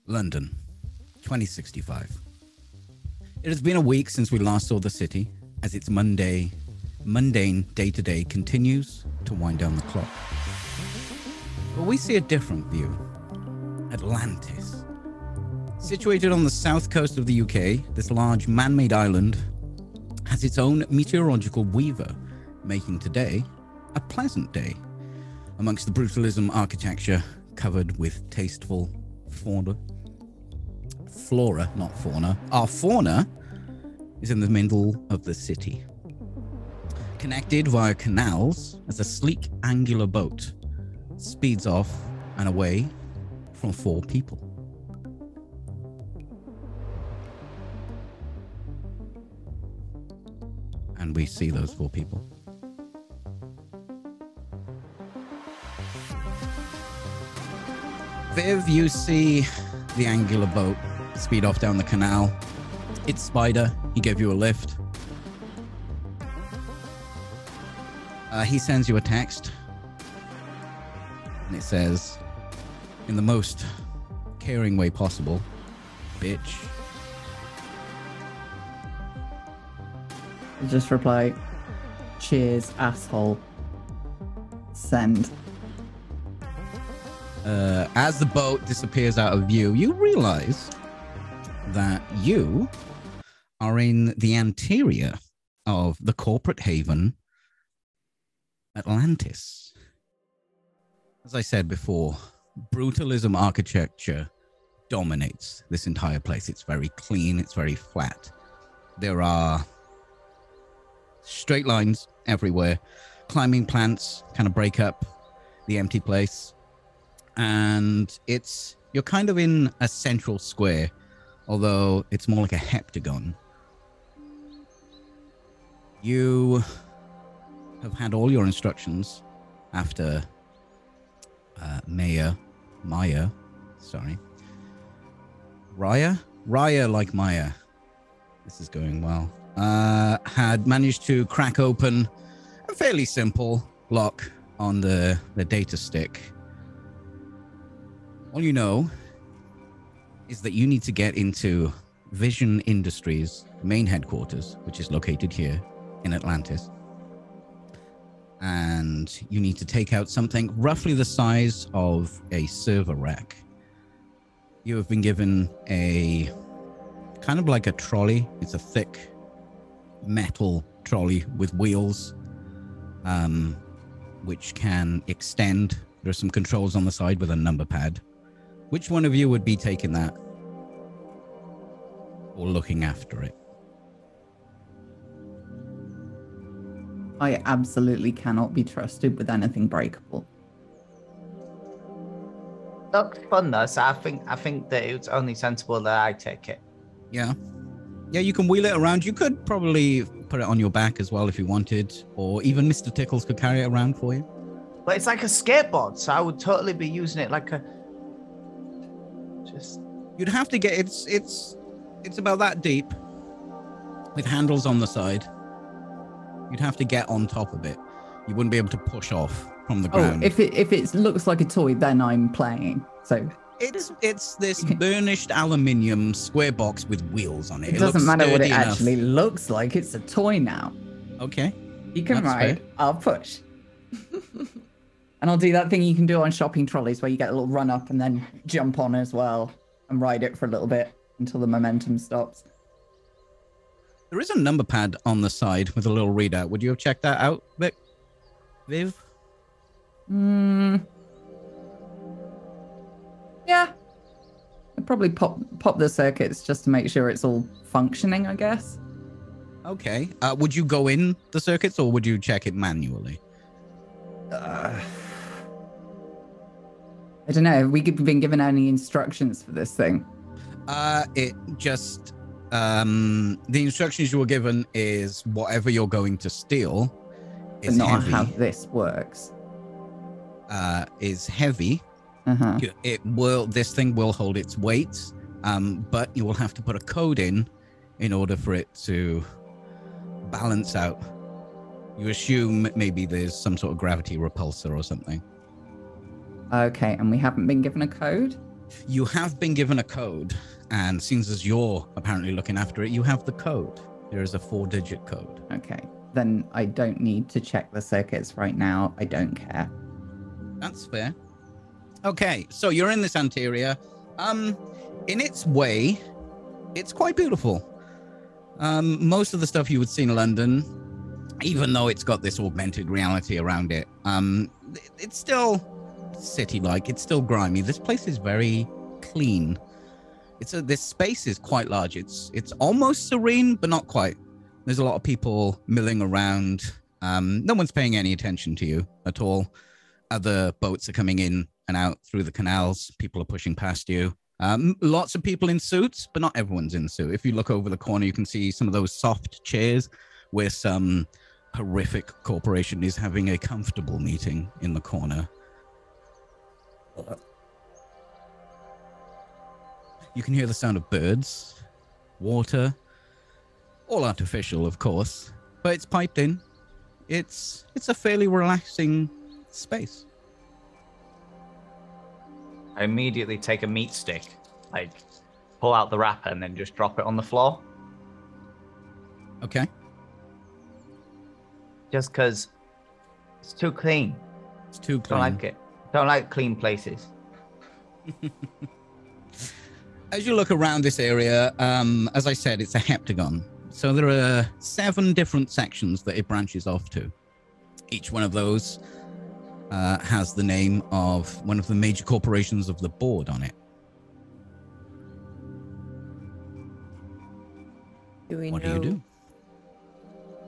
London, 2065. It has been a week since we last saw the city, as its mundane day-to-day continues to wind down the clock. But we see a different view. Atlantis. Situated on the south coast of the UK, this large man-made island has its own meteorological weaver, making today a pleasant day. Amongst the brutalism architecture covered with tasteful flora, not fauna. Our fauna is in the middle of the city, connected via canals as a sleek, angular boat speeds off and away from 4 people. And we see those 4 people. Viv, you see the angular boat speed off down the canal. It's Spider. He gave you a lift. He sends you a text. And it says, in the most caring way possible, bitch. Just reply, cheers, asshole. Send. As the boat disappears out of view, you realize that you are in the interior of the corporate haven, Atlantis. As I said before, brutalism architecture dominates this entire place. It's very clean. It's very flat. There are straight lines everywhere. Climbing plants kind of break up the empty place. And you're kind of in a central square, although it's more like a heptagon. You have had all your instructions after Raya like Maya. This is going well. Had managed to crack open a fairly simple lock on the data stick. All you know is that you need to get into Vision Industries' main headquarters, which is located here in Atlantis. And you need to take out something roughly the size of a server rack. You have been given a kind of like a trolley. It's a thick metal trolley with wheels, which can extend. There are some controls on the side with a number pad. Which one of you would be taking that or looking after it? I absolutely cannot be trusted with anything breakable. Looks fun though, so I think that it's only sensible that I take it. Yeah. Yeah, you can wheel it around. You could probably put it on your back as well if you wanted, or even Mr. Tickles could carry it around for you. But it's like a skateboard, so I would totally be using it like a... You'd have to get it's about that deep with handles on the side. You'd have to get on top of it. You wouldn't be able to push off from the ground. If it looks like a toy, then I'm playing. So it's this burnished aluminium square box with wheels on it. It doesn't matter what it actually looks like. It's a toy now. Okay. You can ride. I'll push. And I'll do that thing you can do on shopping trolleys where you get a little run up and then jump on as well and ride it for a little bit until the momentum stops. There is a number pad on the side with a little readout. Would you have checked that out, Viv? Yeah. I'd probably pop the circuits just to make sure it's all functioning, I guess. Okay. Would you go in the circuits or would you check it manually? I don't know. Have we been given any instructions for this thing? The instructions you were given is whatever you're going to steal is not heavy. How this works. Is heavy. Uh-huh. This thing will hold its weight, but you will have to put a code in order for it to balance out. You assume maybe there's some sort of gravity repulsor or something. Okay, and we haven't been given a code? You have been given a code, and since as you're apparently looking after it, you have the code. There is a 4-digit code. Okay. Then I don't need to check the circuits right now. I don't care. That's fair. Okay, so you're in this anterior. In its way, it's quite beautiful. Most of the stuff you would see in London, even though it's got this augmented reality around it, it's still city-like. It's still grimy. This place is very clean. This space is quite large. It's almost serene, but not quite. There's a lot of people milling around. No one's paying any attention to you at all. Other boats are coming in and out through the canals. People are pushing past you. Lots of people in suits, but not everyone's in suit. If you look over the corner, you can see some of those soft chairs where some horrific corporation is having a comfortable meeting in the corner. You can hear the sound of birds, water, all artificial, of course, but it's piped in. It's a fairly relaxing space. I immediately take a meat stick, like pull out the wrapper and then just drop it on the floor. Okay. Just because it's too clean. It's too clean. Don't like it. Don't like clean places. As you look around this area, as I said, it's a heptagon. So there are 7 different sections that it branches off to. Each one of those has the name of one of the major corporations of the board on it. What do you do?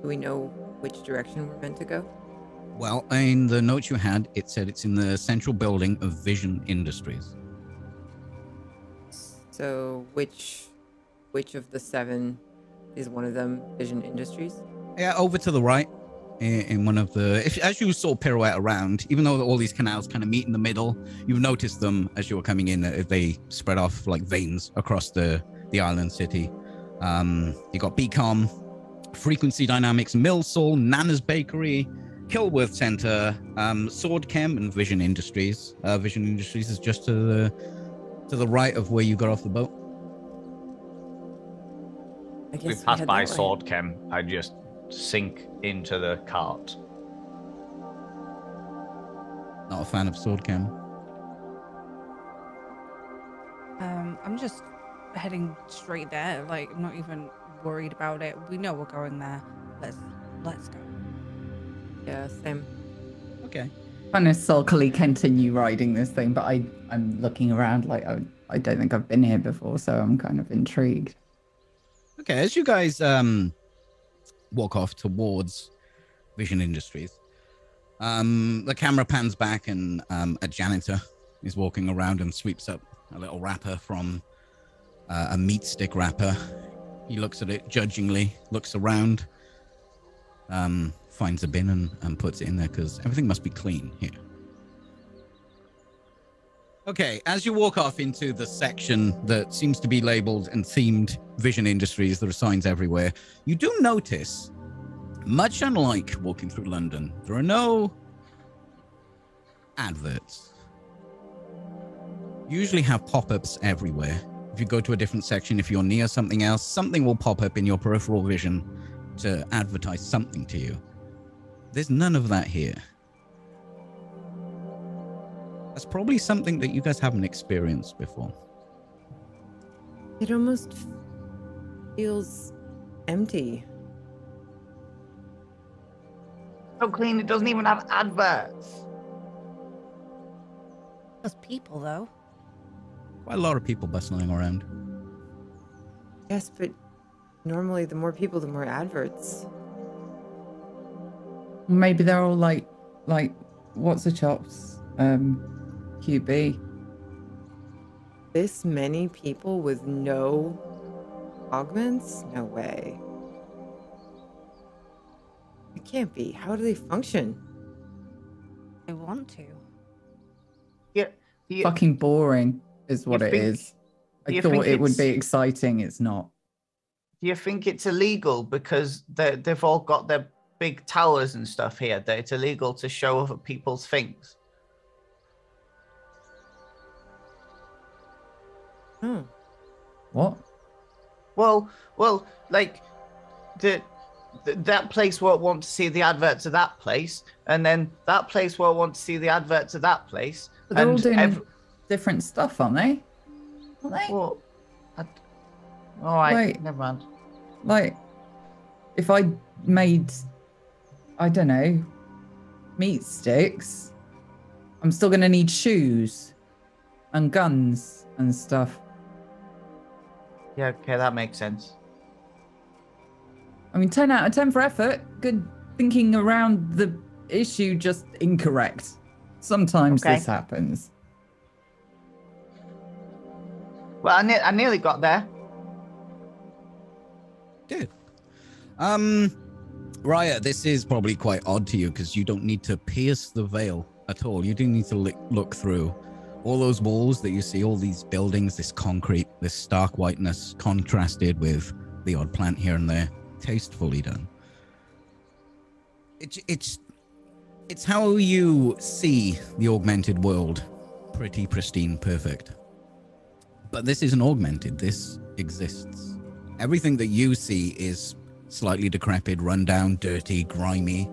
Do we know which direction we're meant to go? Well, in the notes you had, it said it's in the central building of Vision Industries. So which of the 7 is one of them? Vision Industries? Yeah, over to the right. In one of the, as you sort of pirouette around, even though all these canals kind of meet in the middle, you've noticed them as you were coming in. They spread off like veins across the island city. You got BCom, Frequency Dynamics, Millsall, Nana's Bakery, Kilworth Center, Sword Chem, and Vision Industries. Vision Industries is just to the right of where you got off the boat. I guess We we pass head by that way. Sword Chem. I just sink into the cart. Not a fan of Sword Chem. I'm just heading straight there. Like, I'm not even worried about it. We know we're going there. Let's go. Yeah, same. Okay. Kind of sulkily continue riding this thing, but I'm looking around like I don't think I've been here before, so I'm kind of intrigued. Okay, as you guys walk off towards Vision Industries, the camera pans back and a janitor is walking around and sweeps up a little wrapper from a meat stick wrapper. He looks at it judgingly, looks around, finds a bin and puts it in there because everything must be clean here. Okay, as you walk off into the section that seems to be labeled and themed Vision Industries, there are signs everywhere. You do notice, much unlike walking through London, there are no adverts. You usually have pop-ups everywhere. If you go to a different section, if you're near something else, something will pop up in your peripheral vision to advertise something to you. There's none of that here. That's probably something that you guys haven't experienced before. It almost feels empty. So clean, it doesn't even have adverts. Those people, though. Quite a lot of people bustling around. Yes, but normally the more people, the more adverts. Maybe they're all like what's the chops? QB. This many people with no augments? No way. It can't be. How do they function? I want to. Yeah, Fucking boring is what it is. I thought it would be exciting. It's not. Do you think it's illegal because they've all got their big towers and stuff here, that it's illegal to show other people's things? Oh. What? Well, like that place won't want to see the advert to that place, and then that place won't want to see the advert to that place. But they're all and doing different stuff, aren't they? Aren't they? well, all right, Like- never mind. Like, if I made, I don't know, meat sticks, I'm still going to need shoes and guns and stuff. Yeah, okay, that makes sense. I mean, 10 out of 10 for effort. Good thinking around the issue, just incorrect. Sometimes Okay. this happens. Well, I nearly got there. Did. Raya, this is probably quite odd to you because you don't need to pierce the veil at all. You do need to look through all those walls that you see, all these buildings, this concrete, this stark whiteness contrasted with the odd plant here and there. Tastefully done. It's how you see the augmented world. Pretty pristine, perfect. But this isn't augmented. This exists. Everything that you see is slightly decrepit, run down, dirty, grimy.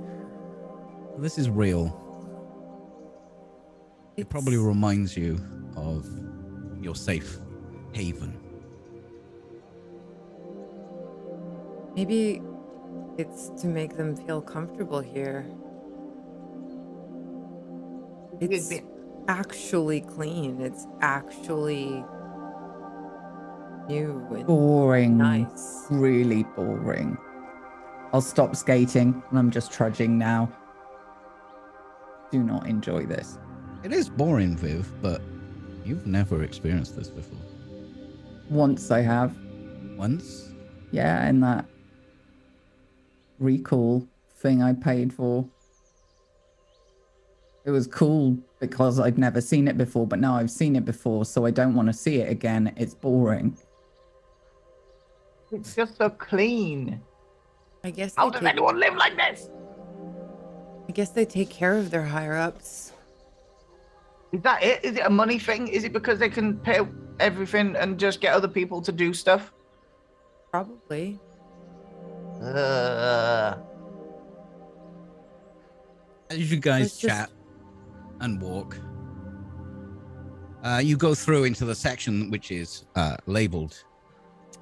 This is real. It probably reminds you of your safe haven. Maybe it's to make them feel comfortable here. It's actually clean. It's actually new and Boring. nice. Really boring. I'll stop skating and I'm just trudging now. Do not enjoy this. It is boring, Viv, but you've never experienced this before. Once I have. Once? Yeah, and that recall thing I paid for. It was cool because I'd never seen it before, but now I've seen it before, so I don't want to see it again. It's boring. It's just so clean. I guess How they does take, anyone live like this? I guess they take care of their higher ups. Is that it? Is it a money thing? Is it because they can pay everything and just get other people to do stuff? Probably. As you guys Let's just- chat and walk, you go through into the section which is labeled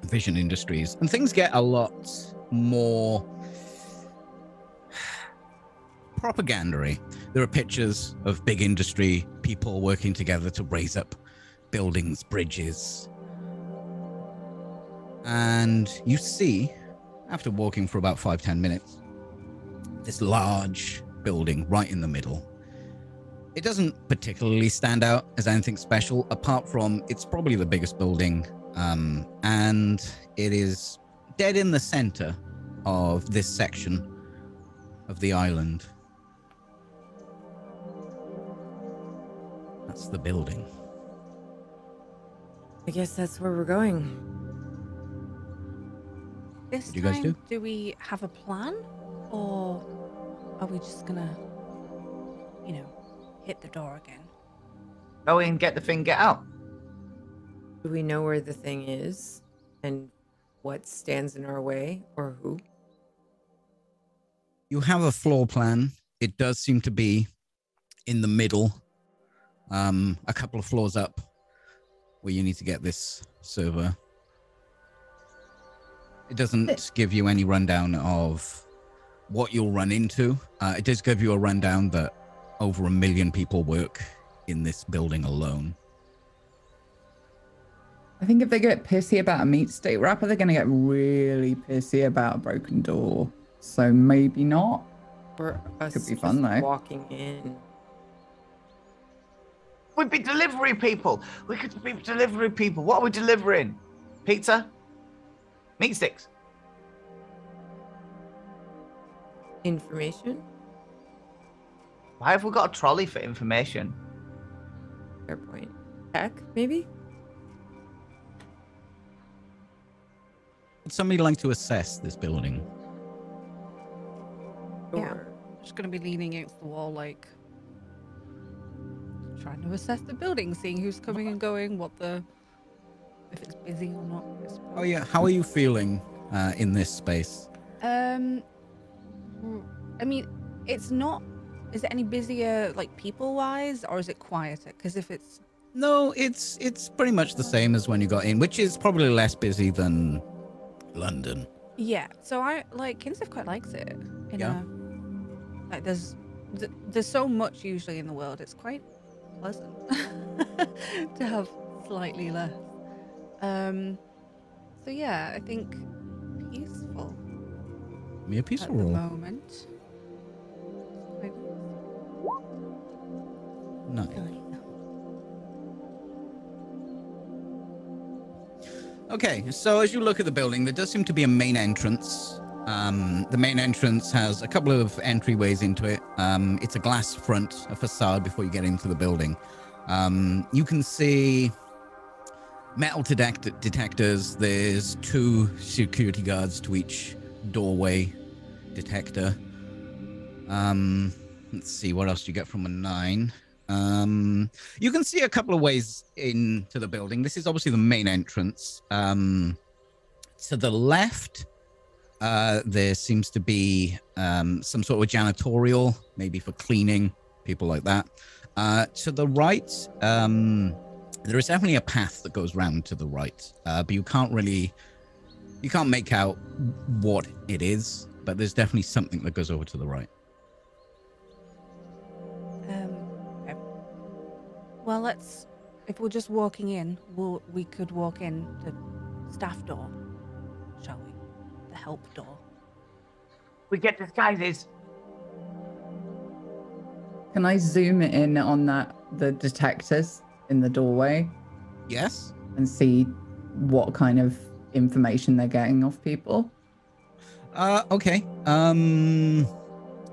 Vision Industries, and things get a lot more propaganda-y. There are pictures of big industry people working together to raise up buildings, bridges. And you see, after walking for about 5-10 minutes, this large building right in the middle. It doesn't particularly stand out as anything special, apart from it's probably the biggest building, and it is dead in the center of this section of the island. That's the building. I guess that's where we're going. This What do you guys time, do? we have a plan, or are we just gonna, hit the door again? Go in, get the thing, get out. Do we know where the thing is and what stands in our way or who? You have a floor plan. It does seem to be in the middle, a couple of floors up, where you need to get this server. It doesn't give you any rundown of what you'll run into. It does give you a rundown that over 1 million people work in this building alone. I think if they get pissy about a meat stick wrapper, they're going to get really pissy about a broken door. So maybe not. Or us Could be just fun, though. walking in? We'd be delivery people. We could be delivery people. What are we delivering? Pizza? Meat sticks? Information? Why have we got a trolley for information? Fair point. Tech, maybe? Would somebody like to assess this building? Yeah. Or Just gonna be leaning against the wall, like trying to assess the building, seeing who's coming and going, what the if it's busy or not. I suppose. Oh yeah, how are you feeling in this space? I mean, it's not. Is it any busier, like people-wise, or is it quieter? Because if it's No, it's pretty much the same as when you got in, which is probably less busy than London. yeah, so I like Kinsiff quite likes it. Yeah. Like there's so much usually in the world. It's quite pleasant to have slightly less. So yeah, I think peaceful Give me a peaceful at the roll. moment. Quite Nice. Okay, so as you look at the building, there does seem to be a main entrance. The main entrance has a couple of entryways into it. It's a glass front, a facade before you get into the building. You can see metal detectors. There's 2 security guards to each doorway detector. Let's see, what else do you get from a 9? You can see a couple of ways into the building. This is obviously the main entrance. To the left, there seems to be some sort of janitorial, maybe for cleaning, people like that. To the right, there is definitely a path that goes round to the right, but you can't make out what it is, but there's definitely something that goes over to the right. Okay. Well, if we're just walking in, we could walk in the staff door, shall we? The help door. We get disguises. Can I zoom in on the detectors in the doorway Yes? and see what kind of information they're getting off people? Okay.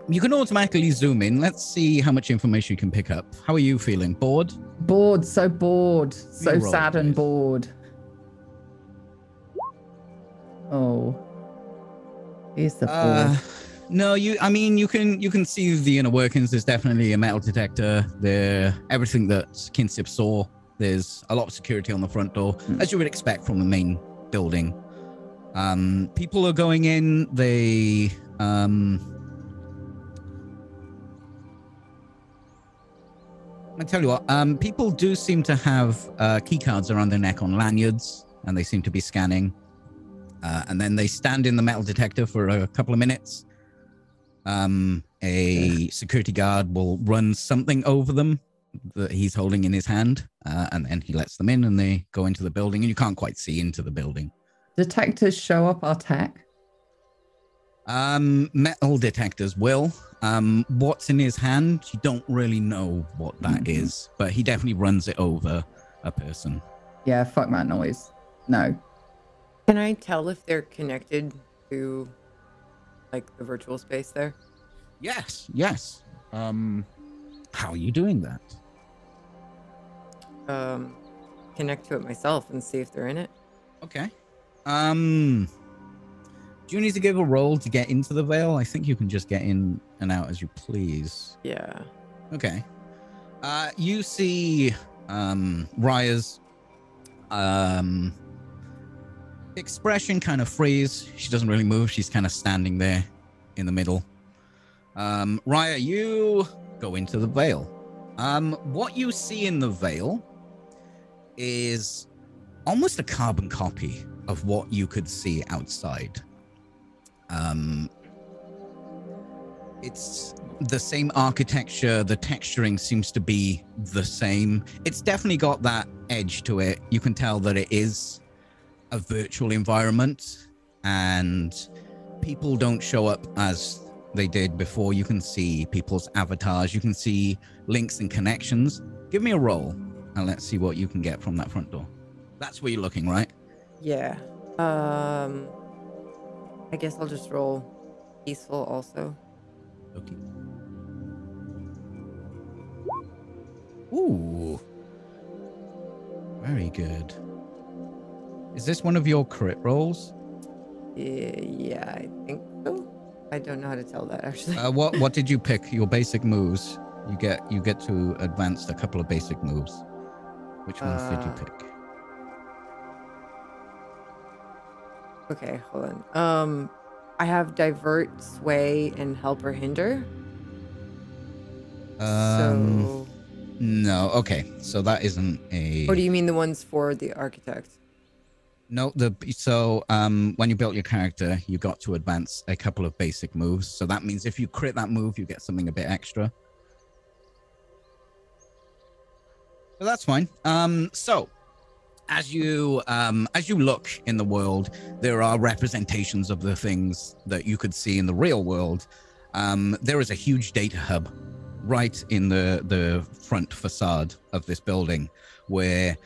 You can automatically zoom in. Let's see how much information you can pick up. How are you feeling? Bored? Bored, so bored, so Reroll, sad and please. bored. Oh, here's the board. No, you can see the inner workings. There's definitely a metal detector there. Everything that Kinsipp saw. There's a lot of security on the front door, as you would expect from the main building. People are going in. They I tell you what, people do seem to have key cards around their neck on lanyards, and they seem to be scanning. And then they stand in the metal detector for a couple of minutes. A security guard will run something over them that he's holding in his hand, and then he lets them in, and they go into the building, and you can't quite see into the building. Detectors show up our tech. Metal detectors will. What's in his hand, you don't really know what that is, but he definitely runs it over a person. Yeah, fuck that noise. No. Can I tell if they're connected to, like, the virtual space there? Yes. How are you doing that? Connect to it myself and see if they're in it. Okay. Do you need to give a roll to get into the veil? I think you can just get in and out as you please. Yeah. Okay. You see Raya's expression kind of freeze. She doesn't really move. She's kind of standing there in the middle. Raya, you go into the veil. What you see in the veil is almost a carbon copy of what you could see outside. It's the same architecture. The texturing seems to be the same. It's definitely got that edge to it. You can tell that it is a virtual environment, and people don't show up as they did before. You can see people's avatars. You can see links and connections. Give me a roll, and let's see what you can get from that front door. That's where you're looking, right? Yeah. I guess I'll just roll peaceful also. Okay. Ooh. Very good. Is this one of your crit rolls? Yeah, I think so. I don't know how to tell that actually. What did you pick? Your basic moves. You get to advance a couple of basic moves. Which ones did you pick? Okay, hold on. I have divert, sway, and help or hinder. So, No. Okay. So that isn't a. or do you mean the ones for the architect? No, when you built your character, you got to advance a couple of basic moves. So that means if you crit that move, you get something a bit extra. But that's fine. So as you look in the world, there are representations of the things that you could see in the real world. There is a huge data hub right in the front facade of this building where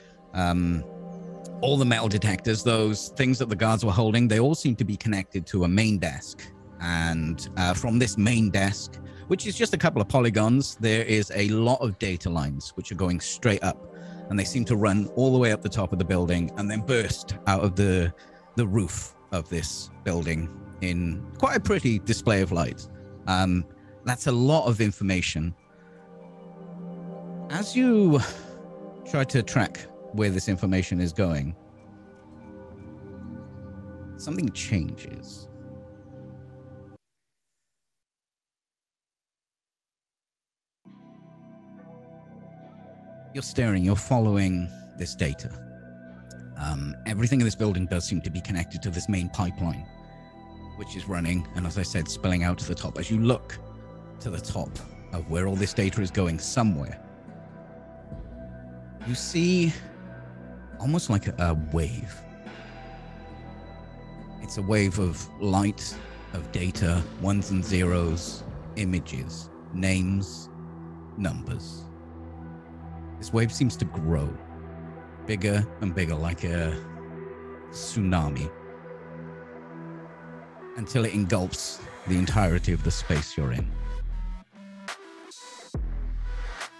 all the metal detectors, those things that the guards were holding, they all seem to be connected to a main desk. And from this main desk, which is just a couple of polygons, there is a lot of data lines which are going straight up. And they seem to run all the way up the top of the building and then burst out of the roof of this building in quite a pretty display of light. That's a lot of information. As you try to track where this information is going, something changes. You're staring, you're following this data. Everything in this building does seem to be connected to this main pipeline, which is running, and as I said, spilling out to the top. As you look to the top of where all this data is going somewhere, you see almost like a wave. It's a wave of light, of data, ones and zeros, images, names, numbers. This wave seems to grow bigger and bigger, like a tsunami, until it engulfs the entirety of the space you're in.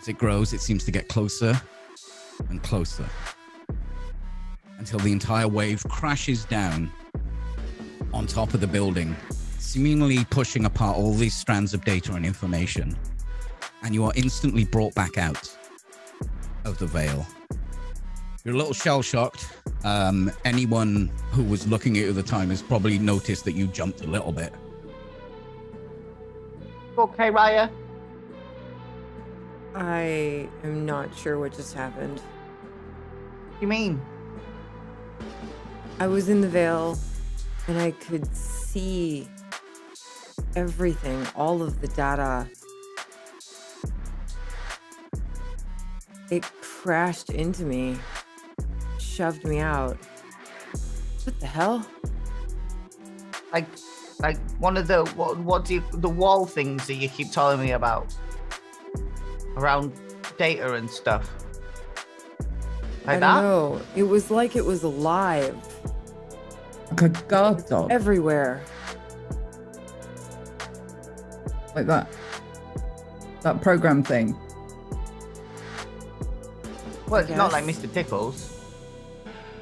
As it grows, it seems to get closer and closer, until the entire wave crashes down on top of the building, seemingly pushing apart all these strands of data and information. And you are instantly brought back out of the veil. You're a little shell-shocked. Anyone who was looking at you at the time has probably noticed that you jumped a little bit. Okay, Raya? I am not sure what just happened. What do you mean? I was in the veil and I could see everything, all of the data. It crashed into me, shoved me out. What the hell? Like one of the the wall things that you keep telling me about around data and stuff. Like I that? don't know. It was like it was alive. Like a guard dog. Everywhere. Like that. That program thing. Well, it's not like Yes. Mr. Tickles.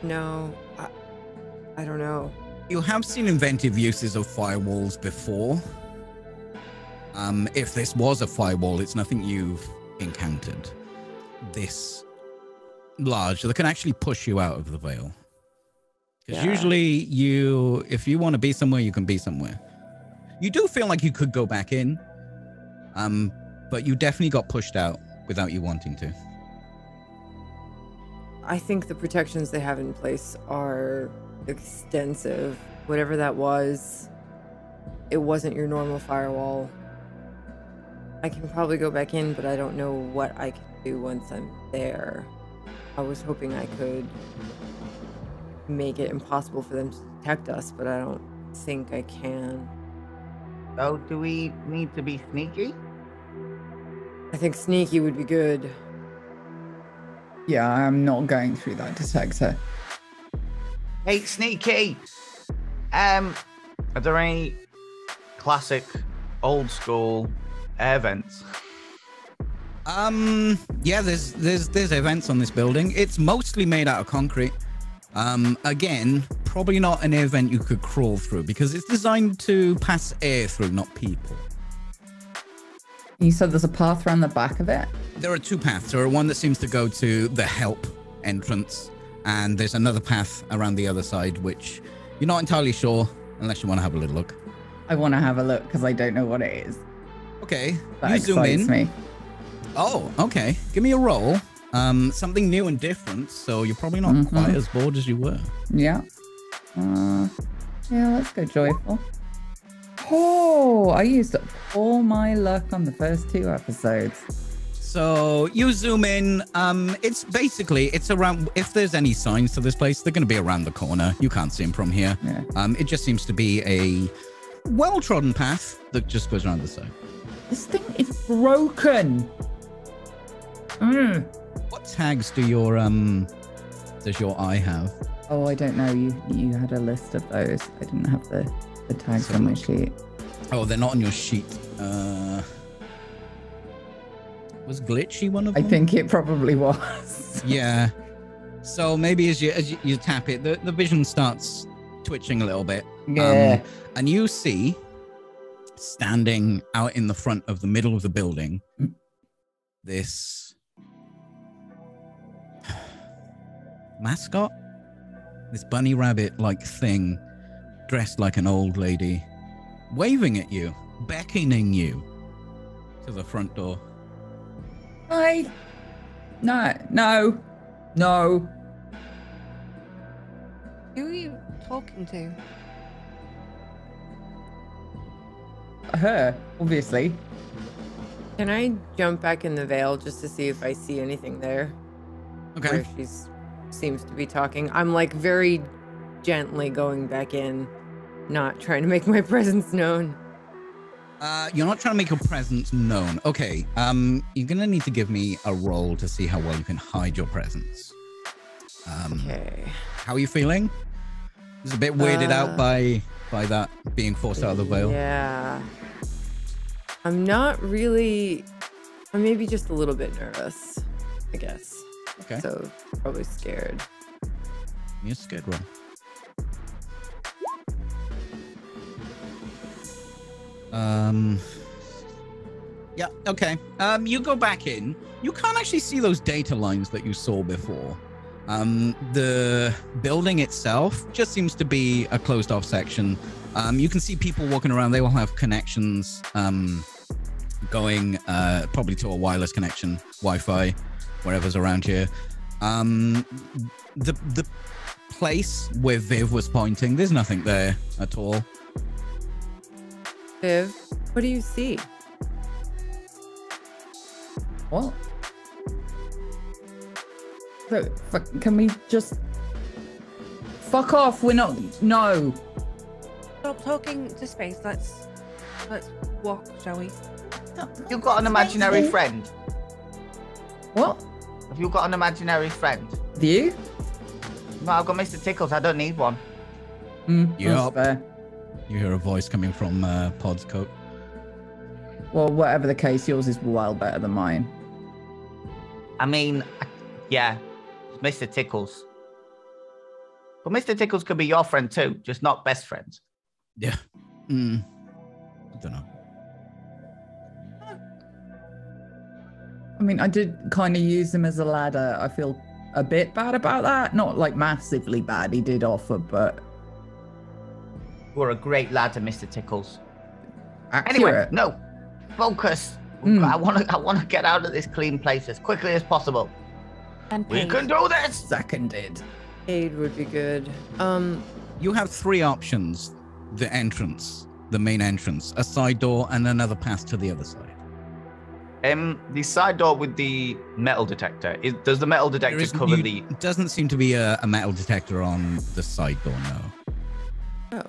No, I don't know. You have seen inventive uses of firewalls before. If this was a firewall, it's nothing you've encountered this large that can actually push you out of the veil. Because Yeah. usually if you want to be somewhere, you can be somewhere. You do feel like you could go back in, but you definitely got pushed out without you wanting to. I think the protections they have in place are extensive. Whatever that was, it wasn't your normal firewall. I can probably go back in, but I don't know what I can do once I'm there. I was hoping I could make it impossible for them to detect us, but I don't think I can. Oh, do we need to be sneaky? I think sneaky would be good. Yeah, I'm not going through that detector. Hey, sneaky! Are there any classic, old school air vents? Yeah, there's events on this building. It's mostly made out of concrete. Again, probably not an air vent you could crawl through because it's designed to pass air through, not people. You said there's a path around the back of it? There are two paths. There are one that seems to go to the help entrance, and there's another path around the other side, which You're not entirely sure, unless you want to have a little look. I want to have a look because I don't know what it is. Okay, That you zoom excites in. me. Oh, okay. Give me a roll. Something new and different, so you're probably not quite as bored as you were. Yeah. Yeah, let's go joyful. Oh, I used all my luck on the first 2 episodes. So you zoom in. It's around. If there's any signs to this place, they're going to be around the corner. You can't see them from here. Yeah. It just seems to be a well-trodden path that just goes around the side. This thing is broken. What tags do does your eye have? Oh, I don't know. You had a list of those. I didn't have the tags So on my look. sheet. Oh, they're not on your sheet. Was glitchy one of I them? think it probably was. Yeah. So maybe as you tap it, the vision starts twitching a little bit. Yeah. And you see, standing out in the front of the middle of the building, this mascot, this bunny rabbit-like thing, dressed like an old lady, waving at you, beckoning you to the front door. Hi. No. Who are you talking to? Her, obviously. Can I jump back in the veil just to see if I see anything there? Okay. Where she seems to be talking. I'm like very gently going back in, not trying to make my presence known. You're not trying to make your presence known. Okay. You're gonna need to give me a roll to see how well you can hide your presence. Okay. How are you feeling? It's a bit weirded out by that being forced out of the veil. Yeah. I'm not really. I'm maybe just a little bit nervous, I guess. Okay. So probably scared. You're scared roll. Yeah, okay. You go back in. You can't actually see those data lines that you saw before. The building itself just seems to be a closed off section. You can see people walking around. They will have connections going probably to a wireless connection, Wi-Fi, wherever's around here. The place where Viv was pointing, there's nothing there at all. Viv, what do you see? What? So, can we just fuck off? We're not. No. Stop talking to space. Let's walk, shall we? You've got an imaginary friend. What? Have you got an imaginary friend? Do you? No, I've got Mr. Tickles. I don't need one. Yup. That's fair. You hear a voice coming from Pod's coat. Well, whatever the case, yours is well better than mine. I mean, yeah, it's Mr. Tickles. But Mr. Tickles could be your friend too, just not best friends. Yeah. I don't know. I mean, I did kind of use him as a ladder. I feel a bit bad about that. Not like massively bad. He did offer, but You're a great ladder, Mr. Tickles. accurate. Anyway, no, focus. I want to get out of this clean place as quickly as possible. And We paid. can do this. Seconded. Aid would be good. You have 3 options. The entrance, the main entrance, a side door, and another path to the other side. The side door with the metal detector. Does the metal detector cover the? Doesn't seem to be a metal detector on the side door, no. Oh.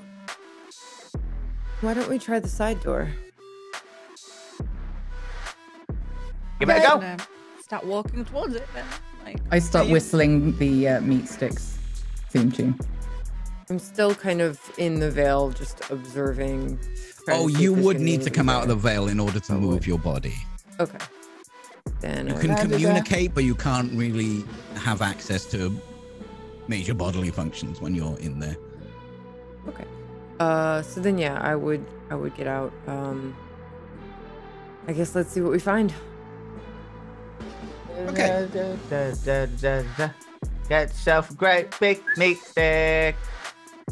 Why don't we try the side door? Give it a go. And, start walking towards it then. Like, I start you- whistling the Meat Sticks theme tune. I'm still kind of in the veil, just observing. trying Oh, to see you if there's would gonna need be to come out of the anybody veil in order to move your body. there. Okay. Then You I can Roger that. communicate, but you can't really have access to major bodily functions when you're in there. Okay. So then yeah, I would get out. I guess let's see what we find. Okay. Get yourself a great big meat stick.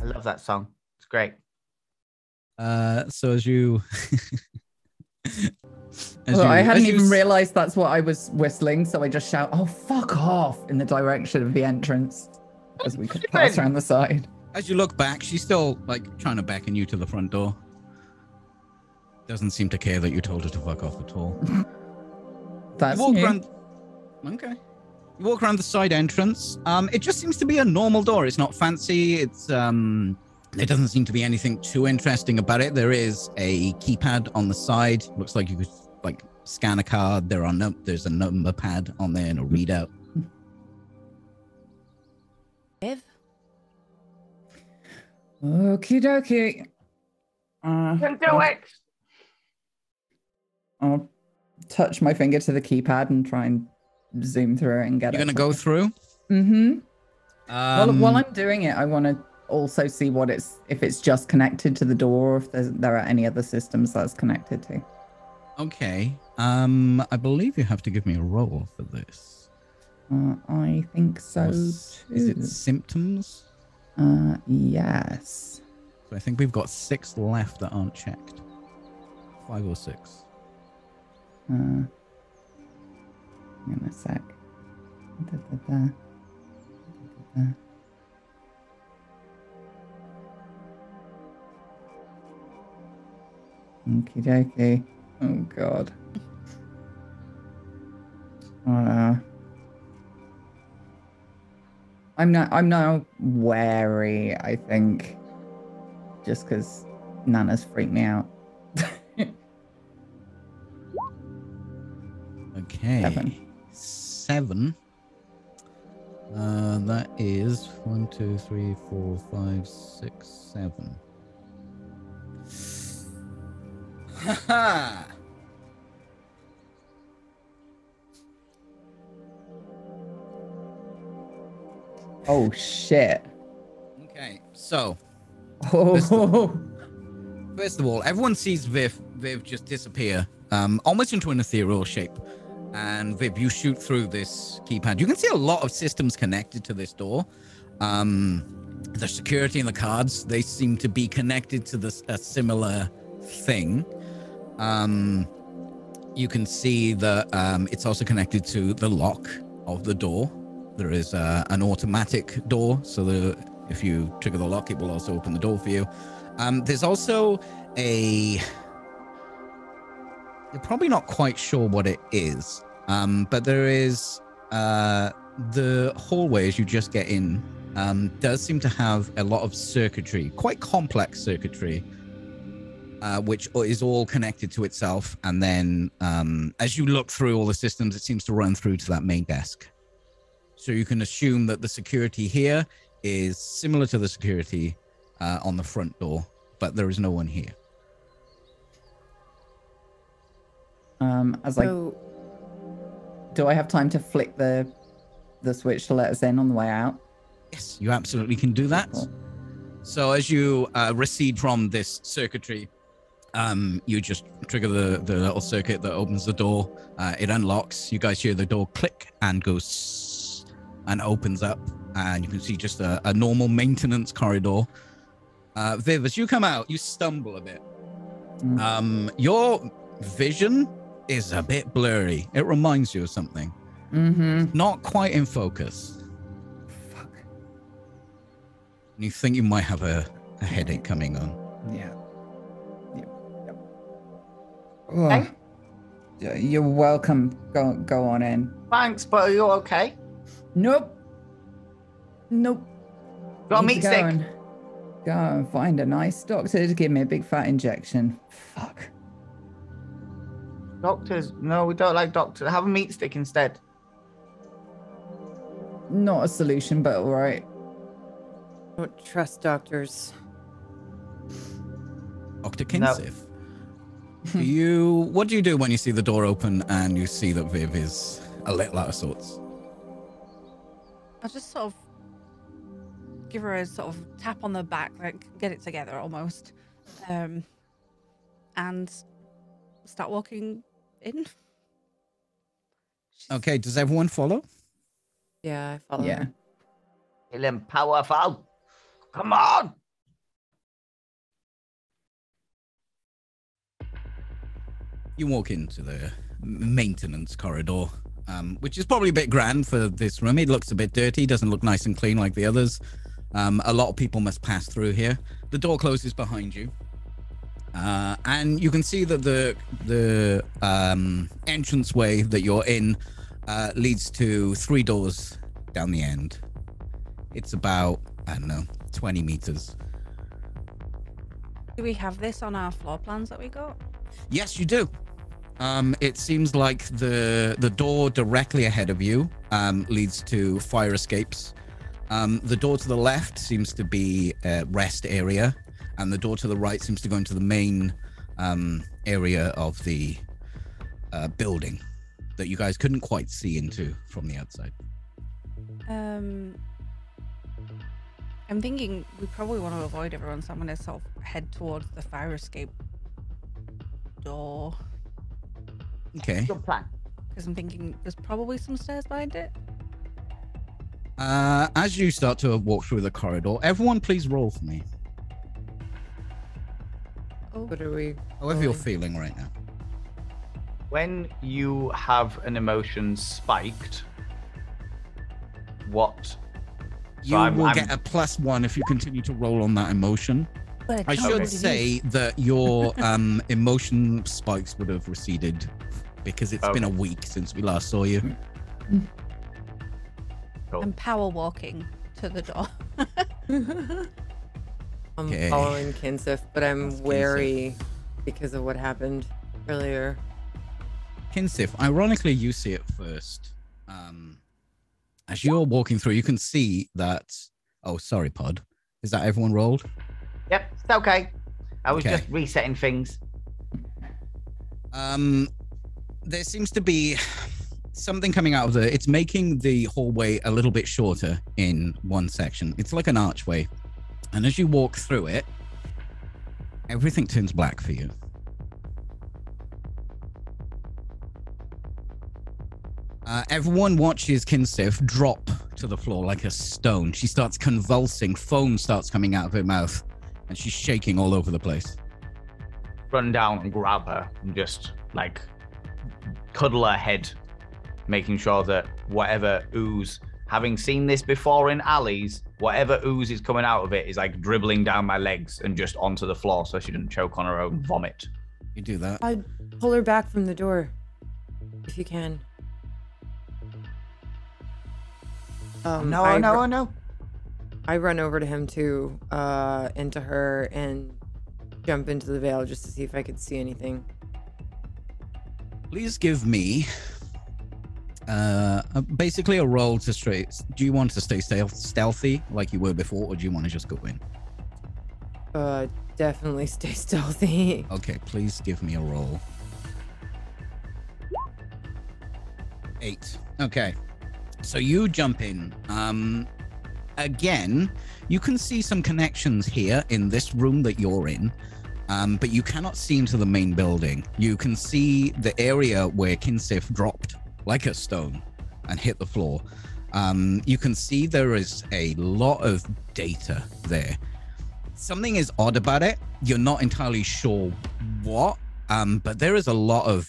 I love that song. It's great. So as you, I hadn't as you even realized that's what I was whistling, so I just shout, "Oh, fuck off!" in the direction of the entrance as we could pass around the side. As you look back, she's still like trying to beckon you to the front door. Doesn't seem to care that you told her to fuck off at all. That's you walk new. around. Okay. You walk around the side entrance. It just seems to be a normal door. It's not fancy. It's there doesn't seem to be anything too interesting about it. There is a keypad on the side. Looks like you could like scan a card. There's a number pad on there and a readout. Viv? Okie dokie. Can do it. I'll touch my finger to the keypad and try and zoom through it and get You're it. gonna go through. Mm-hmm. While I'm doing it, I want to also see if it's just connected to the door, or if there are any other systems that's connected to. Okay. I believe you have to give me a roll for this. I think so Is too. it symptoms? Yes. So I think we've got 6 left that aren't checked. 5 or 6. In a sec. Okie dokie. Oh god. I'm now wary, I think. Just because Nana's freaked me out. Okay. 7. That is 1, 2, 3, 4, 5, 6, 7. Haha! Oh shit. Okay, so Oh. first of all, everyone sees Viv just disappear, almost into an ethereal shape. And Viv, you shoot through this keypad. You can see a lot of systems connected to this door. The security and the cards, they seem to be connected to a similar thing. You can see that it's also connected to the lock of the door. There is an automatic door, so if you trigger the lock, it will also open the door for you. There's also you're probably not quite sure what it is, but there is the hallway as you just get in does seem to have a lot of circuitry, quite complex circuitry, which is all connected to itself. And then as you look through all the systems, it seems to run through to that main desk. So you can assume that the security here is similar to the security on the front door, but there is no one here. Do I have time to flick the switch to let us in on the way out? Yes, you absolutely can do that. Cool. So as you recede from this circuitry, you just trigger the little circuit that opens the door. It unlocks. You guys hear the door click and goes and opens up, and you can see just a normal maintenance corridor. Viv, as you come out, you stumble a bit. Your vision is a bit blurry. It reminds you of something. Mm-hmm. Not quite in focus. Fuck. You think you might have a headache coming on. Yeah. Oh, you're welcome. Go on in. Thanks, but are you okay? Nope. Got a Need meat to stick. Go and find a nice doctor to give me a big fat injection. Fuck. Doctors? No, we don't like doctors. Have a meat stick instead. Not a solution, but all right. Don't trust doctors. Dr. Kinsif. What do you do when you see the door open and you see that Viv is a little out of sorts? I'll just sort of give her a sort of tap on the back, like get it together almost, and start walking in. Okay, does everyone follow? Yeah, I follow Yeah. her. Feeling powerful. Come on. You walk into the maintenance corridor, which is probably a bit grand for this room. It looks a bit dirty, doesn't look nice and clean like the others. A lot of people must pass through here. The door closes behind you. And you can see that the entranceway that you're in leads to 3 doors down the end. It's about, I don't know, 20 meters. Do we have this on our floor plans that we got? Yes, you do. It seems like the door directly ahead of you leads to fire escapes. The door to the left seems to be a rest area, and the door to the right seems to go into the main area of the building that you guys couldn't quite see into from the outside. I'm thinking we probably want to avoid everyone, so I'm going to sort of head towards the fire escape door. Okay. Good plan. Because I'm thinking there's probably some stairs behind it. As you start to walk through the corridor, everyone please roll for me. What are we? However you're rolling? feeling right now. When you have an emotion spiked, what? You will get a +1 if you continue to roll on that emotion. But I can't should really say that your emotion spikes would have receded because it's been a week since we last saw you. Cool. I'm power walking to the door. I'm Okay. following Kinsif, but I'm That's wary because of what happened earlier. Kinsif, ironically, you see it first. As you're walking through, you can see that. Oh, sorry, Pod. Is that everyone rolled? Yep, it's okay. I was Okay. just resetting things. There seems to be something coming out of the. It's making the hallway a little bit shorter in one section. It's like an archway, and as you walk through it, everything turns black for you. Everyone watches Kinsif drop to the floor like a stone. She starts convulsing. Foam starts coming out of her mouth, and she's shaking all over the place. Run down and grab her and just like cuddle her head, making sure that whatever ooze, having seen this before in alleys, whatever ooze is coming out of it is like dribbling down my legs and just onto the floor so she doesn't choke on her own vomit. You do that. I'd pull her back from the door, if you can. No. I run over to him too, and to her, and jump into the veil just to see if I could see anything. Please give me basically a roll to straight. Do you want to stay stealthy like you were before, or do you want to just go in? Definitely stay stealthy. Okay, please give me a roll. 8. Okay. So you jump in. Again, you can see some connections here in this room that you're in, but you cannot see into the main building. You can see the area where Kinsif dropped like a stone and hit the floor. You can see there is a lot of data there. Something is odd about it. You're not entirely sure what, but there is a lot of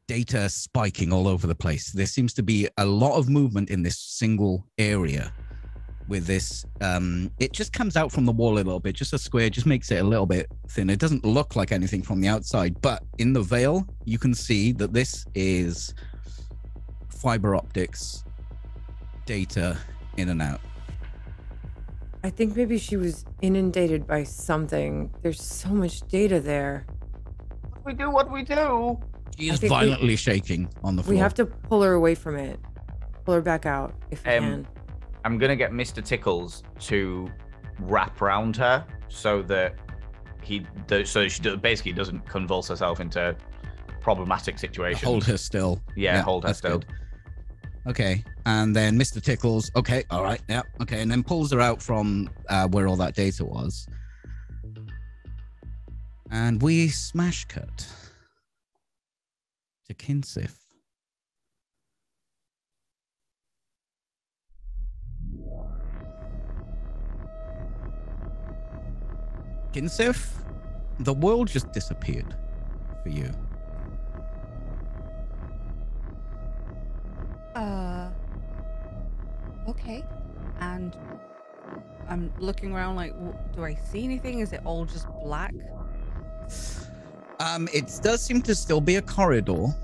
data spiking all over the place. There seems to be a lot of movement in this single area with this. It just comes out from the wall a little bit, just a square, just makes it a little bit thin. It doesn't look like anything from the outside, but in the veil, you can see that this is fiber optics data in and out. I think maybe she was inundated by something. There's so much data there. What we do? She I is think we- violently shaking on the floor. We have to pull her away from it. Pull her back out if we can. I'm gonna get Mr. Tickles to wrap around her so that she basically doesn't convulse herself into problematic situations. Hold her still. Yeah, hold her that's still. good. Okay, and then Mr. Tickles. Okay, all right, yeah, okay, and then pulls her out from where all that data was, and we smash cut to Kinsif. Kinsif, the world just disappeared for you. Okay. And I'm looking around like, do I see anything? Is it all just black? It does seem to still be a corridor.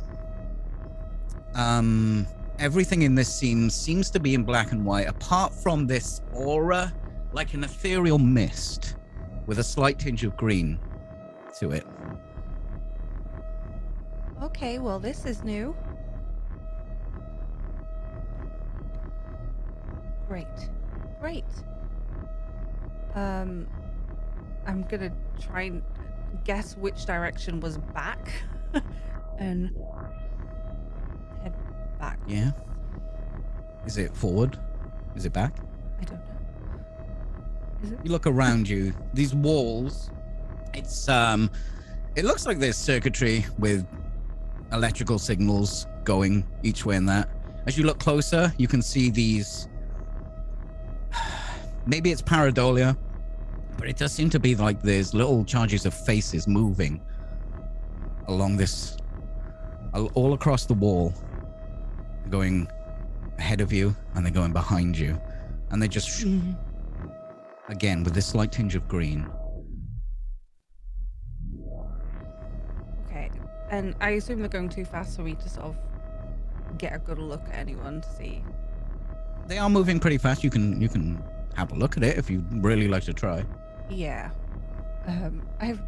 Everything in this scene seems to be in black and white, apart from this aura, like an ethereal mist, with a slight tinge of green to it. Okay, well, this is new. Great. I'm gonna try and guess which direction was back and head back. Yeah. Is it forward? Is it back? I don't know. Is it? You look around you. These walls, it's it looks like there's circuitry with electrical signals going each way and that. As you look closer, you can see these. Maybe it's pareidolia, but it does seem to be like there's little charges of faces moving along this, all across the wall, going ahead of you, and they're going behind you, and they just again with this slight tinge of green. Okay, and I assume they're going too fast for me to sort of get a good look at anyone to see. They are moving pretty fast. You can have a look at it if you'd really like to try. Yeah. I have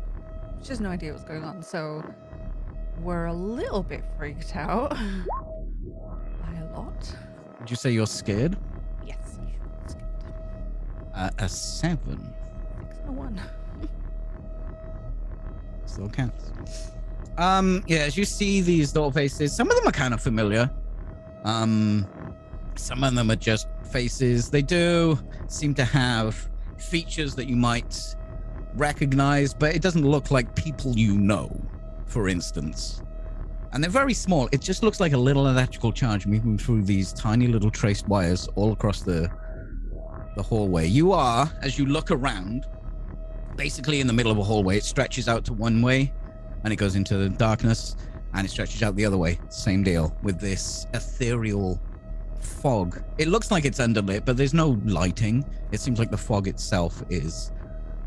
just no idea what's going on, so we're a little bit freaked out. By a lot. Would you say you're scared? Yes. Scared. A 7. 6 and a 1. Still counts. Yeah, as you see these little faces, some of them are kind of familiar. Some of them are just faces. They do seem to have features that you might recognize, but it doesn't look like people you know, for instance. And they're very small. It just looks like a little electrical charge moving through these tiny little traced wires all across the hallway. You are, as you look around, basically in the middle of a hallway. It stretches out to one way, and it goes into the darkness, and it stretches out the other way. Same deal with this ethereal fog. It looks like it's underlit, but there's no lighting. It seems like the fog itself is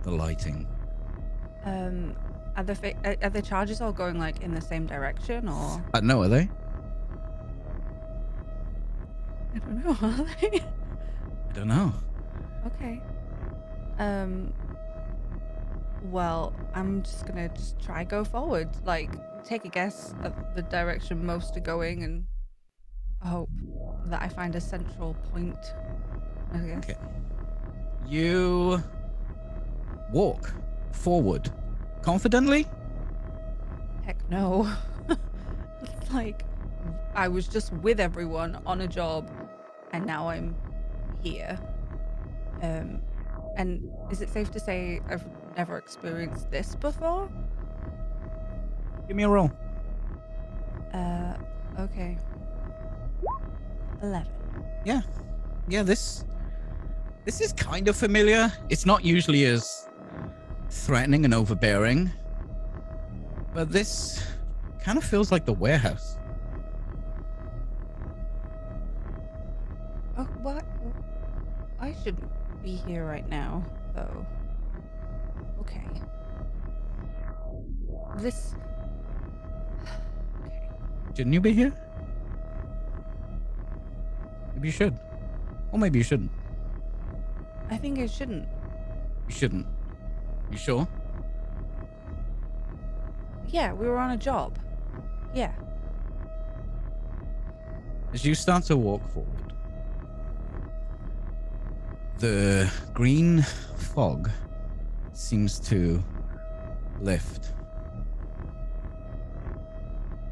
the lighting. Are the charges all going like in the same direction, or? No, are they? I don't know. Are they? I don't know. Okay. Well, I'm just gonna try go forward. Like, take a guess at the direction most are going, and hope that I find a central point, I guess. Okay. You walk forward confidently? Heck no. It's like I was just with everyone on a job, and now I'm here. And is it safe to say I've never experienced this before? Give me a roll. Okay. 11. Yeah, this is kind of familiar. It's not usually as threatening and overbearing, but this kind of feels like the warehouse. Oh, what? I shouldn't be here right now, though. Okay. This... Okay. Shouldn't you be here? Maybe you should. Or maybe you shouldn't. I think I shouldn't. You shouldn't. You sure? Yeah, we were on a job. Yeah. As you start to walk forward, the green fog seems to lift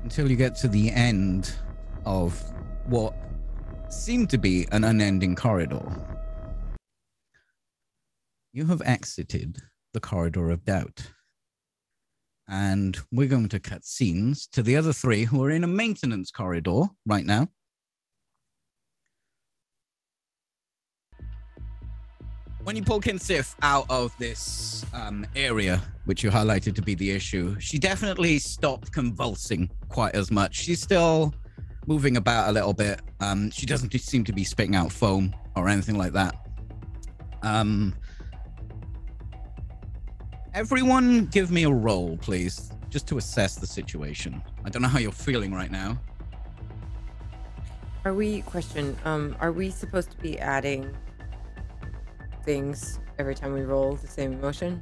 until you get to the end of what seemed to be an unending corridor. You have exited the corridor of doubt. And we're going to cut scenes to the other three who are in a maintenance corridor right now. When you pull Kinsif out of this area, which you highlighted to be the issue, she definitely stopped convulsing quite as much. She's still moving about a little bit. She doesn't seem to be spitting out foam or anything like that. Everyone give me a roll, please, just to assess the situation. I don't know how you're feeling right now. Are we supposed to be adding things every time we roll the same emotion?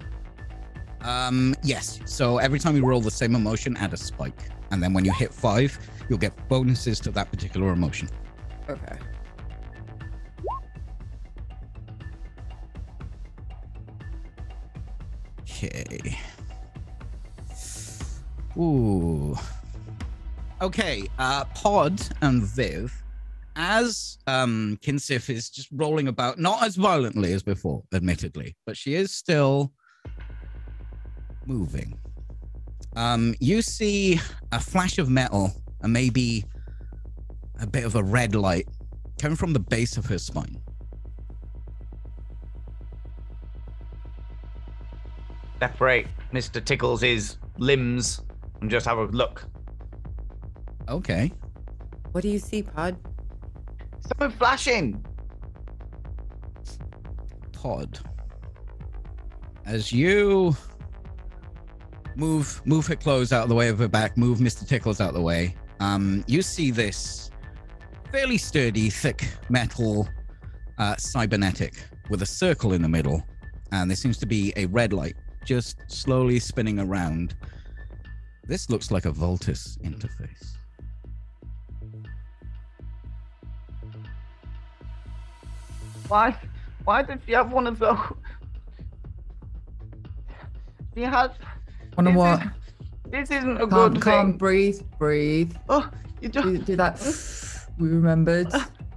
Yes. So every time you roll the same emotion, add a spike. And then when you hit 5, you'll get bonuses to that particular emotion. Okay. Okay. Ooh. Okay, Pod and Viv, as Kinsif is just rolling about, not as violently as before, admittedly, but she is still moving. You see a flash of metal and maybe a bit of a red light coming from the base of her spine. Separate Mr. Tickles' limbs and just have a look. Okay. What do you see, Pod? Something flashing. Pod, as you move her clothes out of the way of her back, move Mr. Tickles out of the way, you see this fairly sturdy, thick metal cybernetic with a circle in the middle, and there seems to be a red light just slowly spinning around. This looks like a Voltus interface. Why did she have one of those? She has. One of what? This isn't a Calm, good calm, thing. breathe. Oh, you just Do that. We remembered.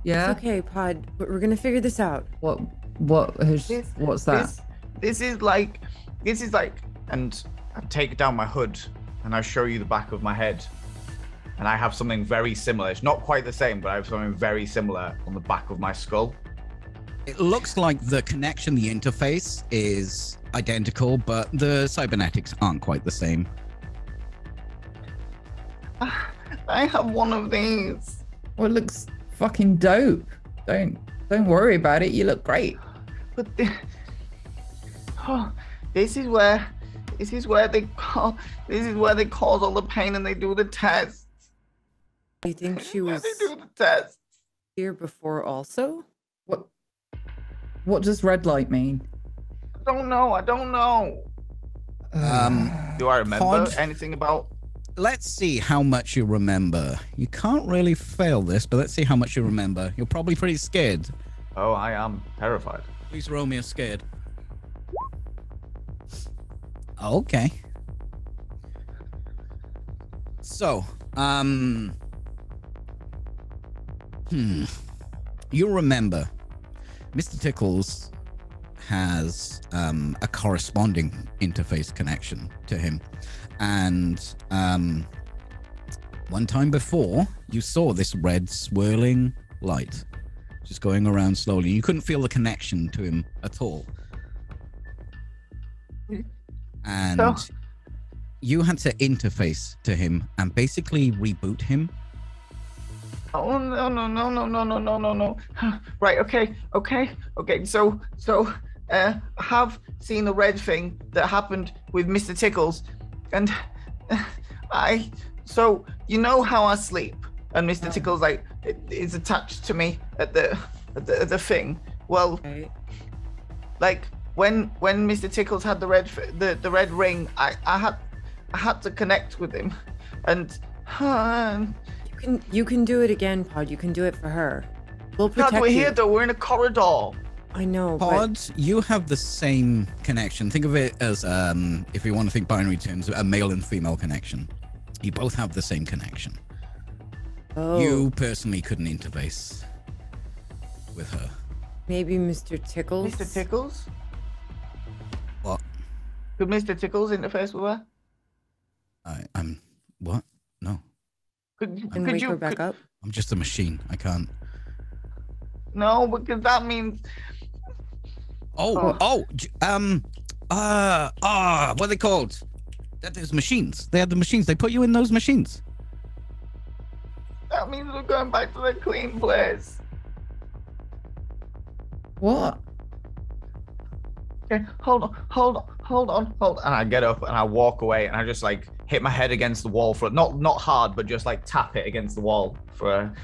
Yeah. It's okay, Pod. We're gonna figure this out. What's that? This is like, and I take down my hood and I show you the back of my head, and I have something very similar. It's not quite the same, but I have something very similar on the back of my skull. It looks like the connection, the interface is identical, but the cybernetics aren't quite the same. I have one of these. Well, it looks fucking dope. Don't worry about it. You look great. But this is where they cause all the pain and they do the tests. Do you think she was They do the tests. here before also? What does red light mean? I don't know. Do I remember Pod, anything about? let's see how much you remember. You can't really fail this, but let's see how much you remember. You're probably pretty scared. Oh, I am terrified. Please roll me a scared. Okay. So, you remember Mr. Tickles has a corresponding interface connection to him. And one time before, you saw this red swirling light just going around slowly. You couldn't feel the connection to him at all. And So- you had to interface to him and basically reboot him. Oh no. Right, okay. So I have seen a red thing that happened with Mr. Tickles, and so you know how I sleep, and Mr. Tickles is attached to me at the thing. Well, Right. like when Mr. Tickles had the red ring, I had to connect with him, and You can do it again, Pod. You can do it for her. We'll God, protect we're you. here though. We're in a corridor. I know, Pod, you have the same connection. Think of it as, if you want to think binary terms, a male and female connection. You both have the same connection. but oh, You personally couldn't interface with her. maybe Mr. Tickles. Mr. Tickles? What? Could Mr. Tickles interface with her? I'm what? No, And wake her back up. I'm just a machine. I can't. No, because that means What are they called? That is machines. They had the machines. They put you in those machines. That means we're going back to the clean place. What? Okay, hold on. And I get up and I walk away and I just like hit my head against the wall for not hard, but just like tap it against the wall for a.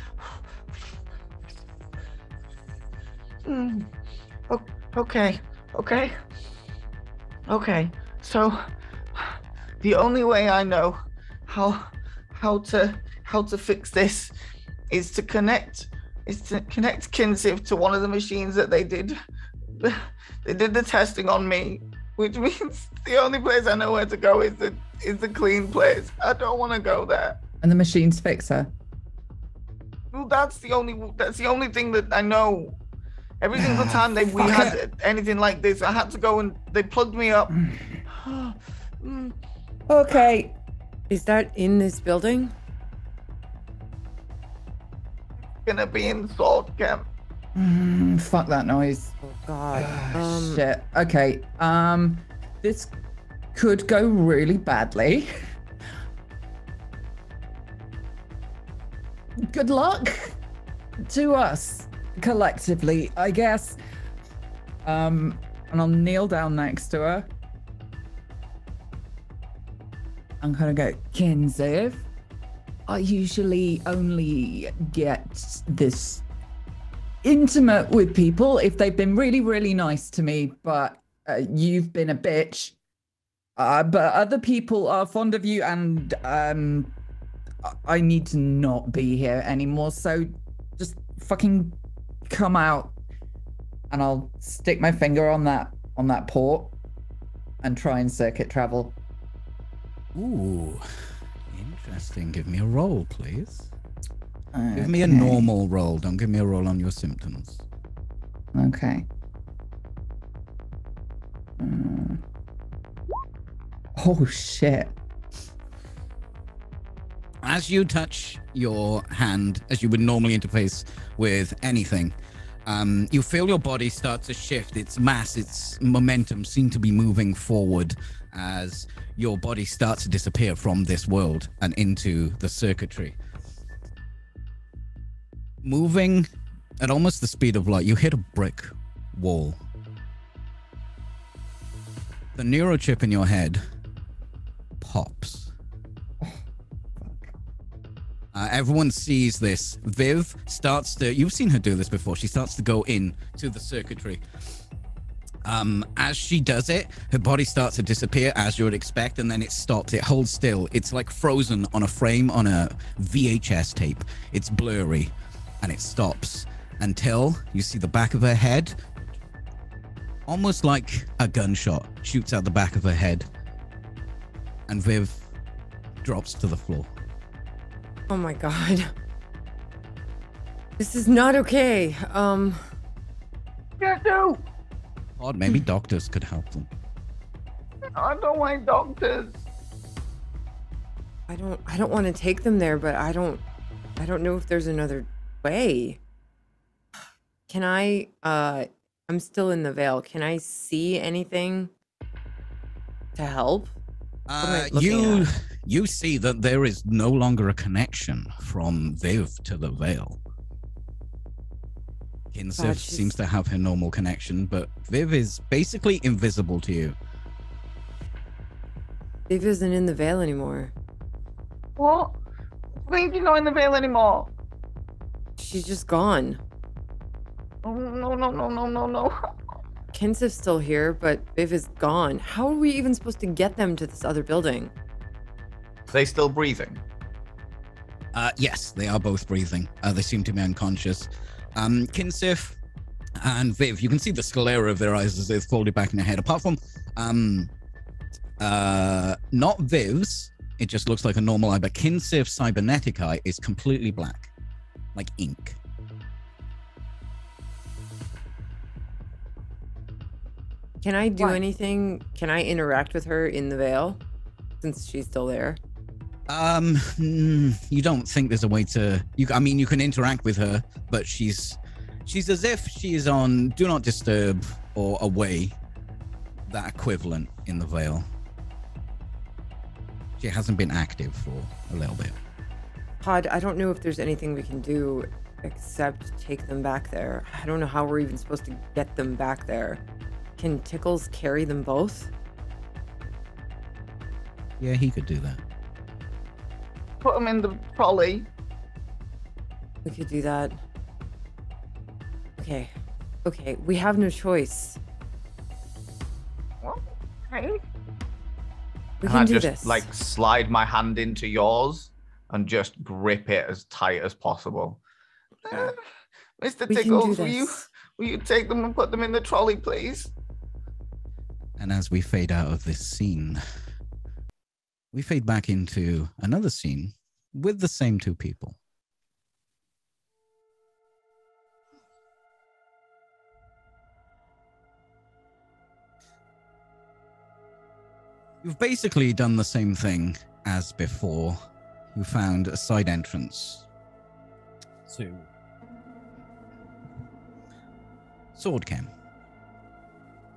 Okay. So the only way I know how to fix this is to connect Kinsiv to one of the machines that they did the testing on me, which means the only place I know where to go is the clean place. I don't want to go there. And the machines fix her. Well, that's the only thing that I know. Every single time we had anything like this, I had to go and they plugged me up. Okay. Is that in this building? Gonna be in sword camp. Fuck that noise. Oh God. Shit. Okay. This could go really badly. Good luck to us collectively, I guess. And I'll kneel down next to her. I'm gonna go, Kinsiv, I usually only get this intimate with people if they've been really, really nice to me, but you've been a bitch. But other people are fond of you, and I need to not be here anymore, so just fucking come out. And I'll stick my finger on that port and try and circuit travel. Ooh, interesting. Give me a roll, please. Okay. Give me a normal roll. Don't give me a roll on your symptoms. Okay. Oh, shit. As you touch your hand, as you would normally interface with anything, you feel your body start to shift. Its mass, its momentum seem to be moving forward as your body starts to disappear from this world and into the circuitry. Moving at almost the speed of light, you hit a brick wall. The neurochip in your head pops. Everyone sees this. Viv starts to, you've seen her do this before. She starts to go in to the circuitry. As she does it, her body starts to disappear as you would expect, and then it stops. It holds still. It's like frozen on a frame on a VHS tape. It's blurry, and it stops until you see the back of her head, almost like a gunshot shoots out the back of her head, and Viv drops to the floor. Oh my God. This is not okay. Yeah, no. Odd, maybe doctors could help them. I don't like doctors. I don't want to take them there, but I don't know if there's another way. Can I'm still in the veil. Can I see anything to help? You see that there is no longer a connection from Viv to the veil. Kinsiv seems to have her normal connection, but Viv is basically invisible to you. Viv isn't in the veil anymore. What? Viv not in the veil anymore. She's just gone. Oh, no. Kinsiv's still here, but Viv is gone. How are we even supposed to get them to this other building? Are they still breathing? Yes, they are both breathing. They seem to be unconscious. Kinsiv and Viv, you can see the sclera of their eyes as they've folded back in their head. Apart from, not Viv's, it just looks like a normal eye, but Kinsiv's cybernetic eye is completely black, like ink. Can I do anything? Can I interact with her in the veil since she's still there? You don't think there's a way to, you can interact with her, but she's as if she is on Do Not Disturb or away, that equivalent in the veil. She hasn't been active for a little bit. Pod, I don't know if there's anything we can do except take them back there. I don't know how we're even supposed to get them back there. Can Tickles carry them both? Yeah, he could do that. Put them in the trolley. We could do that. Okay. Okay, we have no choice. Okay. We And can I do just this. like slide my hand into yours and just grip it as tight as possible. Mr. We can do Tickles, this. will you take them and put them in the trolley, please? And as we fade out of this scene, we fade back into another scene with the same two people. You've basically done the same thing as before. You found a side entrance to Sword Camp,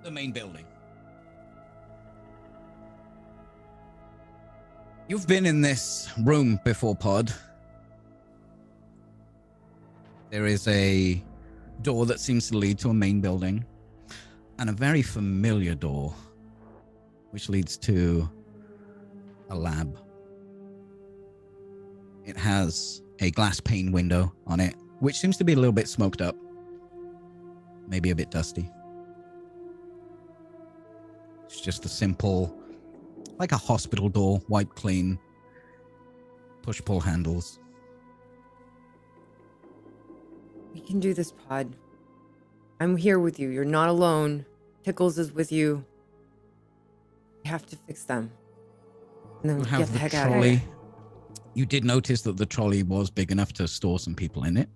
the main building. You've been in this room before, Pod. There is a door that seems to lead to a main building, and a very familiar door which leads to a lab. It has a glass pane window on it, which seems to be a little bit smoked up, maybe a bit dusty. It's just a simple, like a hospital door, wiped clean, push-pull handles. We can do this, Pod. I'm here with you. You're not alone. Tickles is with you. We have to fix them. And then You get have the the heck out of trolley. here. You did notice that the trolley was big enough to store some people in it.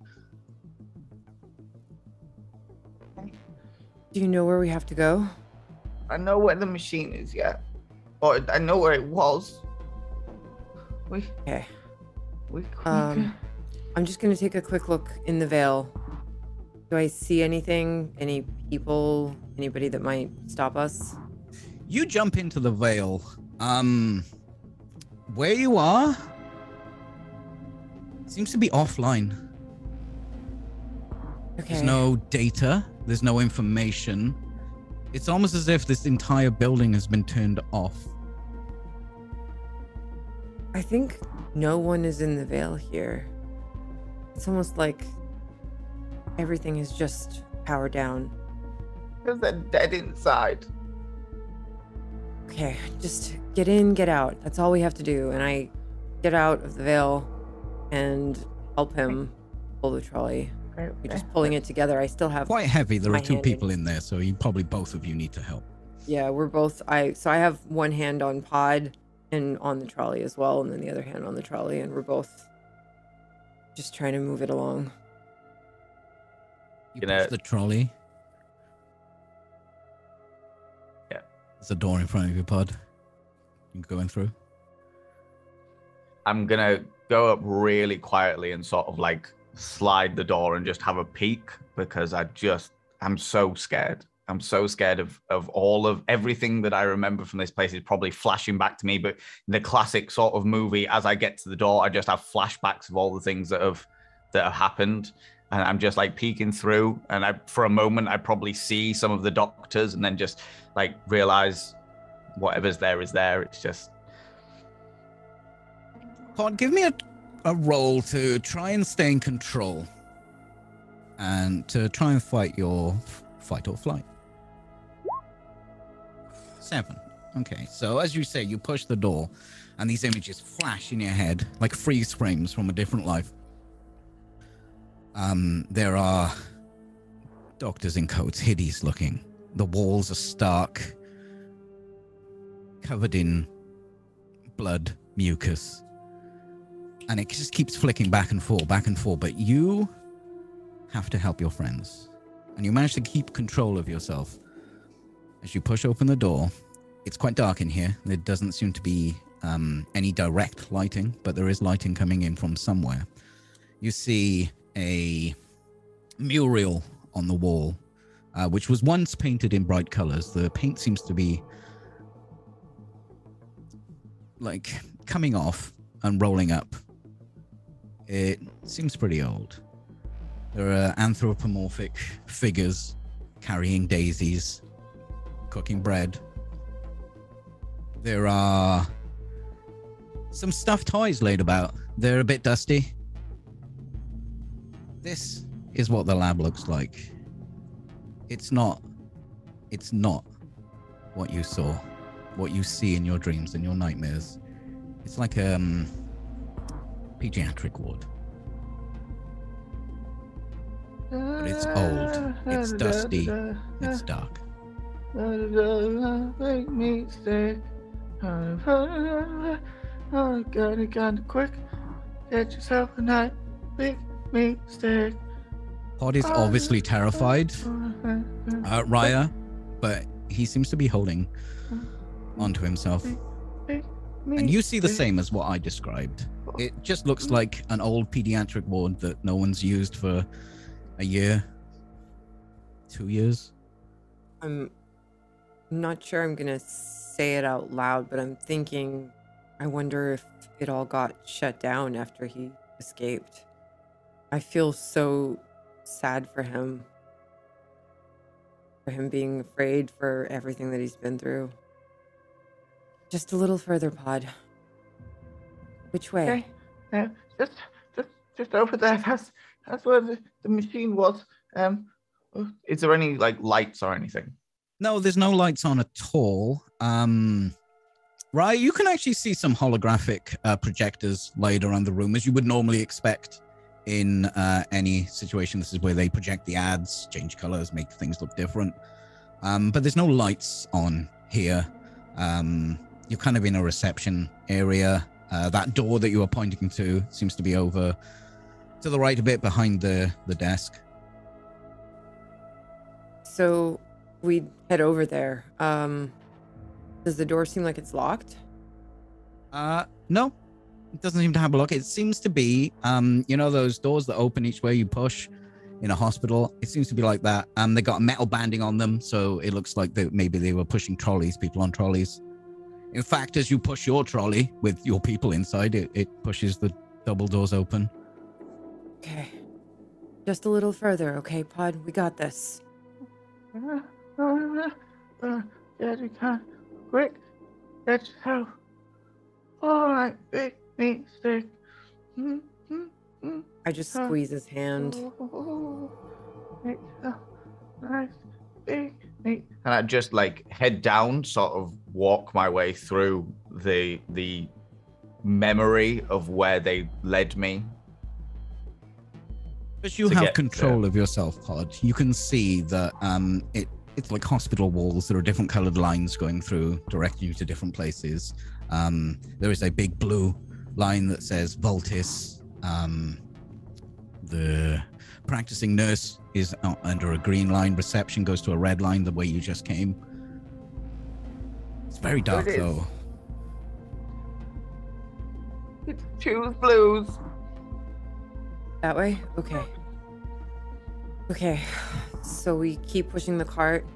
Do you know where we have to go? I know where the machine is, yeah. Or I know where it was. Okay. We I'm just gonna take a quick look in the veil. Do I see anything? Any people? Anybody that might stop us? You jump into the veil. Where you are seems to be offline. Okay. There's no data. There's no information. It's almost as if this entire building has been turned off. I think no one is in the veil here. It's almost like everything is just powered down. Because they're dead inside. Okay, just get in, get out. That's all we have to do. And I get out of the veil and help him pull the trolley. Okay, We're just pulling it together. I still have. Quite heavy. There my are two hand people in. in there, so you probably both of you need to help. Yeah, we're both. I have one hand on Pod and on the trolley as well, and then the other hand on the trolley, and we're both just trying to move it along. You Gonna- push the trolley. Yeah. There's a door in front of you, Pod. You going through? I'm gonna go up really quietly and sort of like slide the door and just have a peek because I'm so scared. I'm so scared of all of everything that I remember from this place is probably flashing back to me. But in the classic sort of movie, as I get to the door, I just have flashbacks of all the things that have happened. And I'm just like peeking through, and for a moment I probably see some of the doctors, and then just like realize whatever's there is there. It's just Pod, give me a roll to try and stay in control, and to try and fight your fight or flight. 7. Okay, so as you say, you push the door, and these images flash in your head like freeze frames from a different life. There are doctors in coats, hideous looking. The walls are stark, covered in blood, mucus. And it just keeps flicking back and forth. But you have to help your friends. And you manage to keep control of yourself. As you push open the door, it's quite dark in here. There doesn't seem to be any direct lighting, but there is lighting coming in from somewhere. You see a mural on the wall, which was once painted in bright colors. The paint seems to be like coming off and rolling up. It seems pretty old. There are anthropomorphic figures carrying daisies, cooking bread. There are some stuffed toys laid about. They're a bit dusty. This is what the lab looks like. It's not what you saw, what you see in your dreams and your nightmares. It's like a pediatric ward. But it's old, it's dusty, it's dark. Make me sick. Oh, got it kind of quick. Get yourself a night. Make me sick. Pod is obviously terrified, Raya, but he seems to be holding onto himself. And you see the same as what I described. It just looks like an old pediatric ward that no one's used for a year, 2 years. I'm not sure I'm gonna say it out loud, but I'm thinking, I wonder if it all got shut down after he escaped. I feel so sad for him being afraid for everything that he's been through. Just a little further, Pod. Which way? Okay. Just over there. That's where the machine was. Is there any like lights or anything? No, there's no lights on at all. Right, you can actually see some holographic projectors laid around the room, as you would normally expect in any situation. This is where they project the ads, change colors, make things look different. But there's no lights on here. You're kind of in a reception area. That door that you were pointing to seems to be over to the right a bit behind the desk. So we head over there. Does the door seem like it's locked? No, it doesn't seem to have a lock. It seems to be, those doors that open each way you push in a hospital. It seems to be like that. They got metal banding on them, so it looks like maybe they were pushing people on trolleys. In fact, as you push your trolley with your people inside, it pushes the double doors open. Okay. Just a little further, okay, Pod? We got this. Get you can quick. Get yourself. All right, big meat stick. I just squeeze his hand. Make yourself nice, big meat. And I just like head down, sort of walk my way through the memory of where they led me. But you have control of yourself, Pod. You can see that it's like hospital walls. There are different colored lines going through, directing you to different places. There is a big blue line that says Voltis. The practicing nurse is under a green line. Reception goes to a red line, the way you just came. It's very dark, though. It's choose blues. That way? Okay. Okay. So we keep pushing the cart.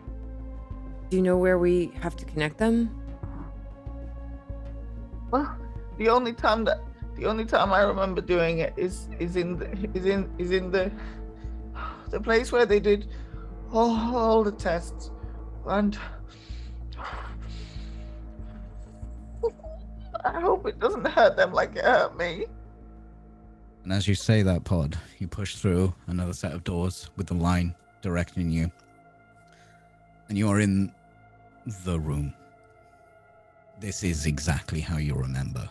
Do you know where we have to connect them? Well, the only time I remember doing it is in the place where they did all the tests, and I hope it doesn't hurt them like it hurt me. And as you say that, Pod, you push through another set of doors with the line directing you. And you are in the room. This is exactly how you remember.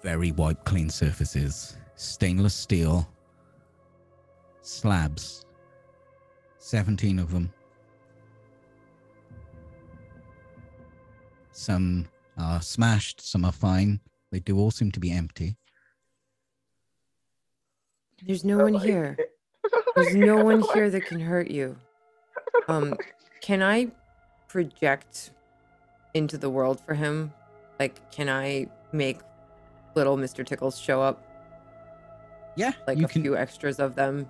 Very white, clean surfaces, stainless steel, slabs, 17 of them. Some are smashed, some are fine. They do all seem to be empty. There's no one here. There's no one here that can hurt you. Can I project into the world for him? Like, can I make little Mr. Tickles show up? Yeah, like a few extras of them.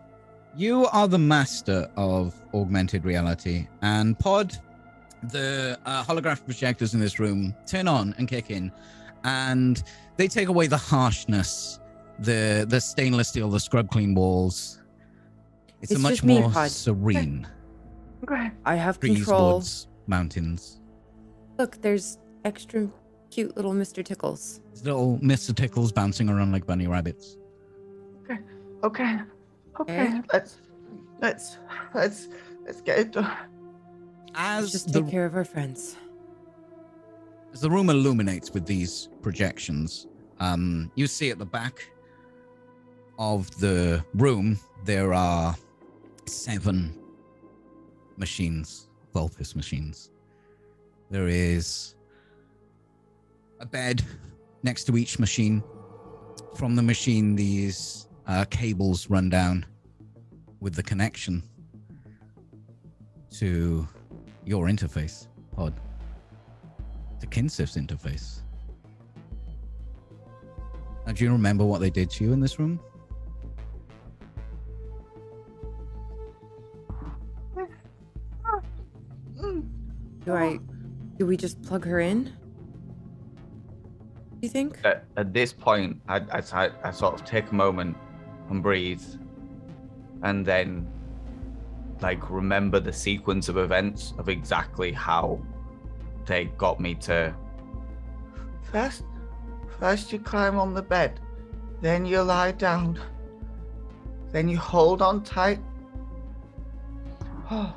You are the master of augmented reality, and Pod, the holographic projectors in this room turn on and kick in, and they take away the harshness the stainless steel, the scrub clean walls. It's a It's much just me, more Pod. serene. Okay. I have Trees, control. woods, mountains. Look, there's extra cute little Mr. Tickles. There's little Mr. Tickles bouncing around like bunny rabbits. Okay. Okay. Let's get it done. As Just the take care of our friends. As the room illuminates with these projections, you see at the back of the room, there are 7 machines, Vulpes machines. There is a bed next to each machine. From the machine, these cables run down with the connection to your interface, Pod. To Kinsif's interface. Now, do you remember what they did to you in this room? Do we just plug her in? Do you think? At this point, I sort of take a moment and breathe, and then like remember the sequence of events of exactly how they got me to. First you climb on the bed, then you lie down, then you hold on tight. Oh,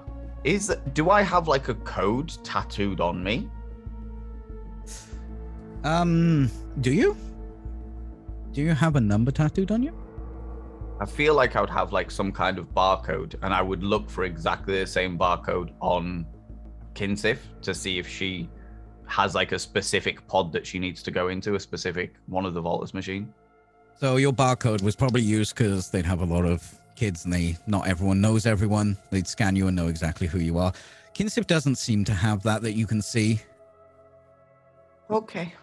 do I have like a code tattooed on me? Do you? Do you have a number tattooed on you? I feel like I would have like some kind of barcode, and I would look for exactly the same barcode on Kinsif to see if she has like a specific pod that she needs to go into, a specific one of the Voltus machine. So your barcode was probably used because they'd have a lot of kids and not everyone knows everyone. They'd scan you and know exactly who you are. Kinsif doesn't seem to have that you can see. Okay.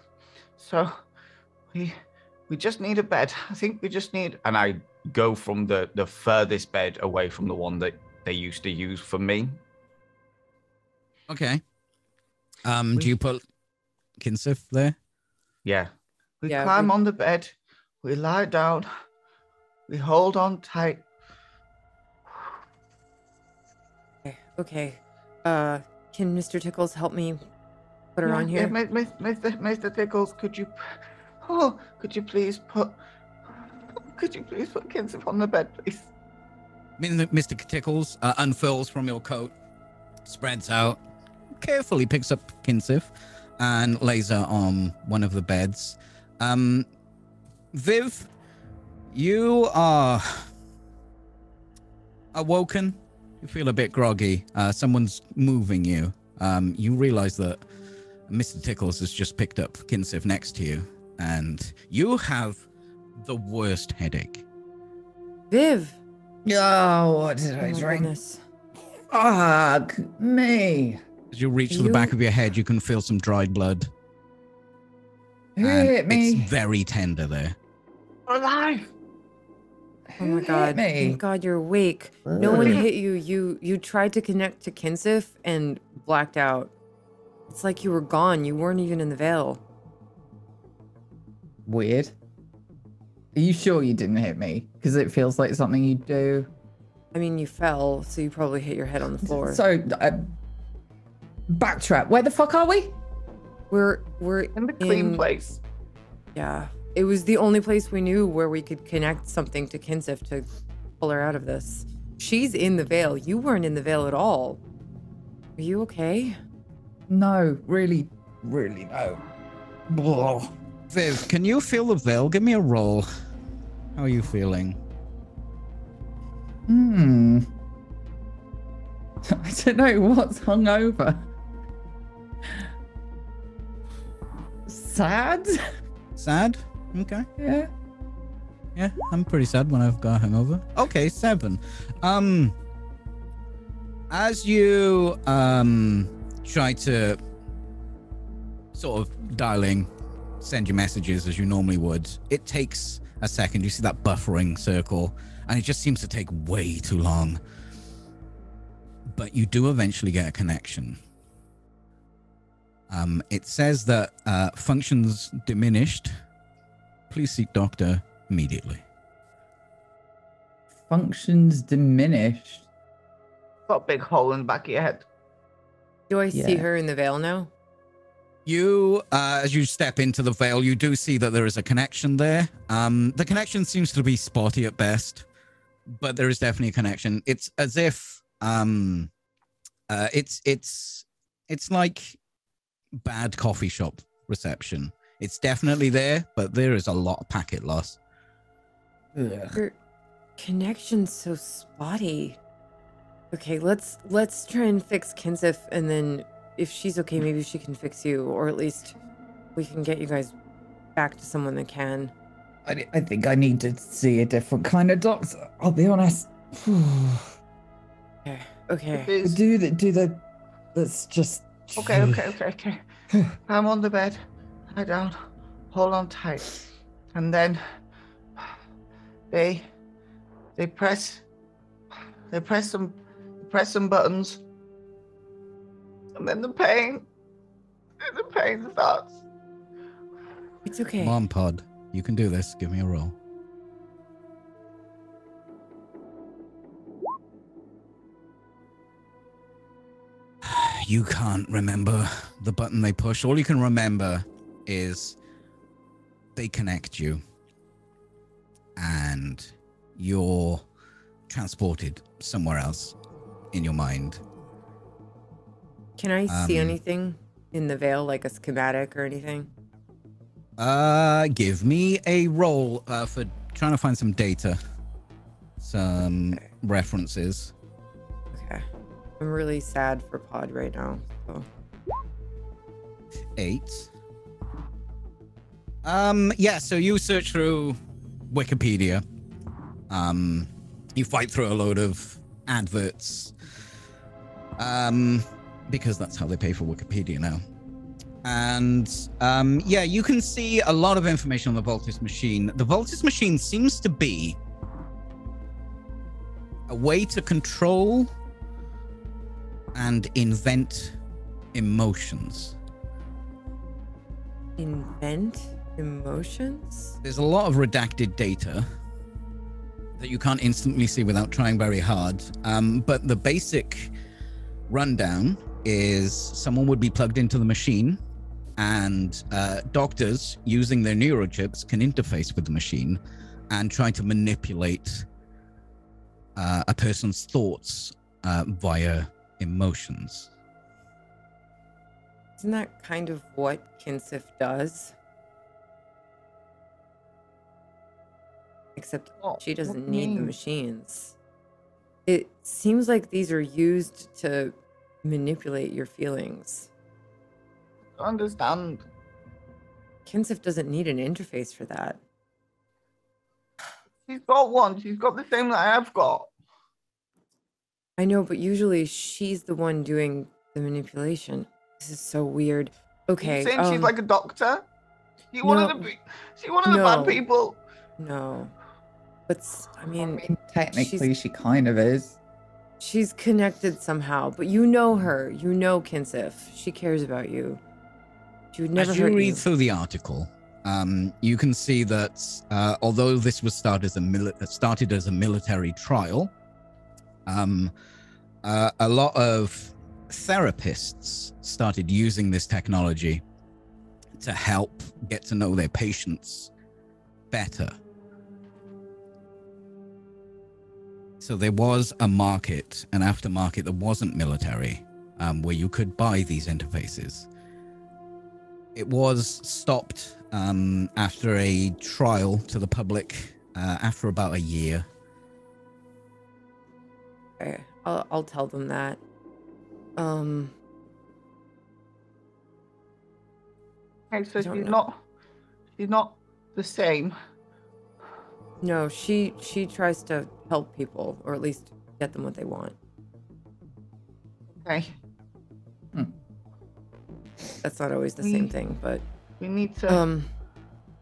So we just need a bed. I think we just need. And I go from the furthest bed away from the one that they used to use for me. Okay. Do you put Kinsif there? Yeah. We Yeah, climb on the bed, we lie down, we hold on tight. Okay. Can Mr. Tickles help me put her on here? Mr. Tickles, could you please put Kinsif on the bed, please? Mr. Tickles unfurls from your coat, spreads out, carefully picks up Kinsif, and lays her on one of the beds. Viv, you are awoken. You feel a bit groggy. Someone's moving you. You realize that Mr. Tickles has just picked up Kinsif next to you, and you have the worst headache. Viv! Oh, what did I Oh my drink? goodness. Fuck me. As you reach to the back of your head, you can feel some dried blood. Who and hit me? It's very tender there. Alive! Oh my Who god. hit me? Thank God you're awake. No one hit you. You tried to connect to Kinsif and blacked out. It's like you were gone. You weren't even in the Vale. Weird. Are you sure you didn't hit me? Because it feels like something you do. I mean, you fell, so you probably hit your head on the floor. So, backtrack. Where the fuck are we? We're In the clean place. Yeah. It was the only place we knew where we could connect something to Kinsif to pull her out of this. She's in the Vale. You weren't in the Vale at all. Are you okay? No, really no. Blah. Viv, can you feel the veil? Give me a roll. How are you feeling? I don't know what's hungover. Sad? Sad? Okay. Yeah. Yeah, I'm pretty sad when I've got a hangover. Okay, 7. As you try to sort of dialing, send your messages as you normally would, it takes a second. You see that buffering circle, and it just seems to take way too long. But you do eventually get a connection. It says that functions diminished. Please seek Dr. immediately. Functions diminished. Got a big hole in the back of your head. Do I see Yeah. her in the veil now? You, as you step into the veil, you do see that there is a connection there. The connection seems to be spotty at best, but there is definitely a connection. It's as if it's like bad coffee shop reception. It's definitely there, but there is a lot of packet loss. Ugh. Her connection's so spotty. Okay, let's try and fix Kinsif, and then if she's okay, maybe she can fix you, or at least we can get you guys back to someone that can. I think I need to see a different kind of doctor. I'll be honest. Okay. do the. Let's just. Okay. I'm on the bed. Lie down. Hold on tight. And then they press some buttons. And then the pain starts. It's okay. Come on, Pod. You can do this. Give me a roll. You can't remember the button they push. All you can remember is they connect you and you're transported somewhere else in your mind. Can I see anything in the veil, like a schematic or anything? Give me a roll for trying to find some data, some references. Okay. I'm really sad for Pod right now. So. 8. Yeah, so you search through Wikipedia. You fight through a load of adverts. Because that's how they pay for Wikipedia now. And yeah, you can see a lot of information on the Voltus machine. The Voltus machine seems to be a way to control and invent emotions. Invent emotions? There's a lot of redacted data that you can't instantly see without trying very hard. But the basic rundown is someone would be plugged into the machine, and doctors using their neurochips can interface with the machine and try to manipulate a person's thoughts via emotions. Isn't that kind of what Kinsif does? Except she doesn't need the machines. It seems like these are used to manipulate your feelings. I understand. Kinsif doesn't need an interface for that. She's got one. She's got the same that I've got. I know, but usually she's the one doing the manipulation. This is so weird. Okay. You saying she's like a doctor? She one of the bad people. No. But I mean technically she kind of is. She's connected somehow, but you know her. You know Kinsif. She cares about you. She would never As you hurt read you. through the article, you can see that although this was started as a military trial, a lot of therapists started using this technology to help get to know their patients better. So there was a market, an aftermarket that wasn't military, where you could buy these interfaces. It was stopped after a trial to the public after about a year. Okay, I'll tell them that. Okay, so I don't know. she's not the same. No, she tries to help people, or at least get them what they want. Okay. That's not always the same thing, but We need to.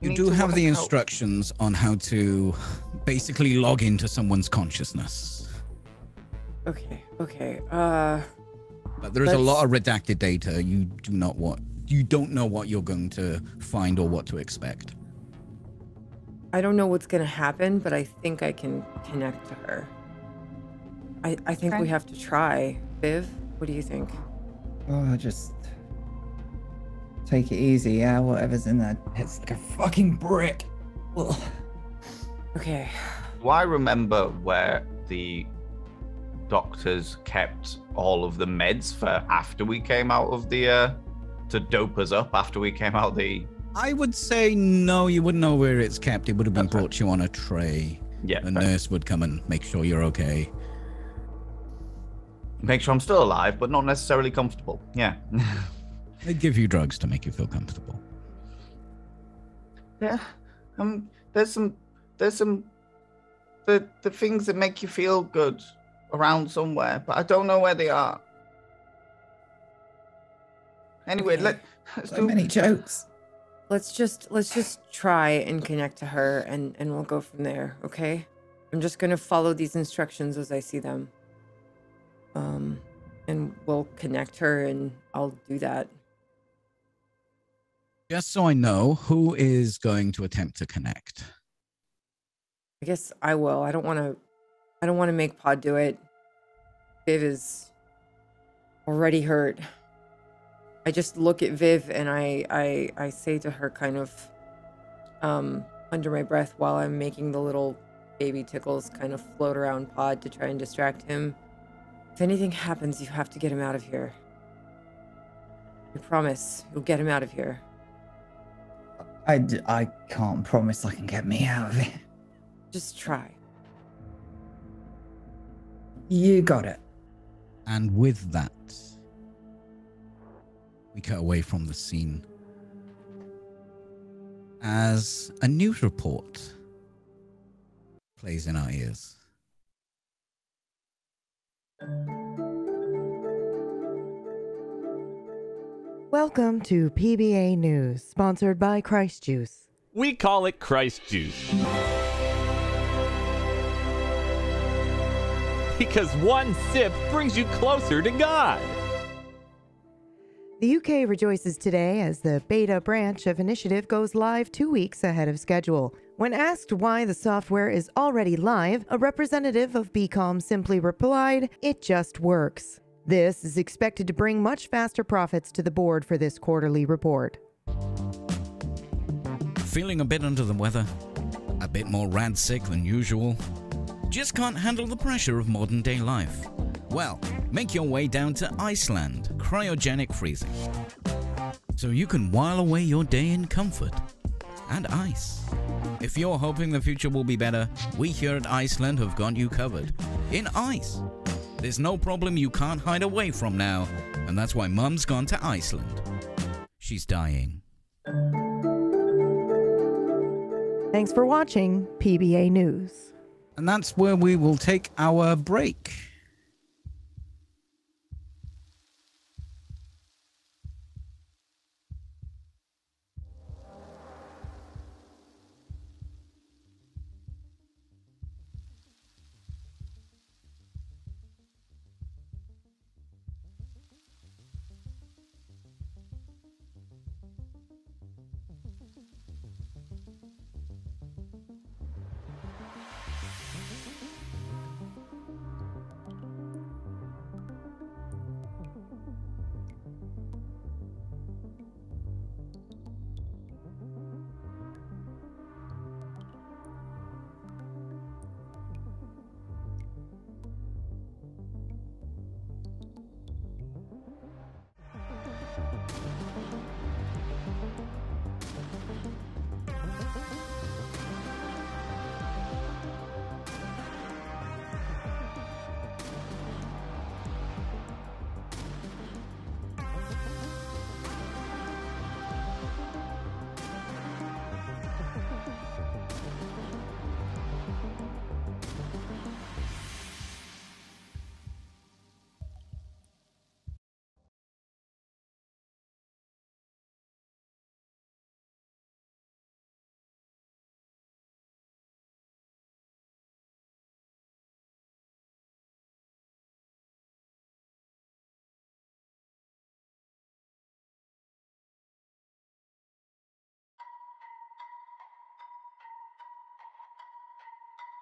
You do have the instructions on how to basically log into someone's consciousness. okay. But there is a lot of redacted data. You don't know what you're going to find or what to expect. I don't know what's gonna happen, but I think I can connect to her. I think Okay. we have to try. Viv, what do you think? Oh, just take it easy, yeah? Whatever's in there, it's like a fucking brick. Ugh. Okay. Do I remember where the doctors kept all of the meds for after we came out of the to dope us up after we came out the I would say no, you wouldn't know where it's kept. It would have been That's right. brought to you on a tray. yeah A fair. nurse would come and make sure you're okay. Make sure I'm still alive but not necessarily comfortable. Yeah. They'd give you drugs to make you feel comfortable. Yeah. There's some the things that make you feel good around somewhere, but I don't know where they are. Anyway, Okay. let's So do many jokes. Let's just try and connect to her and we'll go from there, okay? I'm just gonna follow these instructions as I see them. And we'll connect her and I'll do that. Just so I know, who is going to attempt to connect? I guess I will. I don't wanna make Pod do it. Viv is already hurt. I just look at Viv and I say to her kind of under my breath while I'm making the little baby tickles kind of float around Pod to try and distract him. If anything happens, you have to get him out of here. I promise, you'll get him out of here. I can't promise I can get me out of it. Just try. You got it. And with that, we cut away from the scene as a news report plays in our ears. Welcome to PBA News, sponsored by Christ Juice. We call it Christ Juice. Because one sip brings you closer to God. The UK rejoices today as the beta branch of Initiative goes live 2 weeks ahead of schedule. When asked why the software is already live, a representative of BCOM simply replied, "It just works." This is expected to bring much faster profits to the board for this quarterly report. Feeling a bit under the weather? A bit more rad sick than usual? Just can't handle the pressure of modern day life? Well, make your way down to Iceland, cryogenic freezing, so you can while away your day in comfort and ice. If you're hoping the future will be better, we here at Iceland have got you covered. In ice. There's no problem you can't hide away from now, and that's why Mum's gone to Iceland. She's dying. Thanks for watching PBA News. And that's where we will take our break.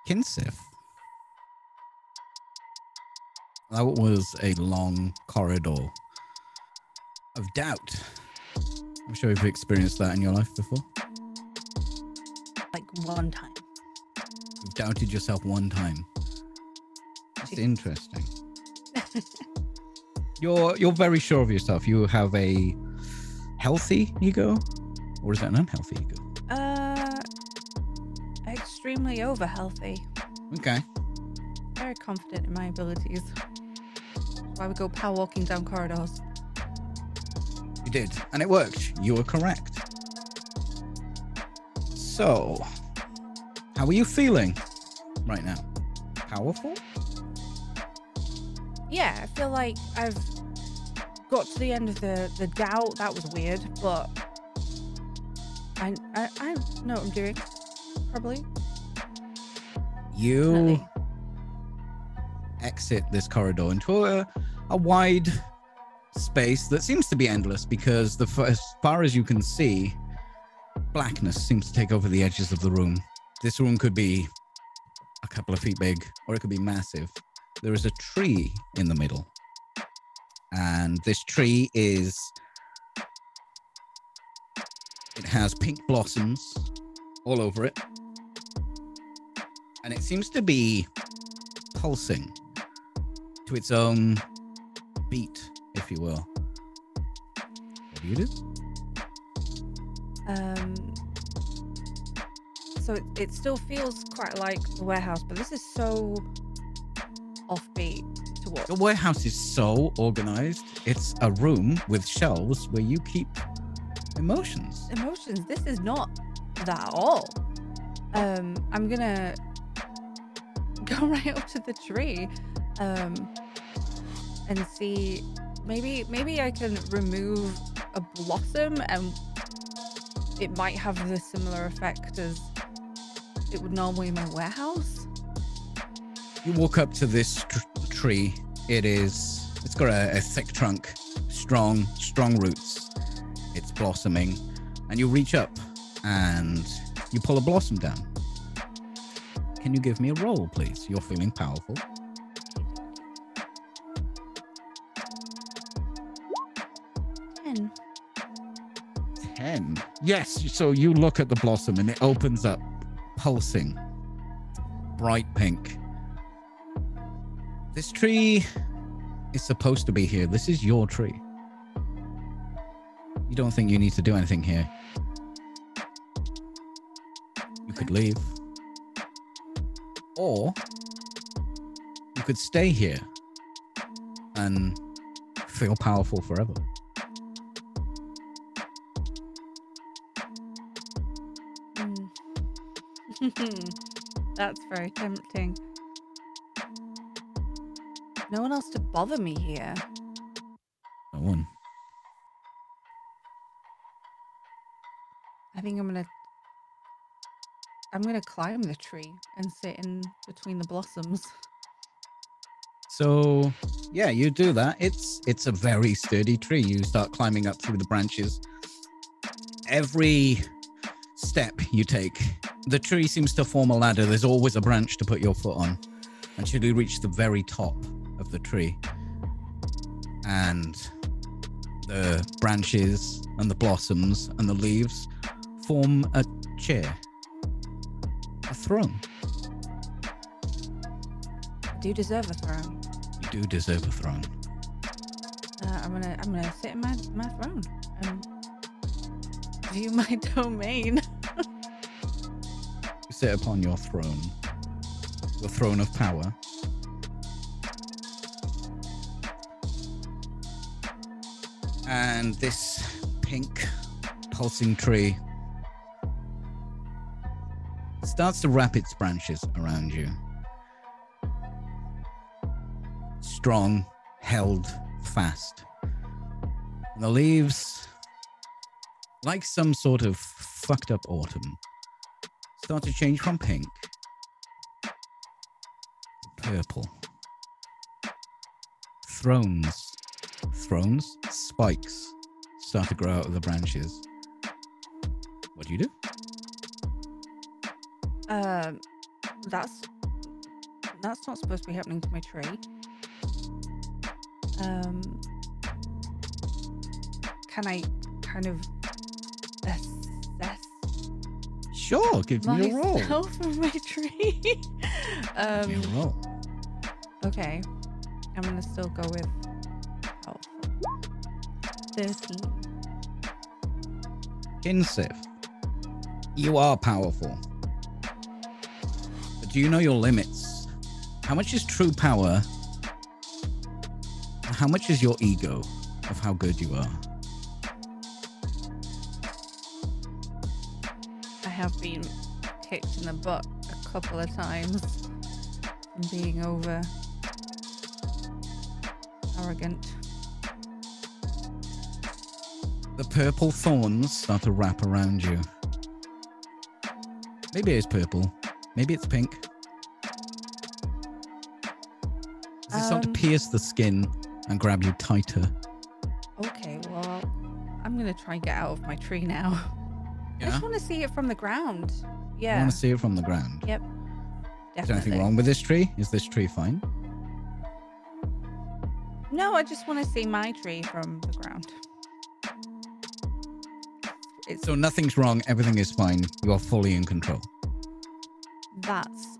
Kinsif. That was a long corridor of doubt. I'm sure you've experienced that in your life before. Like one time. You've doubted yourself one time. That's interesting. You're very sure of yourself. You have a healthy ego, or is that an unhealthy ego? Extremely over healthy. Okay. Very confident in my abilities. That's why we go power walking down corridors. You did, and it worked. You were correct. So, how are you feeling right now? Powerful? Yeah, I feel like I've got to the end of the doubt. That was weird, but I know what I'm doing. Probably. You Definitely. exit this corridor into a wide space that seems to be endless because as far as you can see, blackness seems to take over the edges of the room. This room could be a couple of feet big, or it could be massive. There is a tree in the middle, and this tree it has pink blossoms all over it, and it seems to be pulsing to its own beat, if you will. What do you do? So it still feels quite like the warehouse, but this is so offbeat to what? The warehouse is so organized. It's a room with shelves where you keep emotions. Emotions. This is not that at all. I'm gonna go right up to the tree, and see. Maybe I can remove a blossom, and it might have the similar effect as it would normally in my warehouse. You walk up to this tree. It's got a thick trunk, strong roots. It's blossoming, and you reach up and you pull a blossom down. Can you give me a roll, please? You're feeling powerful. And 10. Yes, so you look at the blossom and it opens up, pulsing, bright pink. This tree is supposed to be here. This is your tree. You don't think you need to do anything here? You could leave. Or you could stay here and feel powerful forever. That's very tempting. No one else to bother me here. No one. I think I'm gonna climb the tree and sit in between the blossoms. So yeah, you do that. It's a very sturdy tree. You start climbing up through the branches. Every step you take, the tree seems to form a ladder. There's always a branch to put your foot on until you reach the very top of the tree. And the branches and the blossoms and the leaves form a chair, a throne. I do deserve a throne. You do deserve a throne. I'm gonna sit in my throne and view my domain. You sit upon your throne of power. And this pink pulsing tree starts to wrap its branches around you. Strong, held fast. And the leaves, like some sort of fucked up autumn, start to change from pink to purple. Thrones, spikes start to grow out of the branches. What do you do? That's That's not supposed to be happening to my tree. Can I kind of assess Sure, give me a roll. myself from my tree? Give me a roll. Okay. I'm gonna still go with health. 13. Kinsif, you are powerful. But do you know your limits? How much is true power? And how much is your ego of how good you are? I have been kicked in the butt a couple of times from being over arrogant. The purple thorns start to wrap around you. Maybe it's purple. Maybe it's pink. They start to pierce the skin and grab you tighter. Okay, well, I'm gonna try and get out of my tree now. I Yeah? just want to see it from the ground. You Yeah. want to see it from the ground. Yep. Is there Definitely. anything wrong with this tree? Is this tree fine? No, I just want to see my tree from the ground. It's So nothing's wrong. Everything is fine. You are fully in control. That's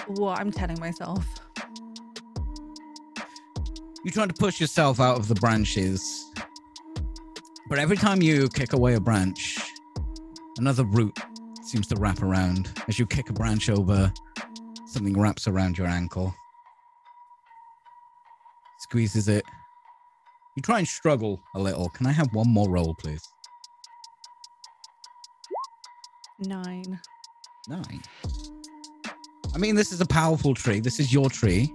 what I'm telling myself. You're trying to push yourself out of the branches. But every time you kick away a branch, another root seems to wrap around. As you kick a branch over, something wraps around your ankle. Squeezes it. You try and struggle a little. Can I have one more roll, please? 9. 9. I mean, this is a powerful tree. This is your tree.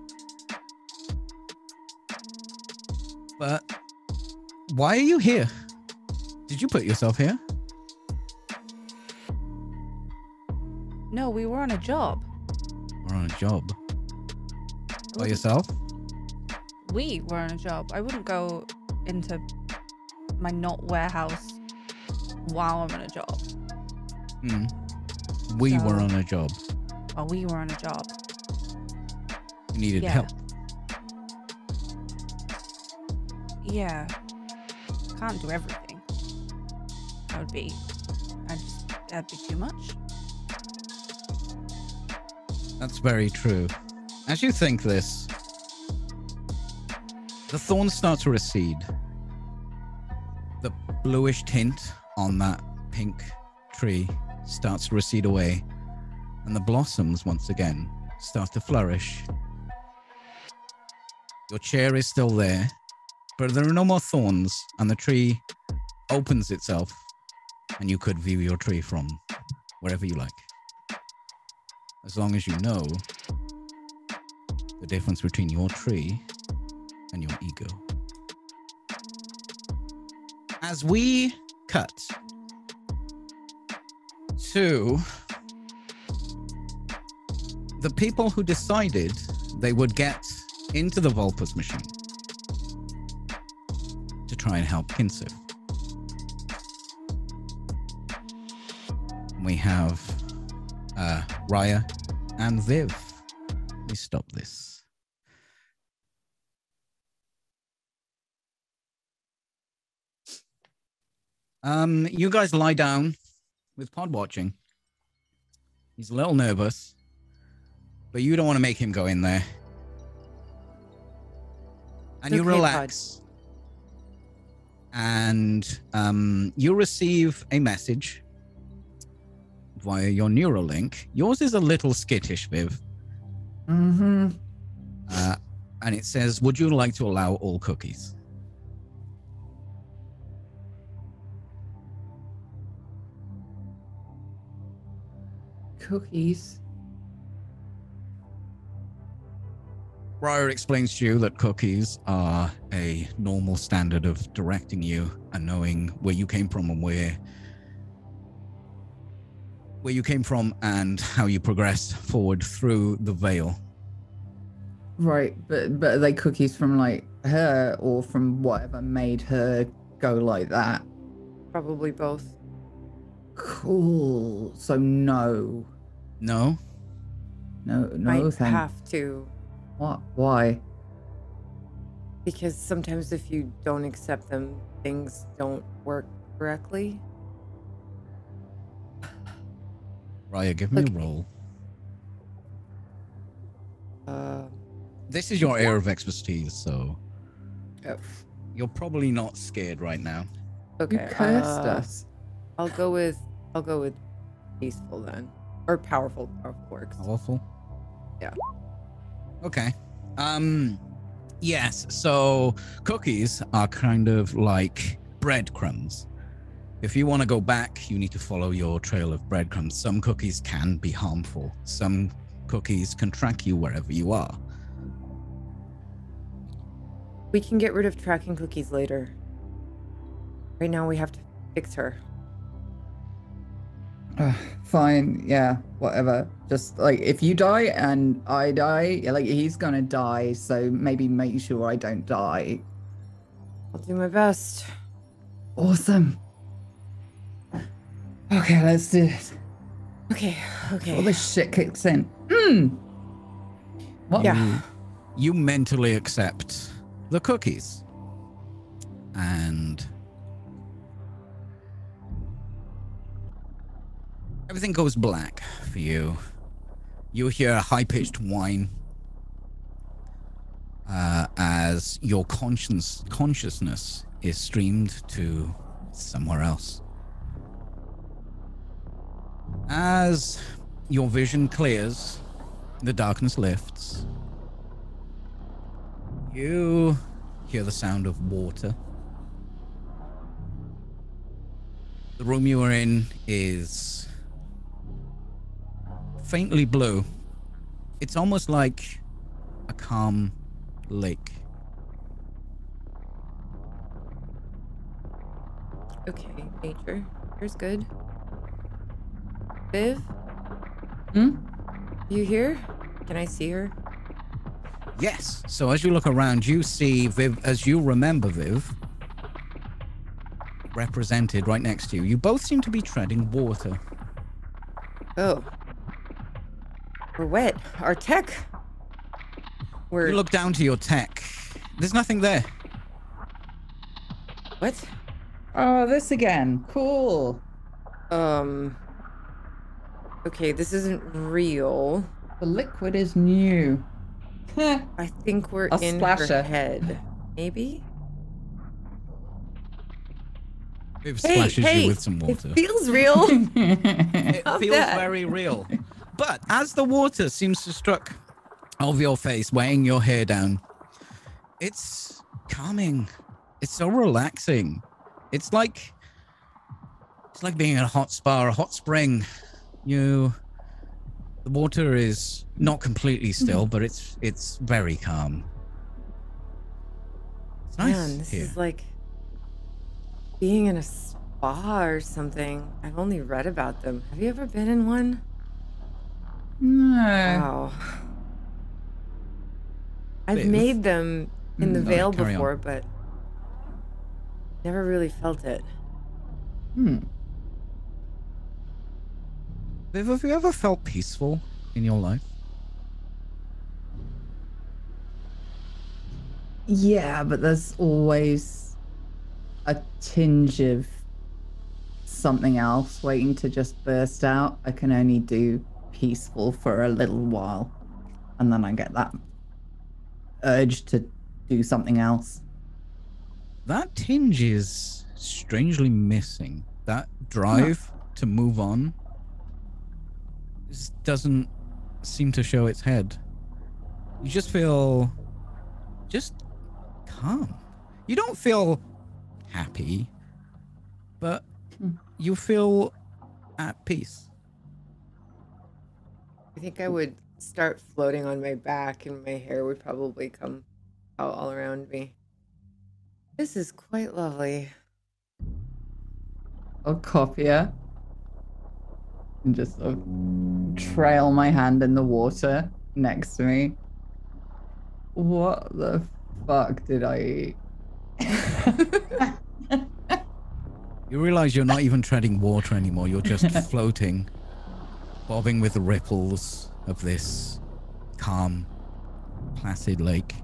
But why are you here? Did you put yourself here? No, we were on a job. We're on a job. I By wouldn't- yourself? We were on a job. I wouldn't go into my not warehouse while I'm on a job. Hmm. We were So- on a job. While we were on a job. You needed Yeah. help. Yeah. Can't do everything. That'd be too much. That's very true. As you think this, the thorns start to recede. The bluish tint on that pink tree starts to recede away, and the blossoms once again start to flourish. Your chair is still there, but there are no more thorns, and the tree opens itself, and you could view your tree from wherever you like. As long as you know the difference between your tree and your ego. As we cut to the people who decided they would get into the Vulpus machine to try and help Kinsif. We have Raya and Viv. Let me stop this. You guys lie down with Pod watching. He's a little nervous, but you don't want to make him go in there. And you Okay, relax. And you receive a message via your Neuralink. Yours is a little skittish, Viv. Mm-hmm. And it says, would you like to allow all cookies? Cookies. Briar explains to you that cookies are a normal standard of directing you and knowing where you came from and where you came from and how you progress forward through the veil. Right, but are they cookies from like her or from whatever made her go like that? Probably both. Cool. So no. No? No, Might thank. have to, What? Why? because sometimes if you don't accept them, things don't work correctly. Raya, give me Okay. a roll. Uh, This is your area of expertise, so Oh. you're probably not scared right now. okay. You cursed us. I'll go with peaceful then, or powerful. Powerful works. Powerful? Yeah. Okay. Yes, so cookies are kind of like breadcrumbs. If you want to go back, you need to follow your trail of breadcrumbs. Some cookies can be harmful. Some cookies can track you wherever you are. We can get rid of tracking cookies later. Right now, we have to fix her. Fine, yeah, whatever. Just like if you die and I die, yeah, like he's gonna die, so maybe make sure I don't die. I'll do my best. Awesome. Okay, let's do this. Okay. All this shit kicks in. What? Yeah. You mentally accept the cookies. And everything goes black for you. You hear a high-pitched whine as your consciousness is streamed to somewhere else. As your vision clears, the darkness lifts. You hear the sound of water. The room you are in is faintly blue. It's almost like a calm lake. Okay, nature. Here's good. Viv? You here? Can I see her? Yes. So as you look around, you see Viv, as you remember Viv, represented right next to you. You both seem to be treading water. Oh. We're wet. Our tech. We're... You look down to your tech. There's nothing there. What? Oh, this again. Cool. Okay, this isn't real. The liquid is new. I think we're I'll in splash her her. head. Maybe? Viv splashes you with some water. It feels real. It Stop feels that. very real. But as the water seems to struck over your face, weighing your hair down, it's calming. It's so relaxing. It's like being in a hot spa or a hot spring. The water is not completely still, but it's very calm. It's nice Man, this here. is like being in a spa or something. I've only read about them. Have you ever been in one? No. Wow. I've Viv? made them in the Alright, Vale carry on. before, but never really felt it. Viv, have you ever felt peaceful in your life? Yeah, but there's always a tinge of something else waiting to just burst out. I can only do peaceful for a little while, and then I get that urge to do something else. That tinge is strangely missing. That drive to move on doesn't seem to show its head. You just feel just calm. You don't feel happy, but you feel at peace. I think I would start floating on my back and my hair would probably come out all around me. This is quite lovely. I'll copy her and just sort of trail my hand in the water next to me. What the fuck did I eat? You realize you're not even treading water anymore. You're just floating, bobbing with the ripples of this calm, placid lake.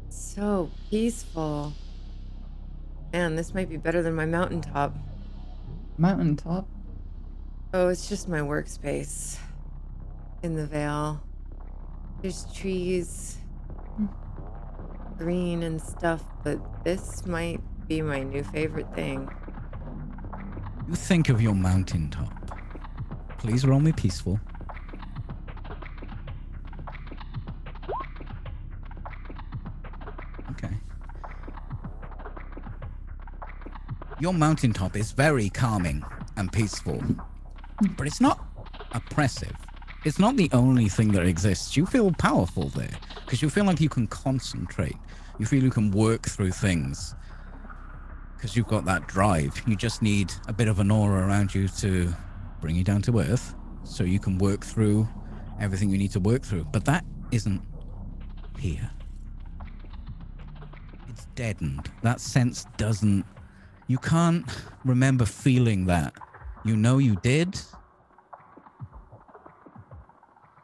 So peaceful. Man, this might be better than my mountaintop. Mountaintop? Oh, it's just my workspace in the Vale. There's trees, green and stuff, but this might be my new favorite thing. You think of your mountaintop. Please roll me peaceful. Okay. Your mountaintop is very calming and peaceful, but it's not oppressive. It's not the only thing that exists. You feel powerful there because you feel like you can concentrate. You feel you can work through things because you've got that drive. You just need a bit of an aura around you to bring you down to earth so you can work through everything you need to work through. But that isn't here. It's deadened. That sense doesn't... You can't remember feeling that. You know you did,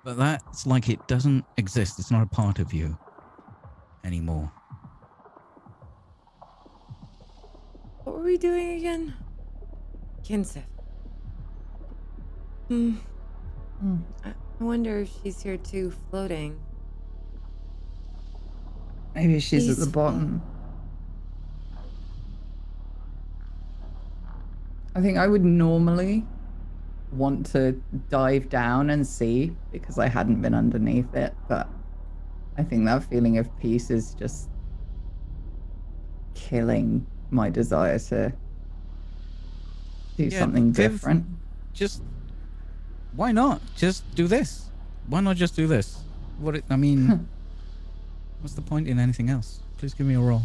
but that's like it doesn't exist. It's not a part of you anymore. What were we doing again? Kinsef. I wonder if she's here too, floating. Maybe she's at the Peaceful. bottom. I think I would normally want to dive down and see because I hadn't been underneath it, but I think that feeling of peace is just killing my desire to do something Viv, different. Just why not? Just do this. Why not just do this? I mean, what's the point in anything else? Please give me a roll.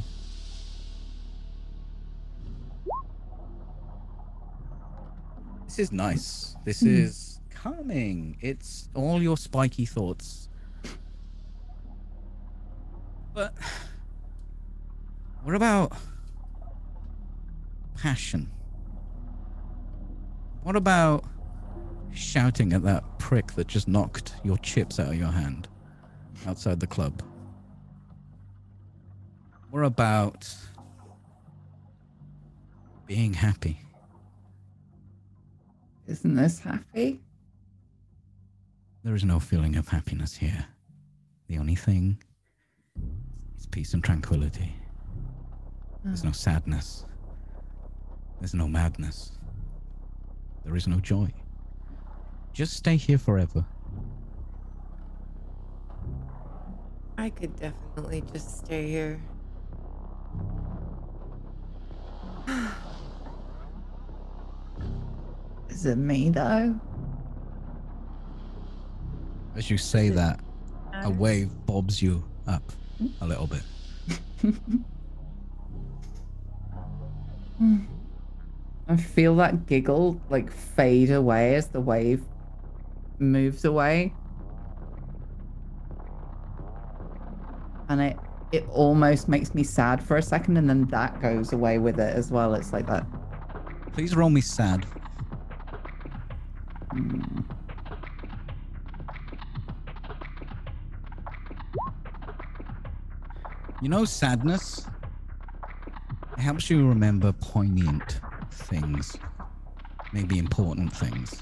This is nice. This is calming. It's all your spiky thoughts. But what about passion? What about shouting at that prick that just knocked your chips out of your hand outside the club? What about being happy? Isn't this happy? There is no feeling of happiness here. The only thing is peace and tranquility. There's no sadness. There's no madness. There is no joy. Just stay here forever. I could definitely just stay here. Is it me though? As you say that, a wave bobs you up a little bit. I feel that giggle like fade away as the wave moves away. And it almost makes me sad for a second, and then that goes away with it as well. It's like that. Please roll me sad. You know, sadness, it helps you remember poignant things, maybe important things.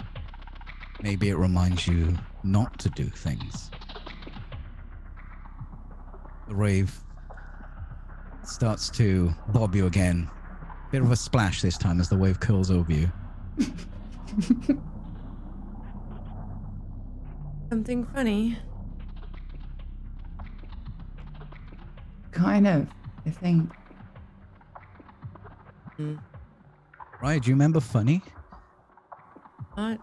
Maybe it reminds you not to do things. The wave starts to bob you again. Bit of a splash this time as the wave curls over you. Something funny. Kind of, I think. Right, do you remember funny? Not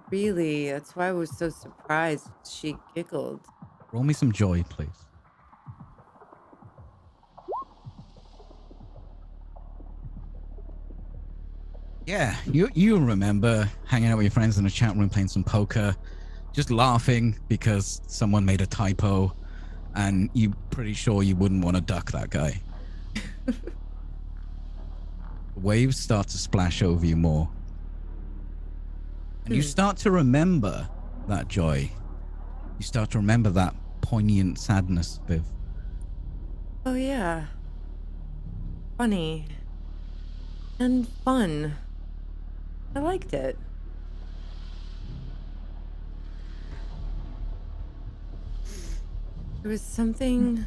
really. That's why I was so surprised she giggled. Roll me some joy, please. Yeah, you remember hanging out with your friends in a chat room playing some poker, just laughing because someone made a typo, and you're pretty sure you wouldn't want to duck that guy. Waves start to splash over you more. And you start to remember that joy. You start to remember that poignant sadness, Viv. Oh, yeah. Funny. And fun. I liked it. There was something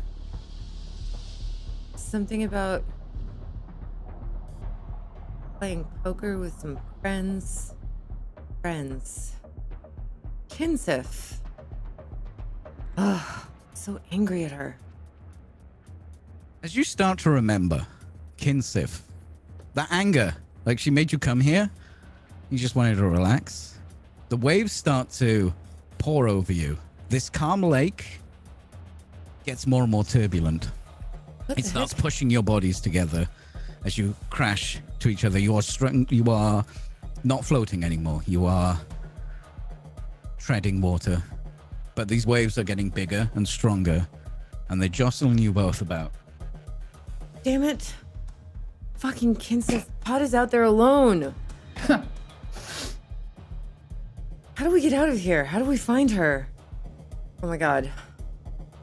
about playing poker with some friends. Kinsif. Ugh, so angry at her. As you start to remember Kinsif, that anger, like she made you come here, you just wanted to relax. The waves start to pour over you. This calm lake gets more and more turbulent. It starts pushing your bodies together as you crash to each other. You are not floating anymore. You are treading water. But these waves are getting bigger and stronger, and they're jostling you both about. Damn it. Fucking Kinsif. Pot is out there alone. How do we get out of here? How do we find her? Oh my god.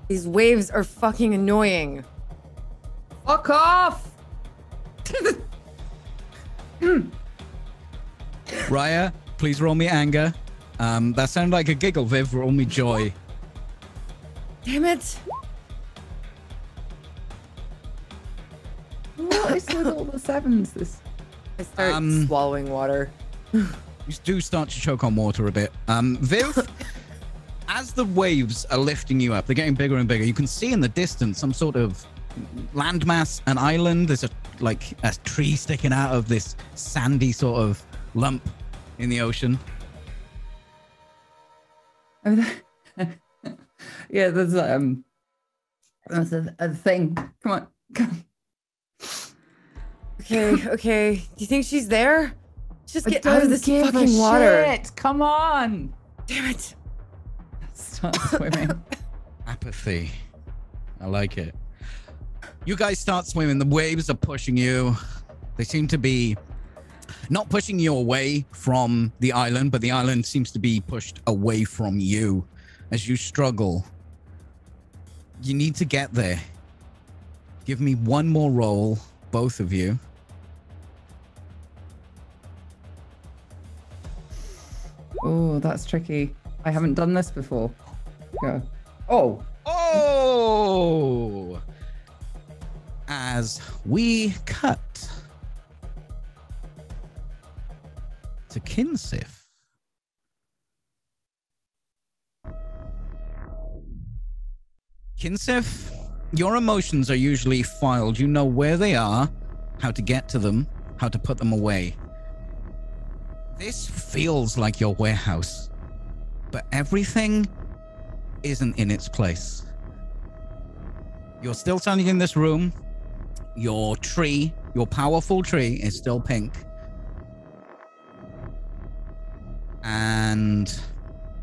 These waves are fucking annoying. Fuck off! Raya, please roll me anger. That sounded like a giggle, Viv. Roll me joy. Damn it. What is with all the sevens? I start swallowing water. You do start to choke on water a bit. Viv, as the waves are lifting you up, they're getting bigger and bigger. You can see in the distance some sort of landmass, an island. There's a tree sticking out of this sandy sort of lump in the ocean. Yeah, there's a thing. Come on. Okay. Do you think she's there? Just get out of this fucking water. Shit. Come on. Damn it. Start swimming. Apathy. I like it. You guys start swimming. The waves are pushing you. They seem to be not pushing you away from the island, but the island seems to be pushed away from you as you struggle. You need to get there. Give me one more roll, both of you. Oh, that's tricky. I haven't done this before. Go. Oh. Oh! As we cut to Kinsif. Kinsif, your emotions are usually filed. You know where they are, how to get to them, how to put them away. This feels like your warehouse, but everything isn't in its place. You're still standing in this room. Your tree, your powerful tree, is still pink. And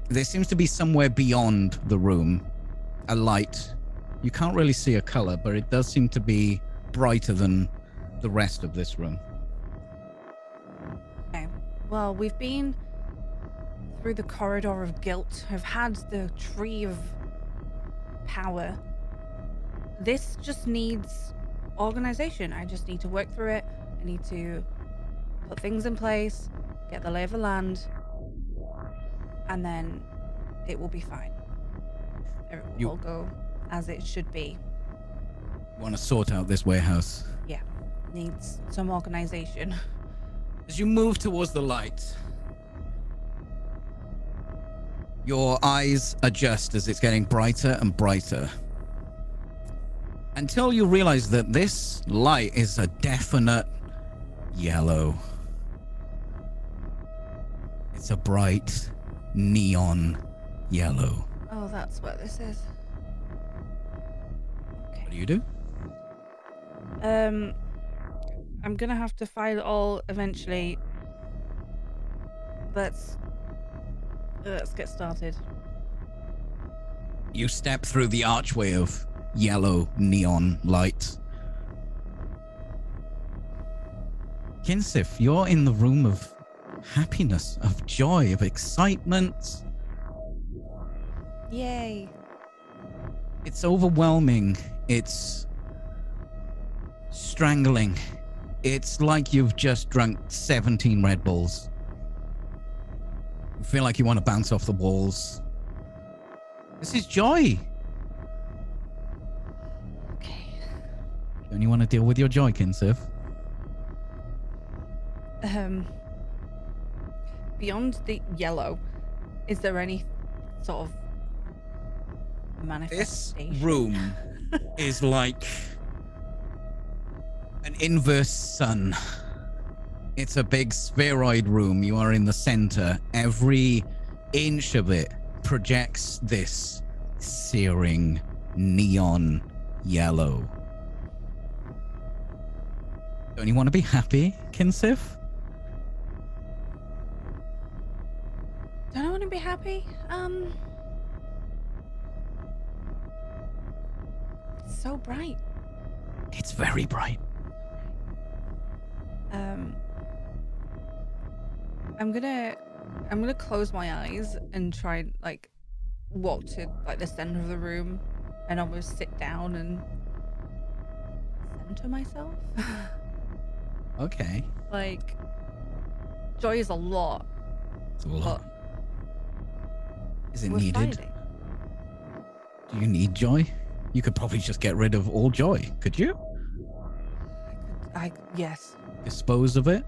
there seems to be somewhere beyond the room a light. You can't really see a color, but it does seem to be brighter than the rest of this room. Okay. Well, we've been through the corridor of guilt. I've had the tree of power. This just needs organization. I just need to work through it. I need to put things in place, get the lay of the land, and then it will be fine. It will go as it should be. You want to sort out this warehouse? Yeah, needs some organization. As you move towards the light, your eyes adjust as it's getting brighter and brighter. Until you realize that this light is a definite yellow. It's a bright neon yellow. Oh, that's what this is. Okay. What do you do? I'm gonna have to file it all eventually. Let's get started. You step through the archway of yellow neon light. Kinsif, you're in the room of happiness, of joy, of excitement. Yay. It's overwhelming. It's strangling. It's like you've just drunk 17 Red Bulls. You feel like you want to bounce off the walls. This is joy. Okay. Don't you want to deal with your joy, Kinsif? Beyond the yellow, is there any sort of This manifestation? room is like an inverse sun. It's a big spheroid room. You are in the center. Every inch of it projects this searing neon yellow. Don't you want to be happy, Kinsif? Don't I want to be happy? It's so bright. It's very bright. I'm gonna close my eyes and try and like walk to like the center of the room and almost sit down and center myself. Okay. Like joy is a lot. It's a lot. Is it We're needed? fighting. Do you need joy? You could probably just get rid of all joy, could you? Yes. Dispose of it?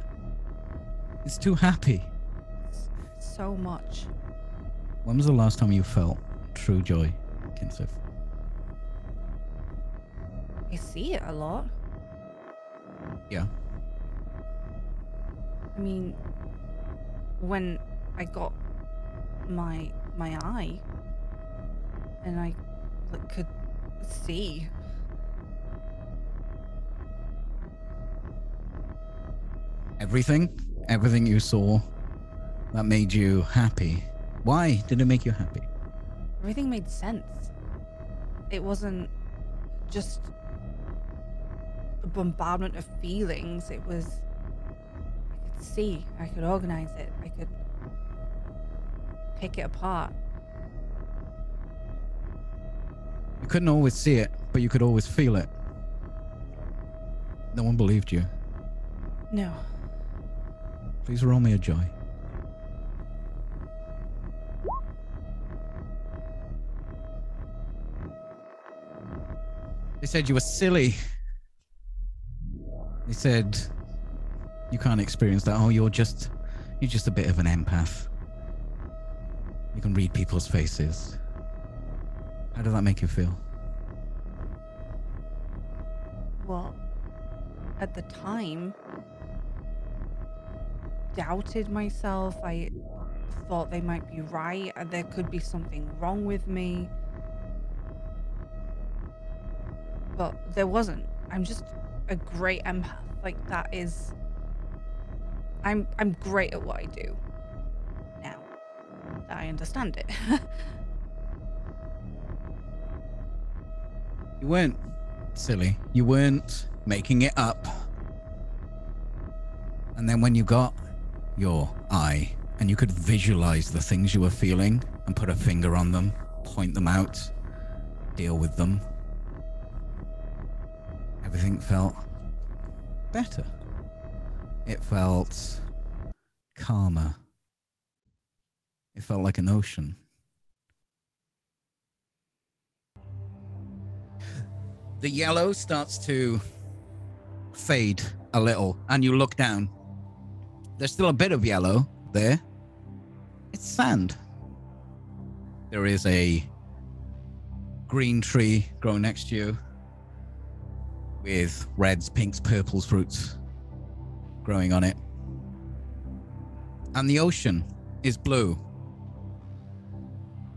It's too happy. So much. When was the last time you felt true joy, Kinsif? I see it a lot. Yeah. I mean, when I got my eye and I could see. Everything you saw that made you happy. Why did it make you happy? Everything made sense. It wasn't just a bombardment of feelings. It was, I could see, I could organize it, I could pick it apart. You couldn't always see it, but you could always feel it. No one believed you. No. Please roll me a joy. They said you were silly. They said you can't experience that. Oh, you're just a bit of an empath. You can read people's faces. How did that make you feel? Well, at the time, doubted myself. I thought they might be right. There could be something wrong with me. But there wasn't. I'm just a great empath. Like that is I'm great at what I do. Now that I understand it. You weren't silly. You weren't making it up. And then when you got your eye and you could visualize the things you were feeling and put a finger on them, point them out, deal with them, everything felt better. It felt calmer. It felt like an ocean. The yellow starts to fade a little, and you look down. There's still a bit of yellow there. It's sand. There is a green tree growing next to you with reds, pinks, purples, fruits growing on it. And the ocean is blue.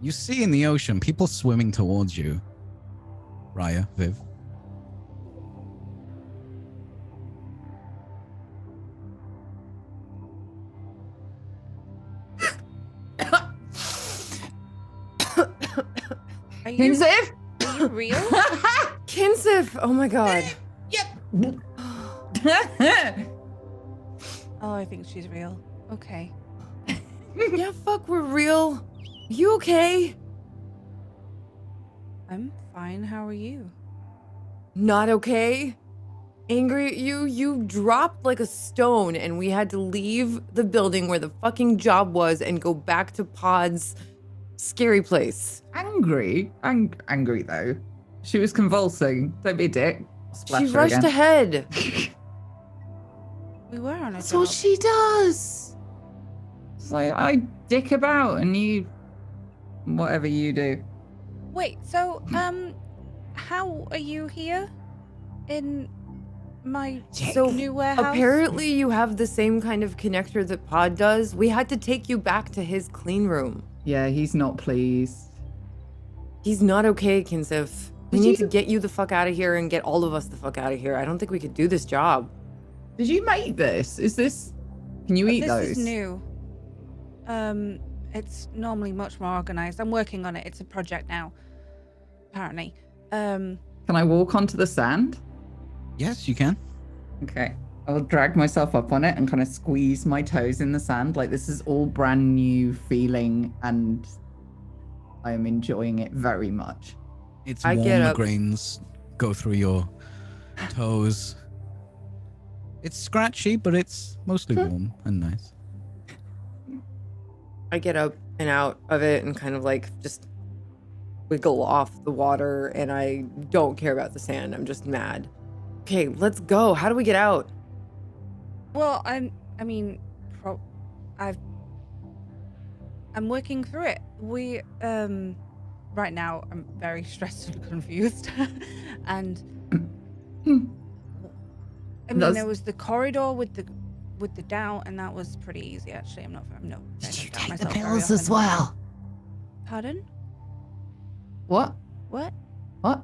You see in the ocean people swimming towards you. Raya, Viv. Are you Kinsif? Are you real? Kinsif! Oh my god. Oh, I think she's real. Okay. Yeah, fuck, we're real. You okay? I'm fine. How are you? Not okay? Angry at you? You dropped like a stone and we had to leave the building where the fucking job was and go back to Pod's scary place. Angry? Angry though. She was convulsing. Don't be a dick. Splash She her rushed again. ahead. We were on a That's job. what she does. It's like I dick about and you, whatever you do. Wait, so, how are you here? In my So, new warehouse? Apparently you have the same kind of connector that Pod does. We had to take you back to his clean room. Yeah, he's not pleased. He's not okay, Kinsif. We Did need to you- get you the fuck out of here and get all of us the fuck out of here. I don't think we could do this job. Did you make this? Is this? Can you eat This those? is new. It's normally much more organized. I'm working on it. It's a project now. Apparently. Can I walk onto the sand? Yes, you can. Okay. I'll drag myself up on it and kind of squeeze my toes in the sand. Like this is all brand new feeling and I am enjoying it very much. It's I warm. get The up. grains go through your toes. It's scratchy, but it's mostly warm and nice. I get up and out of it and kind of like just wiggle off the water, and I don't care about the sand. I'm just mad. Okay, let's go. How do we get out? Well, I'm working through it. We, right now, I'm very stressed and confused. And, I mean, That's- there was the corridor with the down, and that was pretty easy, actually. I'm not. Did you I take the myself very pills as often. well? Pardon? What? What? What?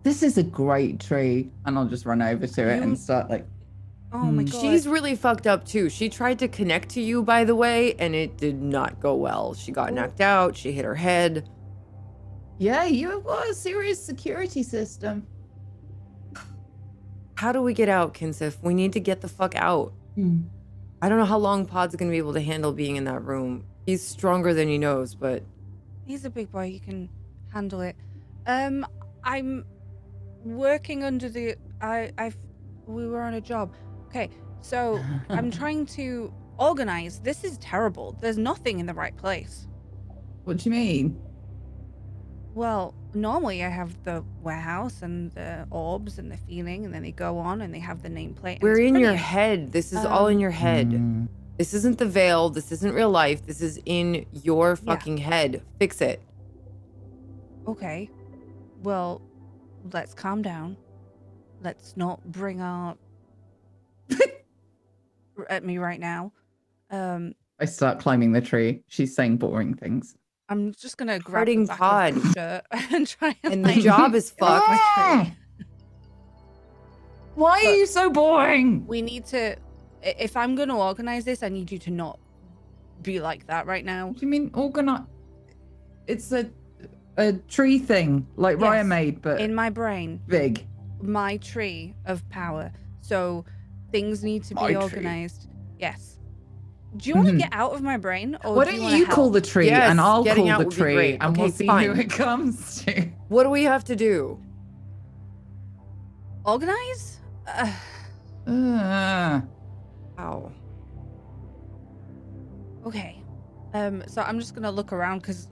This is a great tree. And I'll just run over to it You- and start like, Oh my Hmm. god. She's really fucked up too. She tried to connect to you, by the way, and it did not go well. She got knocked out. She hit her head. yeah, you've got a serious security system. How do we get out, Kinsif? We need to get the fuck out. I don't know how long Pod's gonna be able to handle being in that room. He's stronger than he knows, but He's a big boy. You can handle it. I'm working under the. We were on a job. Okay, so I'm trying to organize. This is terrible. There's nothing in the right place. What do you mean? Well, normally I have the warehouse and the orbs and the feeling, and then they go on and they have the nameplate. and we're it's in your brilliant. head. This is all in your head. Mm. This isn't the veil. This isn't real life. This is in your fucking head. Fix it. Okay. Well, let's calm down. Let's not bring our at me right now. I start climbing the tree. She's saying boring things. I'm just gonna grab Hurting the back of the Pod. shirt and try and, And the like, job is get off fucked. my tree. Why are But- you so boring? We need to. If I'm gonna organize this, I need you to not be like that right now. What do you mean organize? It's a tree thing like Yes, Raya made, but In my brain, big. my tree of power. So things need to My be tree. organized. Yes. Do you want to Mhm. get out of my brain, or Why do don't you, wanna you call help? the tree Yes, and I'll getting call out the would be tree great. and we'll Okay, see fine. who it comes to. What do we have to do? Organize? Ow. Okay. So I'm just gonna look around because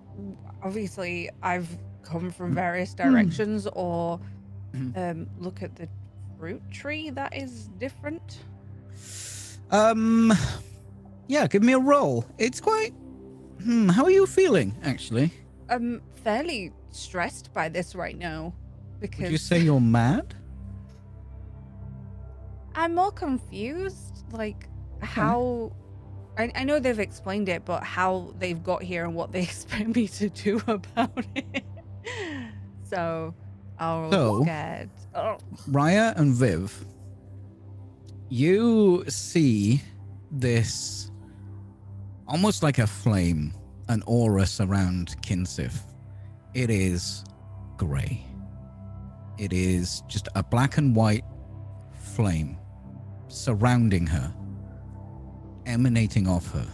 obviously I've come from various directions, or look at the fruit tree that is different. Yeah, give me a roll. It's quite. How are you feeling, actually? I'm fairly stressed by this right now because Would you say you're mad? I'm more confused. Like how I know they've explained it, but how they've got here and what they expect me to do about it. So I'm So- scared. Oh. Raya and Viv, you see this almost like a flame, an aura surround Kinsif. It is grey. It is just a black and white flame surrounding her. emanating off her.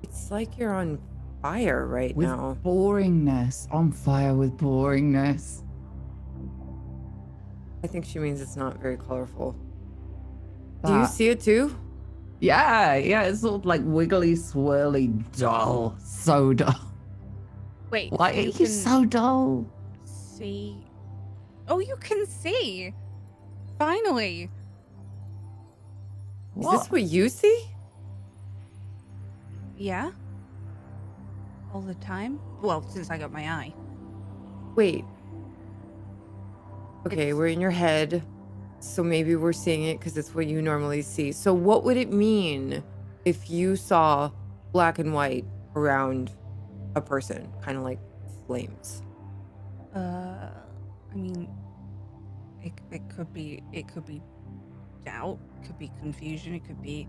It's like you're on fire right With now. boringness. On fire with boringness. I think she means it's not very colorful. Do you That- see it too? Yeah, it's sort of like wiggly, swirly, dull. So dull. Wait. Why you are you can so dull? see? Oh, you can see. Finally. Is this what you see? Yeah. All the time. Well, since I got my eye. Wait. Okay, It's- we're in your head. So maybe we're seeing it because it's what you normally see. So what would it mean if you saw black and white around a person, kind of like flames? I mean, it could be doubt, it could be confusion, it could be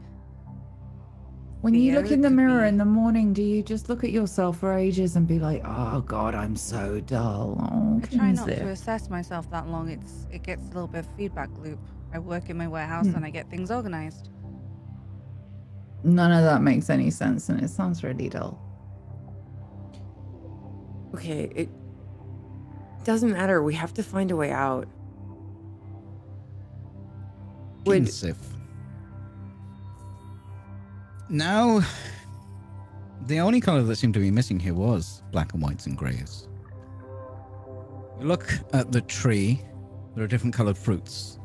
When you look fear, in it the could mirror be- in the morning, do you just look at yourself for ages and be like, oh God, I'm so dull? Oh, I try not Kinsey. to assess myself that long. It gets a little bit of feedback loop. I work in my warehouse and I get things organized. None of that makes any sense and it sounds really dull. Okay, it doesn't matter. We have to find a way out. Would Kinsif. Now, the only color that seemed to be missing here was black and whites and grays. You look at the tree, there are different colored fruits.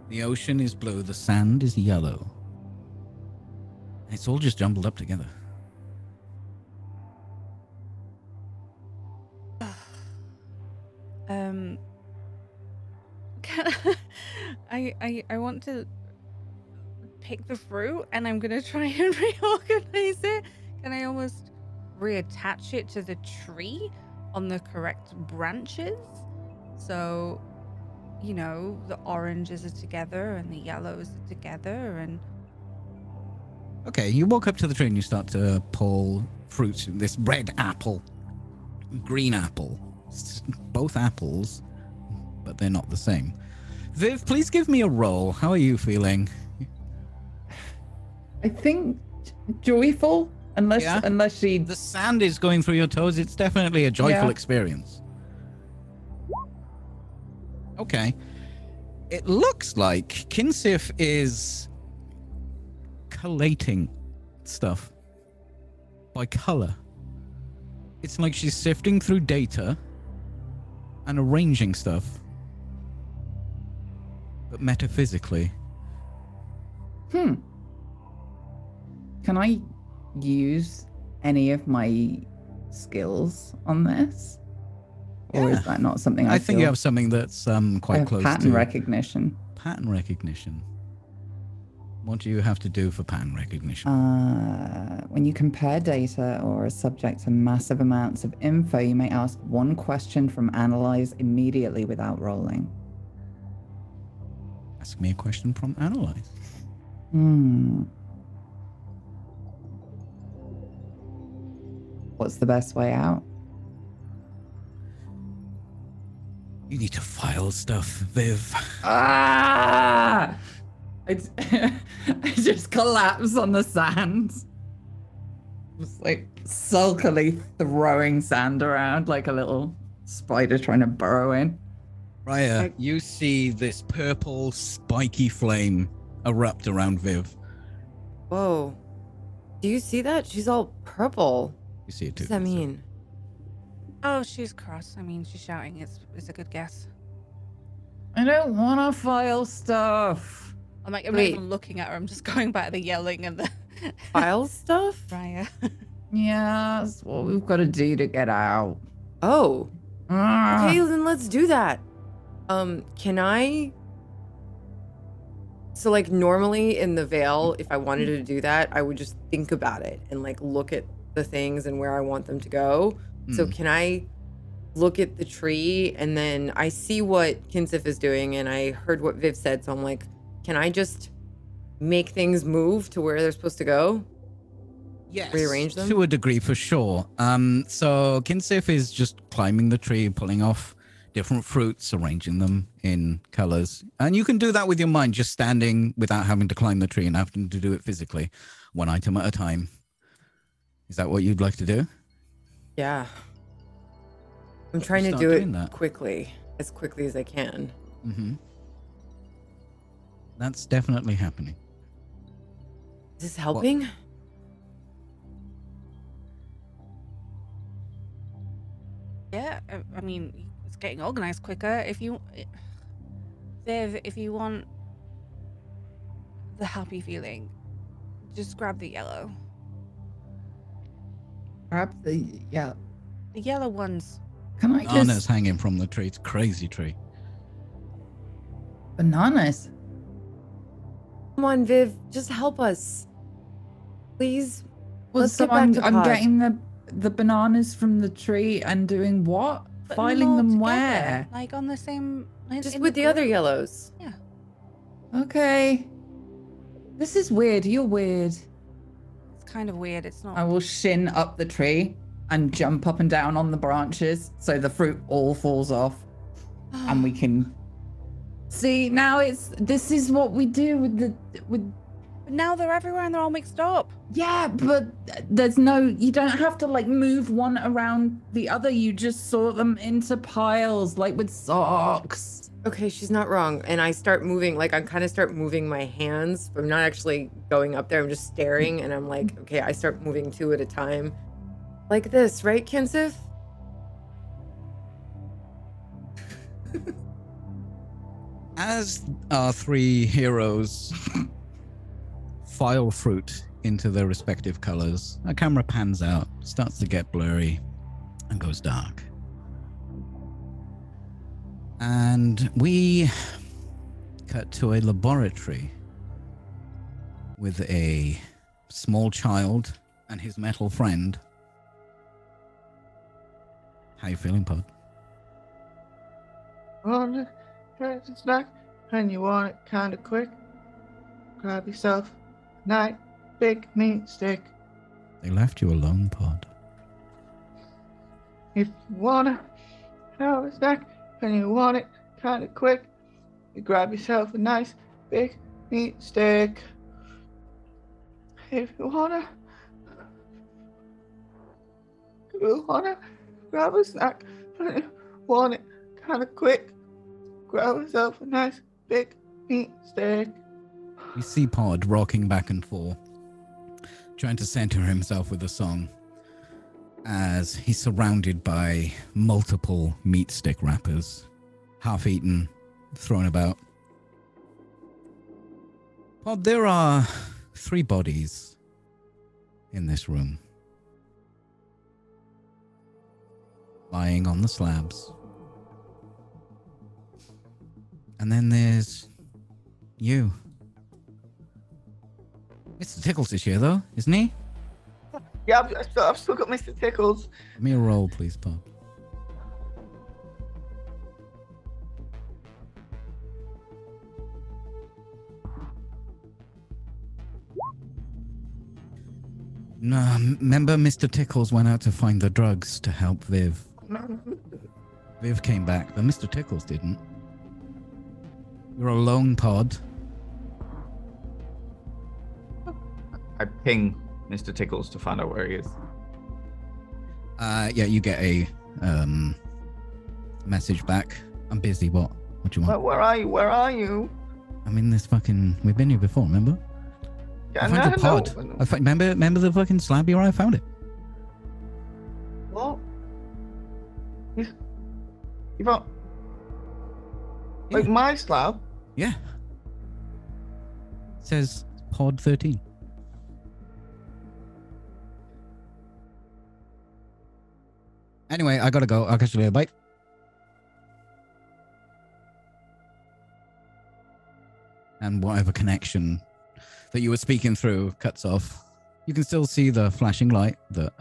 The ocean is blue, the sand is yellow. It's all just jumbled up together. Can I want to pick the fruit and I'm gonna try and reorganize it. Can I almost reattach it to the tree on the correct branches? So, you know, the oranges are together and the yellows are together and Okay, you walk up to the tree and you start to pull fruits. This red apple, green apple, both apples, but they're not the same. Viv, please give me a roll. How are you feeling? I think joyful, unless Yeah? unless she. The sand is going through your toes. It's definitely a joyful Yeah. experience. Okay. It looks like Kinsif is collating stuff by color. It's like she's sifting through data and arranging stuff, but metaphysically. Can I use any of my skills on this? Or Yeah. is that not something I think you feel- have something that's I quite have close pattern to recognition. pattern recognition. What do you have to do for pattern recognition? When you compare data or are subject to massive amounts of info, you may ask one question from analyze immediately without rolling. Ask me a question from analyze. What's the best way out? You need to file stuff, Viv. Ah! I just collapse on the sand. Just like sulkily throwing sand around like a little spider trying to burrow in. Raya, you see this purple spiky flame erupt around Viv. Whoa. Do you see that? She's all purple. You see it What too. does that Vincent. mean? oh, she's cross. I mean, she's shouting. It's a good guess. I don't want to file stuff. I'm like, I'm not Wait. even looking at her. I'm just going by the yelling and the File stuff? Raya. Yeah, that's what we've got to do to get out. Oh. Ah. Okay, then let's do that. Can I? So like normally in the Veil, if I wanted to do that, I would just think about it and like look at the things and where I want them to go. So can I look at the tree and then I see what Kinsif is doing and I heard what Viv said, so I'm like, can I just make things move to where they're supposed to go? Yes, Rearrange them? to a degree for sure. So Kinsif is just climbing the tree, pulling off different fruits, arranging them in colors. And you can do that with your mind, just standing without having to climb the tree and having to do it physically, one item at a time. Is that what you'd like to do? Yeah. I'm trying to Start do doing it that. quickly as I can. Mm-hmm. That's definitely happening. Is this helping? Yeah, I mean, it's getting organized quicker. Viv, if you want the happy feeling, just grab the yellow. Grab the yeah. The yellow ones. Can I Bananas just hanging from the tree. It's a crazy tree. bananas? Come on, Viv, just help us. Please. Well, Let's so get back to I'm Pod. getting the bananas from the tree and doing what? Putting Filing all them together, where? Like on the same. Just in with the other group. yellows. Yeah. Okay. This is weird. You're weird. It's kind of weird. It's not. I will shin up the tree and jump up and down on the branches so the fruit all falls off and we can see. Now this is what we do with But now they're everywhere and they're all mixed up. yeah, but you don't have to like move one around the other. You just sort them into piles like with socks. Okay, she's not wrong. And I start moving, like I kind of start moving my hands. I'm not actually going up there. I'm just staring and I'm like, okay, I start moving two at a time. Like this, right, Kinsif? As our three heroes file fruit into their respective colors, our camera pans out, starts to get blurry, and goes dark. And we cut to a laboratory with a small child and his metal friend. How you feeling, Pod? Want a snack and you want it kind of quick? Grab yourself a nice big meat stick. They left you alone, Pod. If you want to have a snack and you want it kind of quick, you grab yourself a nice big meat stick. If you wanna grab a snack and you want it kind of quick, grab yourself a nice big meat stick. We see Pod rocking back and forth, trying to center himself with a song as he's surrounded by multiple meat stick wrappers, half eaten, thrown about. Pod, there are 3 bodies in this room, lying on the slabs. And then there's you. Mr. Tickles is here, though, isn't he? Yeah, I've still got Mr. Tickles. Give me a roll, please, Pod. No, remember Mr. Tickles went out to find the drugs to help Viv. Viv came back, but Mr. Tickles didn't. You're alone, Pod. I ping Mr. Tickles to find out where he is. Yeah, you get a message back. I'm busy. What do you want? Where are you? Where are you? I'm in this fucking. We've been here before, remember? Yeah, I found your pod. Remember the fucking slab you were? I found it. What? You found like my slab? Yeah. It says pod 13. Anyway, I gotta go. I'll catch you later. Bye. And whatever connection that you were speaking through cuts off. You can still see the flashing light that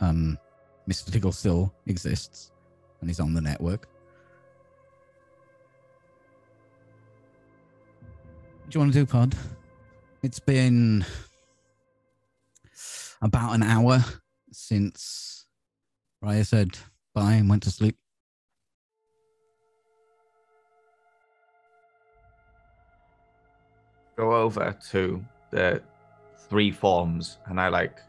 Mr. Tickle still exists and he's on the network. What do you want to do, Pod? It's been about an hour since Raya said bye and went to sleep. go over to the 3 forms and I like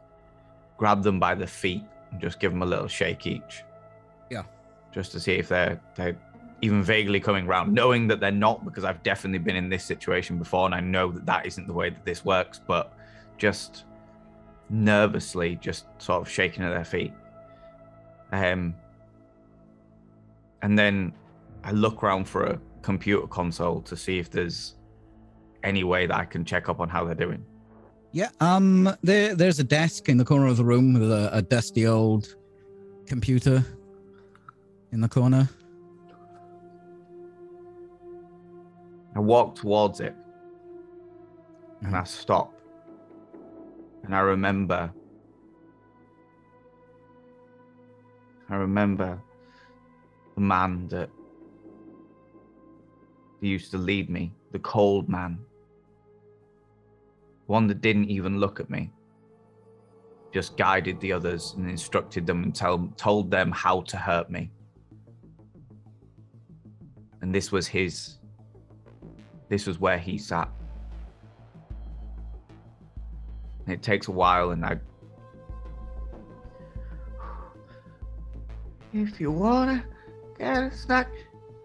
grab them by the feet and just give them a little shake each. Yeah. Just to see if they're even vaguely coming round, knowing that they're not, because I've definitely been in this situation before and I know that that isn't the way that this works, but just nervously just sort of shaking at their feet. And then I look around for a computer console to see if there's any way that I can check up on how they're doing. Yeah, there's a desk in the corner of the room with a dusty old computer in the corner. I walk towards it and I stop and I remember the man that used to lead me, the cold man, one that didn't even look at me, just guided the others and instructed them and told them how to hurt me. And this was where he sat. And it takes a while, and If you wanna get a snack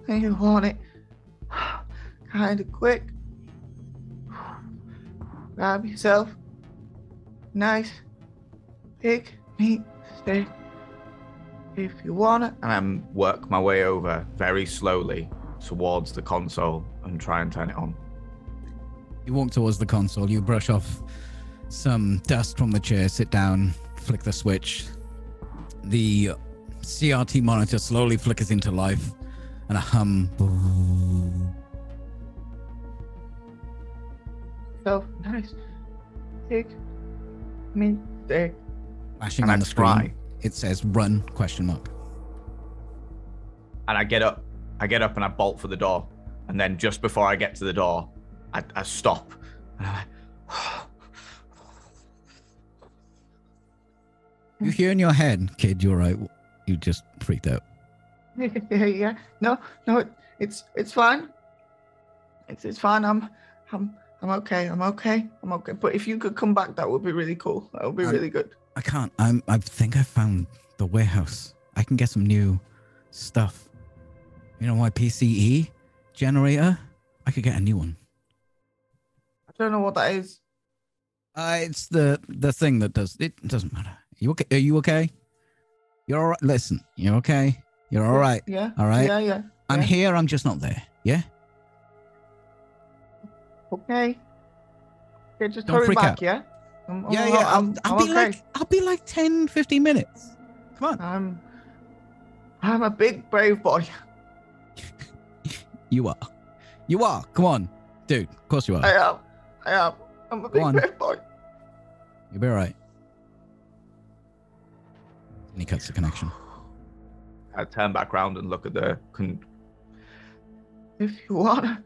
and you want it kinda quick, grab yourself a nice big meat steak. If you wanna. and I work my way over very slowly towards the console and try and turn it on. You walk towards the console, you brush off some dust from the chair, sit down, flick the switch. The CRT monitor slowly flickers into life, and a hum. So nice big meat steak. Flashing And on I the screen, try. it says "Run?" ? And I get up and I bolt for the door. And then just before I get to the door, I stop. And I'm like, You hear in your head, kid, you're right. You just freaked out. Yeah. No, it's fine. It's fine. I'm okay. I'm okay. But if you could come back, that would be really cool. That would be really good. I can't. I think I found the warehouse. I can get some new stuff. You know why PCE generator? I could get a new one. I don't know what that is. It's the thing that does it. Doesn't matter. You okay? Are you okay? You're all right. Listen, you're okay. You're all right. Yeah. All right. Yeah. I'm here. I'm just not there. Yeah. Okay. Okay, just Don't hurry freak back, out. yeah? I'll be like 10, 15 minutes. Come on. I'm a big brave boy. You are. Come on, dude. Of course you are. I am. I'm a big on. brave boy. You'll be all right. And he cuts the connection. I turn back around and look at the. If you wanna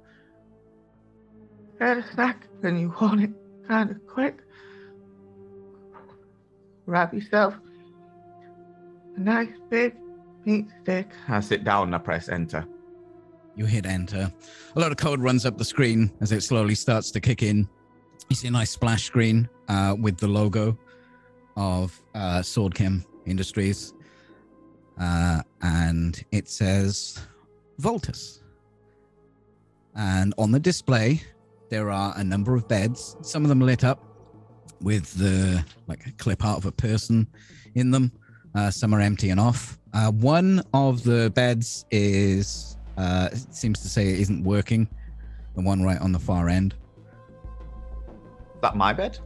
get a snack and you want it kind of quick, grab yourself a nice big meat stick. I sit down and I press enter. You hit enter. A lot of code runs up the screen as it slowly starts to kick in. You see a nice splash screen with the logo of Swordchem Industries. And it says Voltus. And on the display, there are a number of beds, some of them lit up with the like a clip art of a person in them. Some are empty and off. One of the beds is it seems to say it isn't working. The one right on the far end. Is that my bed?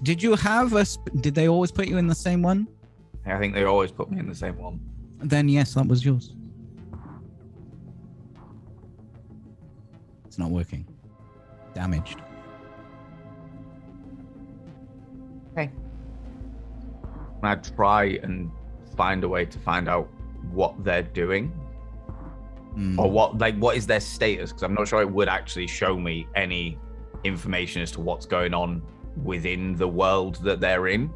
Did you have did they always put you in the same one? I think they always put me in the same one. Then yes, that was yours. It's not working. Damaged. Okay. I try and find a way to find out what they're doing or what is their status, because I'm not sure it would actually show me any information as to what's going on within the world that they're in,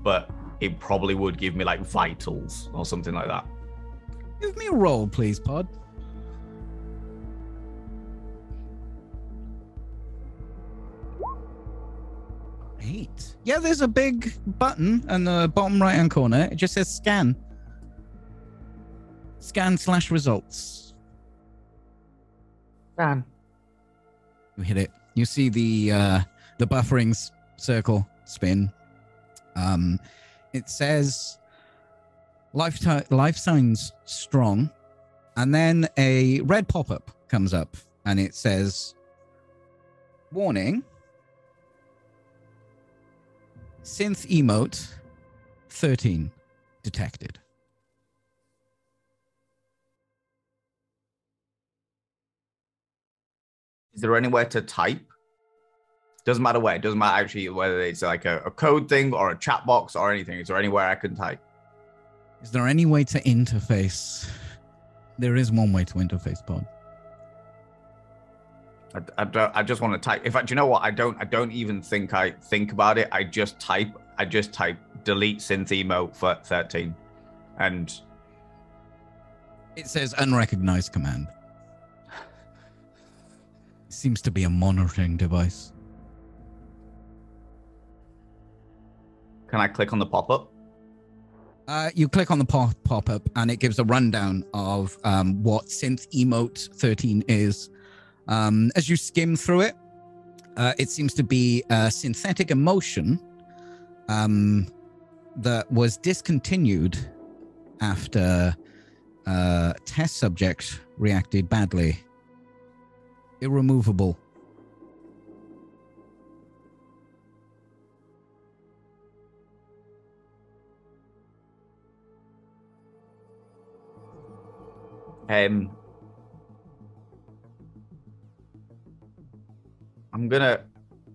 but it probably would give me like vitals or something like that. Give me a roll, please, Pod. Great. Yeah, there's a big button in the bottom right-hand corner. It just says scan. Scan/results. Dan. You hit it. You see the buffering circle spin. It says life signs strong, and then a red pop-up comes up, and it says, warning, synth emote 13 detected. Is there anywhere to type? Doesn't matter where. It doesn't matter actually whether it's like a code thing or a chat box or anything. Is there anywhere I can type? Is there any way to interface? There is one way to interface, Pod. I just want to type. In fact, you know what? I don't even think I think about it. I just type delete synth emote for 13. And it says unrecognized command. It seems to be a monitoring device. Can I click on the pop-up? You click on the pop-up and it gives a rundown of what synth emote 13 is. As you skim through it, it seems to be a synthetic emotion that was discontinued after test subject reacted badly. Irremovable. I'm gonna.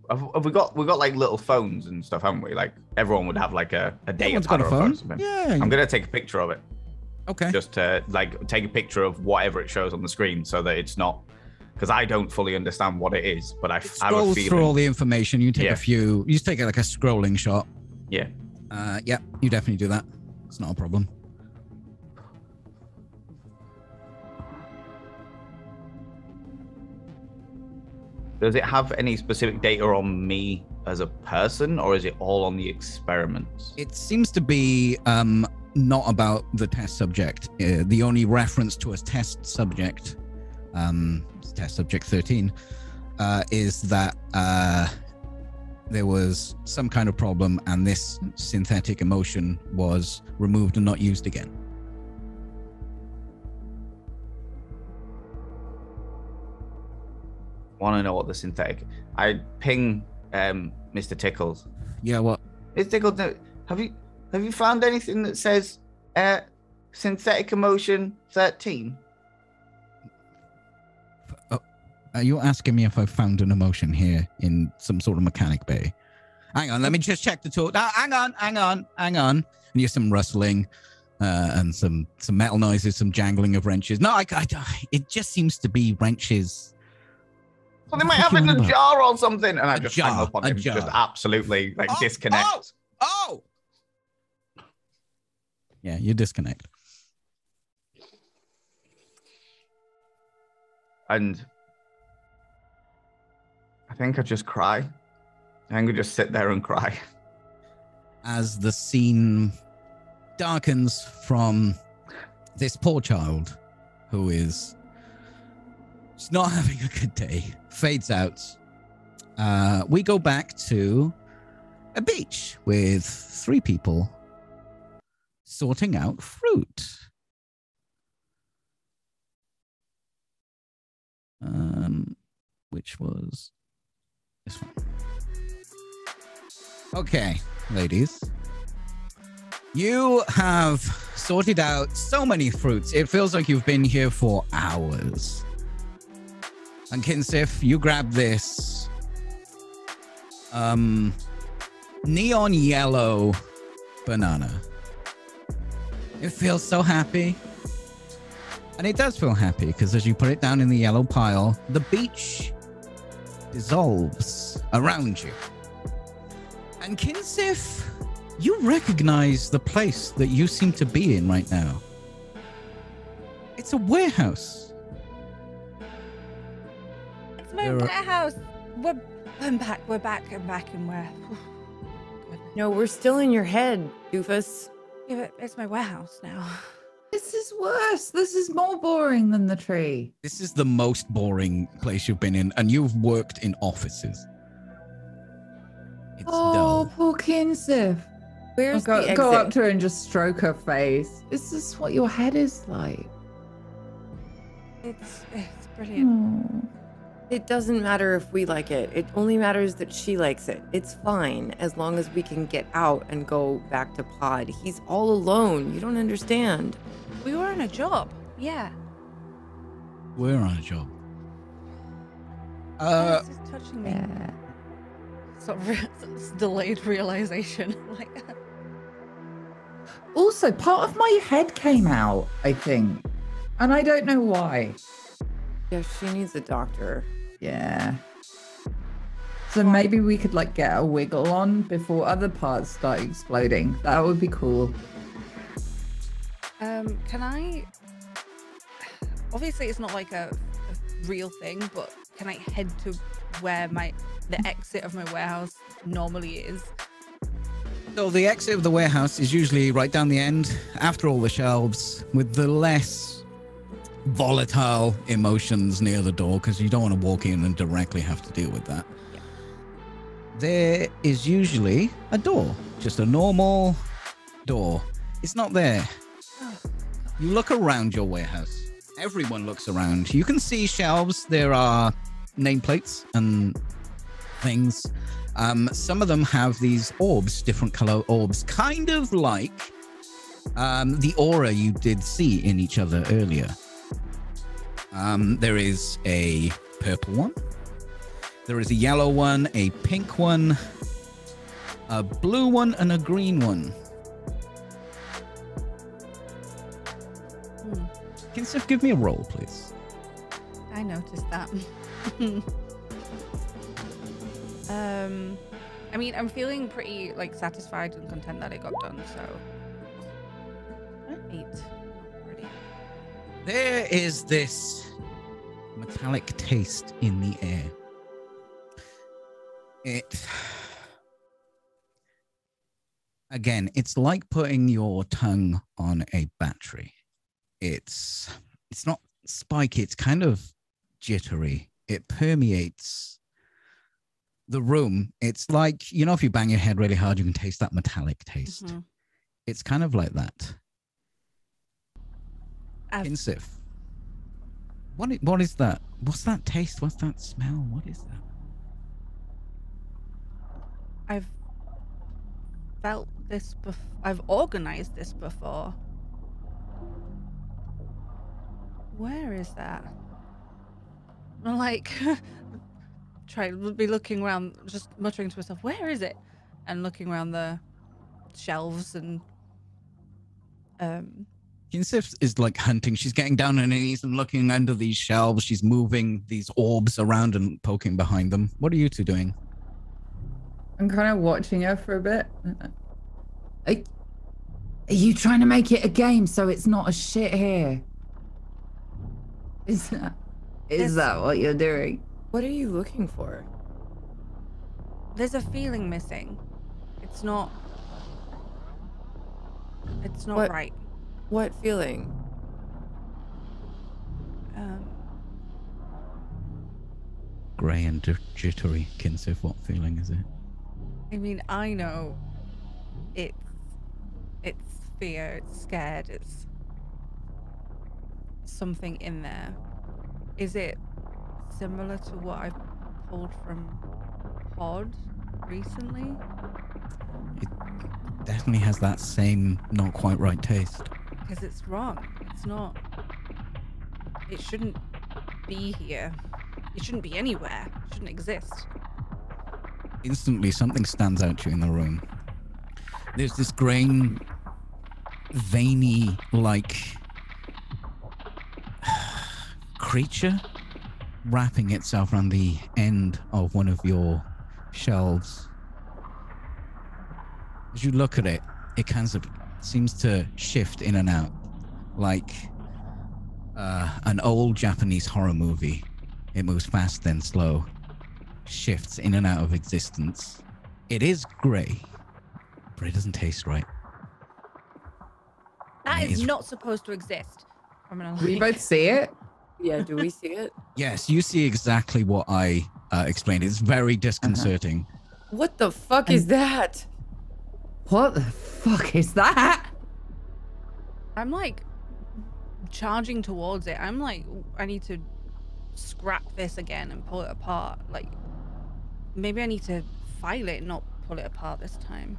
Have we got like little phones and stuff, haven't we? Like everyone would have like a data pad or a phone. Yeah. I'm gonna take a picture of it. Okay. Just to like take a picture of whatever it shows on the screen, so that it's not, because I don't fully understand what it is, but I have a scrolls feeling. Through all the information. You take a few. You just take like a scrolling shot. Yeah. Yeah. You definitely do that. It's not a problem. Does it have any specific data on me as a person, or is it all on the experiments? It seems to be not about the test subject. The only reference to a test subject, test subject 13, is that there was some kind of problem and this synthetic emotion was removed and not used again. Want to know what the synthetic? I ping Mr. Tickles. Yeah, what? Mr. Tickles, have you found anything that says synthetic emotion 13? Are you asking me if I found an emotion here in some sort of mechanic bay? Hang on, let me just check the tool. Hang on. And you hear some rustling and some metal noises, some jangling of wrenches. No, it just seems to be wrenches. Well, they might have it in a jar or something. And I just hang up on him, jar. just absolutely disconnect. Oh! Yeah, you disconnect. And I think I just cry. I think I just sit there and cry. As the scene darkens from this poor child who is just not having a good day, fades out. We go back to a beach with 3 people sorting out fruit. Which was this one. Okay, ladies. You have sorted out so many fruits. It feels like you've been here for hours. And Kinsif, you grab this neon yellow banana. It feels so happy. And it does feel happy because as you put it down in the yellow pile, the beach dissolves around you. And Kinsif, you recognize the place that you seem to be in right now. It's a warehouse. It's my warehouse. We're back, and where? No, we're still in your head, doofus. Yeah, but it's my warehouse now. This is worse. This is more boring than the tree. This is the most boring place you've been in, and you've worked in offices. It's dull. Poor Kinsif. Where's Go the exit? up to her and just stroke her face. Is this what your head is like? It's brilliant. Oh. It doesn't matter if we like it. It only matters that she likes it. It's fine as long as we can get out and go back to Pod. He's all alone. You don't understand. We were on a job. Yeah. We're on a job. This is touching me. Yeah. Sort of it's delayed realization. Like. Also, part of my head came out, I think. And I don't know why. Yeah, she needs a doctor. Yeah. So maybe we could like get a wiggle on before other parts start exploding. That would be cool. Can I? Obviously, it's not like a real thing, but can I head to where the exit of my warehouse normally is? So the exit of the warehouse is usually right down the end, after all the shelves, with the less volatile emotions near the door, because you don't want to walk in and directly have to deal with that. Yeah. There is usually a door, just a normal door. It's not there. Oh. You look around your warehouse. Everyone looks around. You can see shelves. There are nameplates and things. Some of them have these orbs, different color orbs, kind of like the aura you did see in each other earlier. There is a purple one. There is a yellow one, a pink one, a blue one, and a green one. Can Sif give me a roll, please? I noticed that. I mean, I'm feeling pretty like satisfied and content that it got done. So 8 already. There is this metallic taste in the air. It's like putting your tongue on a battery. It's not spiky, it's kind of jittery. It permeates the room. It's like, you know, if you bang your head really hard, you can taste that metallic taste. Mm-hmm. It's kind of like that. Kinsif, what is that? What's that taste? What's that smell? What is that? I've felt this I've organized this before. Where is that? I'm like be looking around, just muttering to myself, where is it? And looking around the shelves and Kinsif is like hunting. She's getting down on her knees and looking under these shelves. She's moving these orbs around and poking behind them. What are you two doing? I'm kind of watching her for a bit. Are you trying to make it a game so it's not a shit here? Is that what you're doing? What are you looking for? there's a feeling missing. It's not right. What feeling? Grey and jittery. Kinsif, what feeling is it? I mean, I know it's fear, it's scared, it's something in there. Is it similar to what I've pulled from Pod recently? It definitely has that same not quite right taste. Because it's wrong. It's not. It shouldn't be here. It shouldn't be anywhere. It shouldn't exist. Instantly, something stands out to you in the room. There's this grain, veiny-like creature wrapping itself around the end of one of your shelves. As you look at it, it kind of seems to shift in and out, like an old Japanese horror movie. It moves fast, then slow, shifts in and out of existence. It is grey, but it doesn't taste right. That It is is- not supposed to exist. I'm gonna We lie. both see it. Yeah, do we see it? Yes, you see exactly what I explained. It's very disconcerting. What the fuck is that? What the fuck is that? I'm like charging towards it. I'm like, I need to scrap this again and pull it apart. Like, maybe I need to file it, not pull it apart this time.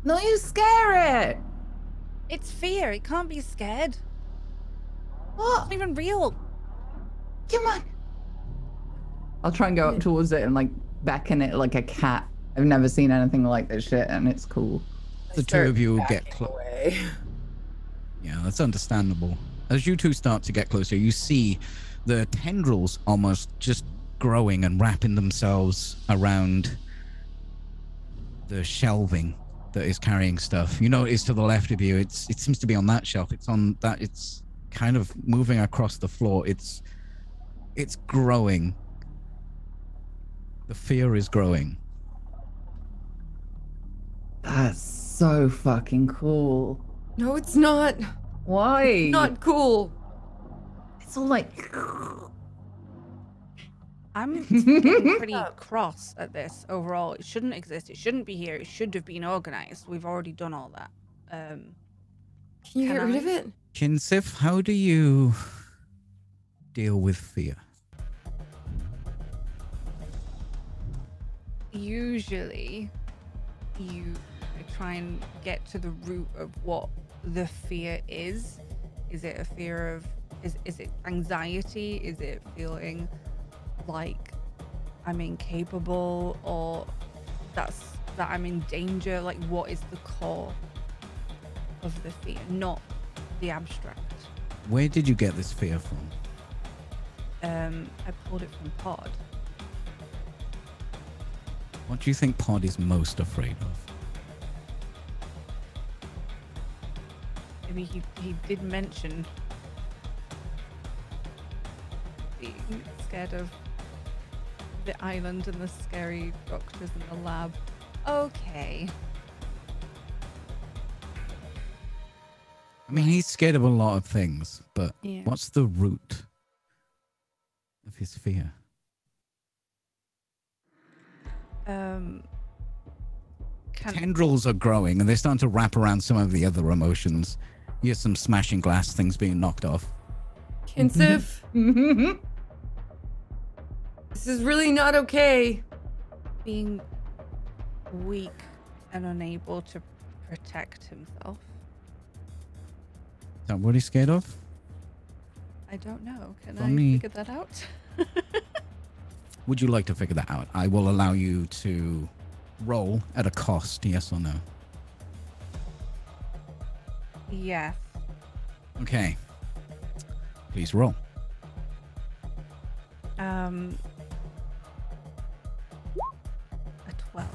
No, you scare it. It's fear. It can't be scared. It's What? not even real. Come on. I'll try and go up towards it and like beckon it like a cat. I've never seen anything like this shit, and it's cool. The two of you get Backing close. away. Yeah, that's understandable. As you two start to get closer, you see the tendrils almost just growing and wrapping themselves around the shelving that is carrying stuff. You notice to the left of you, it seems to be on that shelf. It's on that. It's kind of moving across the floor. It's growing. The fear is growing. That's so fucking cool. No, it's not. Why? Not cool. It's all like. I'm getting pretty cross at this overall. It shouldn't exist. It shouldn't be here. It should have been organized. We've already done all that. Can you Can get rid I? of it? Kinsif, how do you deal with fear? Usually, you try and get to the root of what the fear is. Is it a fear of? Is it anxiety? Is it feeling like I'm incapable, or that I'm in danger? Like, what is the core of the fear, not the abstract? Where did you get this fear from? I pulled it from Pod. What do you think Pod is most afraid of? I mean, he did mention being scared of the island and the scary doctors in the lab. Okay. I mean, he's scared of a lot of things, but Yeah. what's the root of his fear? Tendrils are growing and they're starting to wrap around some of the other emotions. You hear some smashing glass, things being knocked off. Kinsif, this is really not okay. being weak and unable to protect himself. Is that what he's scared of? I don't know. Can Funny. I figure that out? Would you like to figure that out? I will allow you to roll at a cost, yes or no. Yes. Okay. Please roll. A 12.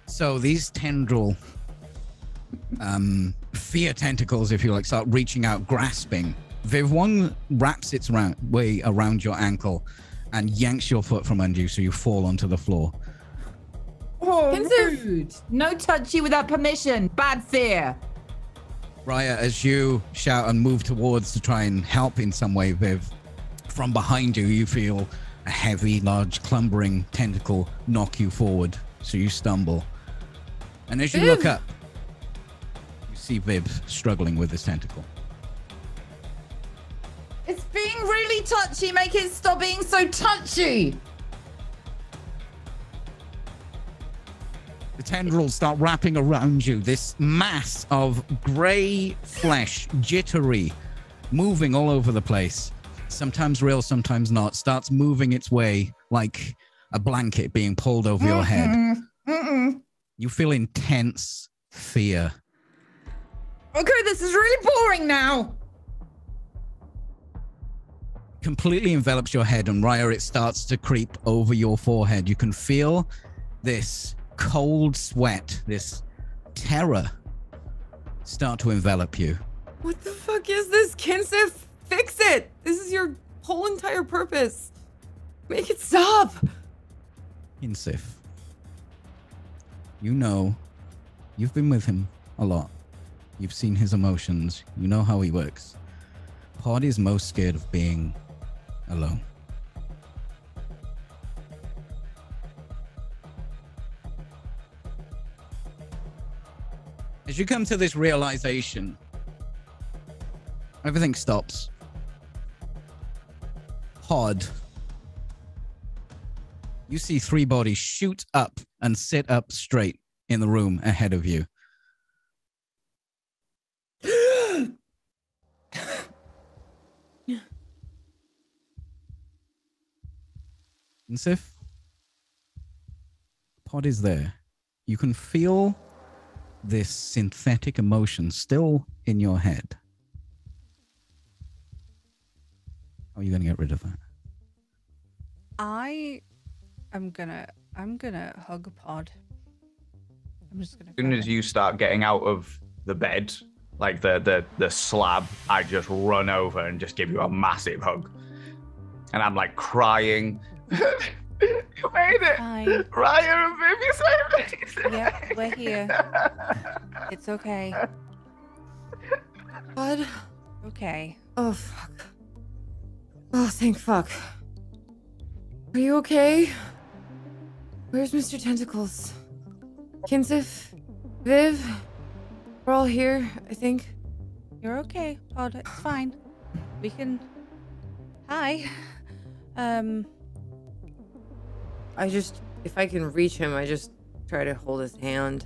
So these tendril fear tentacles, if you like, start reaching out, grasping. Viv, one wraps its way around your ankle and yanks your foot from under you, so you fall onto the floor. Oh, Kinsif! rude. No touchy without permission. Bad fear. Raya, as you shout and move towards to try and help in some way, Viv, from behind you, you feel a heavy, large, clumbering tentacle knock you forward, so you stumble. And as you Viv! look up, you see Viv struggling with this tentacle. It's being really touchy. Make it stop being so touchy. The tendrils start wrapping around you. This mass of grey flesh, jittery, moving all over the place. Sometimes real, sometimes not. Starts moving its way like a blanket being pulled over your head. You feel intense fear. Okay, this is really boring now. Completely envelops your head, and Raya, it starts to creep over your forehead. You can feel this cold sweat, this terror start to envelop you. What the fuck is this, Kinsif? Fix it! This is your whole entire purpose. Make it stop! Insif. You know, you've been with him a lot. You've seen his emotions. You know how he works. Pod is most scared of being alone. As you come to this realization, everything stops. Pod, you see 3 bodies shoot up and sit up straight in the room ahead of you. Sif, Pod is there. You can feel this synthetic emotion still in your head. How are you going to get rid of that? I'm gonna hug Pod. I'm just gonna. As soon as you start getting out of the bed, like the slab, I just run over and just give you a massive hug. And I'm like crying. You made it! Fine. Ryan and Viv, you saved me! Yep, we're here. It's okay. Pod. Okay. Oh, fuck. Oh, thank fuck. Are you okay? Where's Mr. Tentacles? Kinsif? Viv? We're all here, I think. You're okay, Pod. It's fine. We can. Hi. If I can reach him, I just try to hold his hand.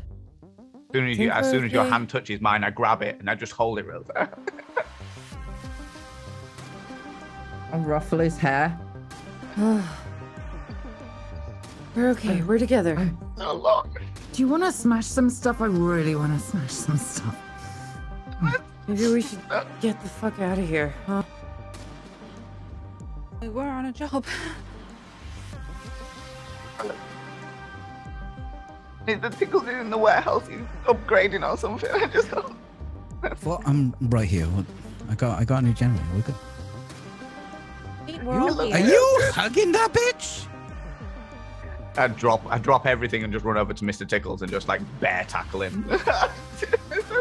As soon as your hand touches mine, I grab it and I just hold it real fast. I'll ruffle his hair. We're okay. We're together. So long. Do you want to smash some stuff? I really want to smash some stuff. Maybe we should get the fuck out of here, huh? We're on a job. The Tickles is in the warehouse. He's upgrading or something. I just hope. Well, I'm right here. I got a new generator. We're good. We're all Are here. you hugging that bitch? I drop everything and just run over to Mr. Tickles and just like bear tackle him. Mr.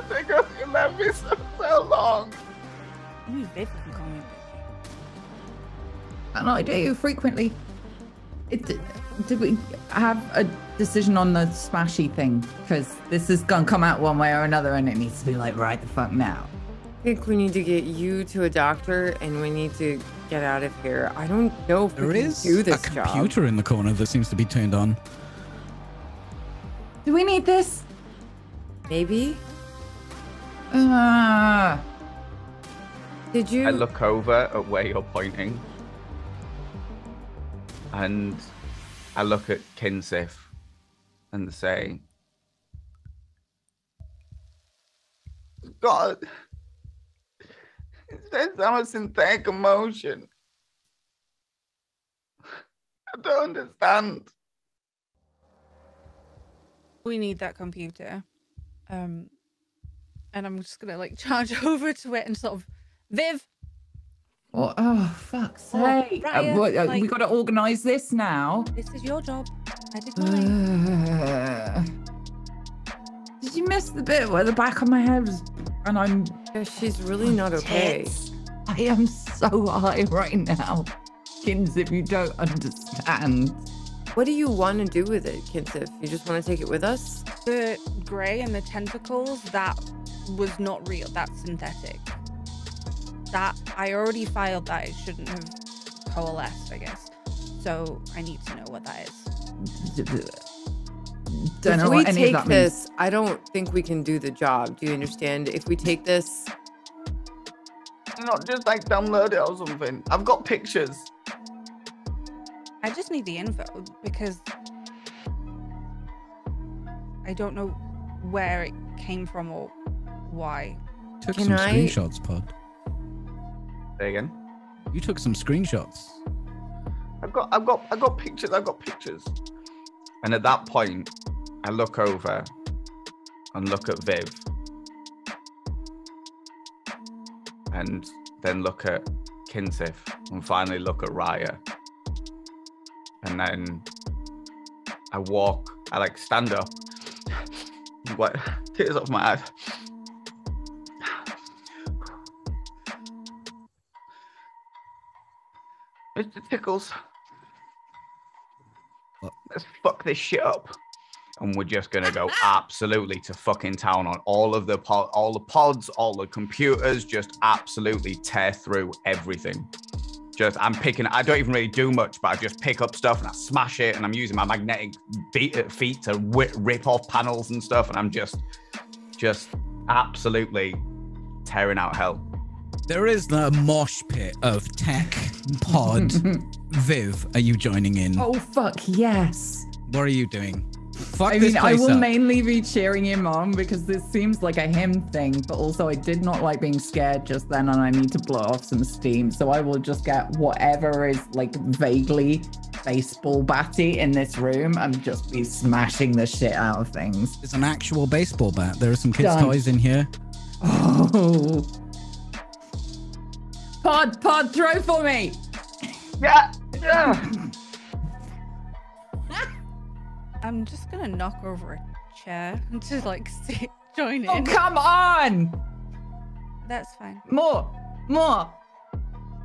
Tickles, you left me so long. Maybe Viv can call me And I do frequently. Did we have a decision on the smashy thing? Because this is gonna come out one way or another, and it needs to be like right the fuck now. I think we need to get you to a doctor, and we need to get out of here. I don't know if There we can is do a this job. computer in the corner that seems to be turned on. Do we need this? Maybe. Did you? I look over at where you're pointing, and I look at Kinsif and say, God, it says I'm a synthetic emotion. I don't understand. We need that computer. And I'm just gonna like charge over to it and sort of, Viv. Oh, fuck's sake. Raya, we got to organise this now. This is your job. I did mine. Did you miss the bit where the back of my head was, and I'm... Yeah, she's really not okay. I am so high right now. Kins, if you don't understand. What do you want to do with it, Kinsif? You just want to take it with us? The grey and the tentacles, that was not real. That's synthetic. That I already filed that. It shouldn't have coalesced, I guess. So I need to know what that is. Don't know if we what any take of that means. this, I don't think we can do the job. Do you understand? If we take this, Not just like download it or something. I've got pictures. I just need the info because I don't know where it came from or why. Took Can some I- screenshots, Pod. say again. You took some screenshots. I've got pictures. I've got pictures. And at that point, I look over and look at Viv. And then look at Kinsif. And finally look at Raya. And then I like stand up What? Tears off my eyes. Mr. Tickles. What? Let's fuck this shit up. And we're just gonna go absolutely to fucking town on all the pods, all the computers, just absolutely tear through everything. I don't even really do much, but I just pick up stuff and I smash it, and I'm using my magnetic feet to rip off panels and stuff, and I'm just absolutely tearing out hell. There is the mosh pit of tech, pod. Viv, are you joining in? Oh, fuck, yes. What are you doing? Fuck I this mean, I place will up. mainly be cheering him on because this seems like a him thing, but also I did not like being scared just then and I need to blow off some steam. So I will just get whatever is like vaguely baseball batty in this room and just be smashing the shit out of things. It's an actual baseball bat. There are some kids' Done. toys in here. Oh. Pod, throw for me. Yeah. I'm just gonna knock over a chair to like join in. Oh, come on. That's fine. More.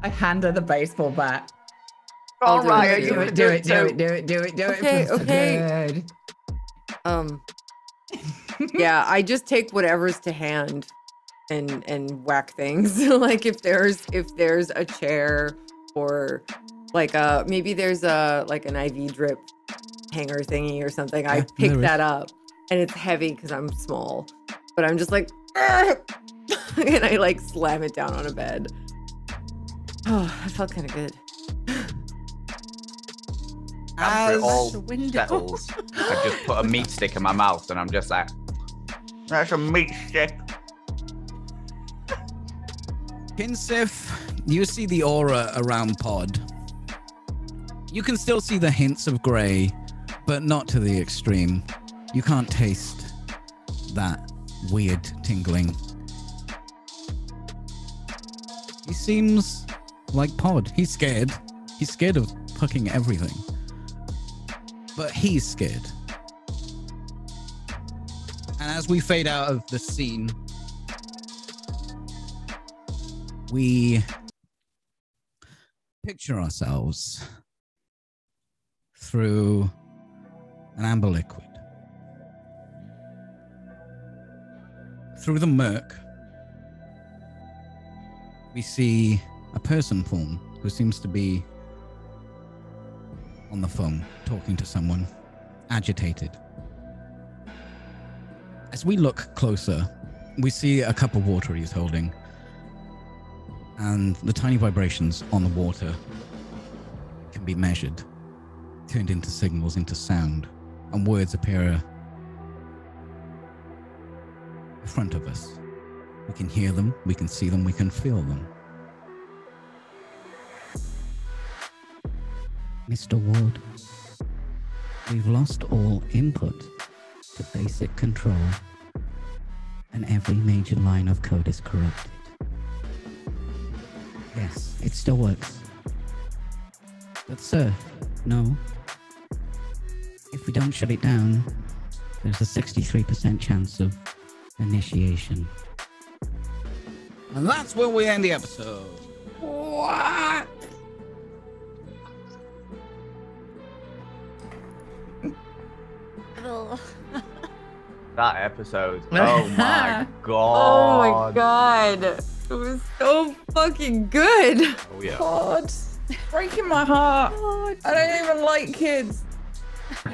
I hand her the baseball bat. All right. do it, Do it. Okay, Feels so okay. good. Yeah, I just take whatever's to hand and whack things. Like if there's a chair or like maybe there's like an IV drip hanger thingy or something, I pick that up, and it's heavy because I'm small, but I'm just like and I like slam it down on a bed. Oh, I felt kind of good. After it all The window. settles, I just put a meat stick in my mouth, and I'm just like, That's a meat stick. Pinsif, you see the aura around Pod. You can still see the hints of grey, but not to the extreme. You can't taste that weird tingling. He seems like Pod. He's scared. He's scared of fucking everything. But he's scared. And as we fade out of the scene, we picture ourselves through an amber liquid. Through the murk, we see a person form who seems to be on the phone, talking to someone, agitated. As we look closer, we see a cup of water he's holding, and the tiny vibrations on the water can be measured, turned into signals, into sound, and words appear in front of us. We can hear them, we can see them, we can feel them. Mr. Ward, we've lost all input to basic control, and every major line of code is corrupted. Yes, it still works. But sir, no. If we don't shut it down, there's a 63% chance of initiation. And that's where we end the episode. What? that episode. Oh my god. Oh my god. It was so fucking good. Oh yeah. God, breaking my heart. I don't even like kids.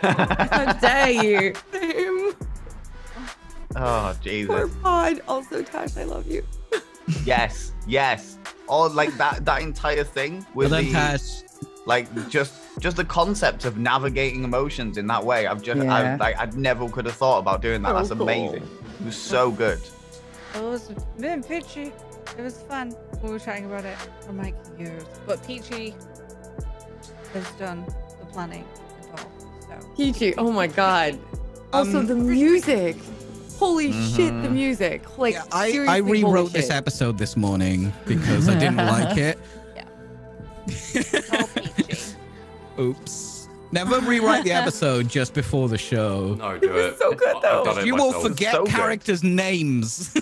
How dare you? Same. Oh Poor Jesus. Pod. Also, Tash, I love you. Yes. Yes. Oh, like that entire thing with Well done, the Tash. like just the concept of navigating emotions in that way. I never could have thought about doing that. So That's cool. amazing. It was so good. It was been Peachy. It was fun. We were chatting about it for like years. But Peachy has done the planning and all. So Peachy, oh my god. Also, the music. Holy shit, the music. Like, Yeah, I seriously, holy rewrote this shit. episode this morning because I didn't like it. all Peachy. Oops. Never rewrite the episode just before the show. No, do it. so good, though. I've done it You will myself. forget So good. characters' names.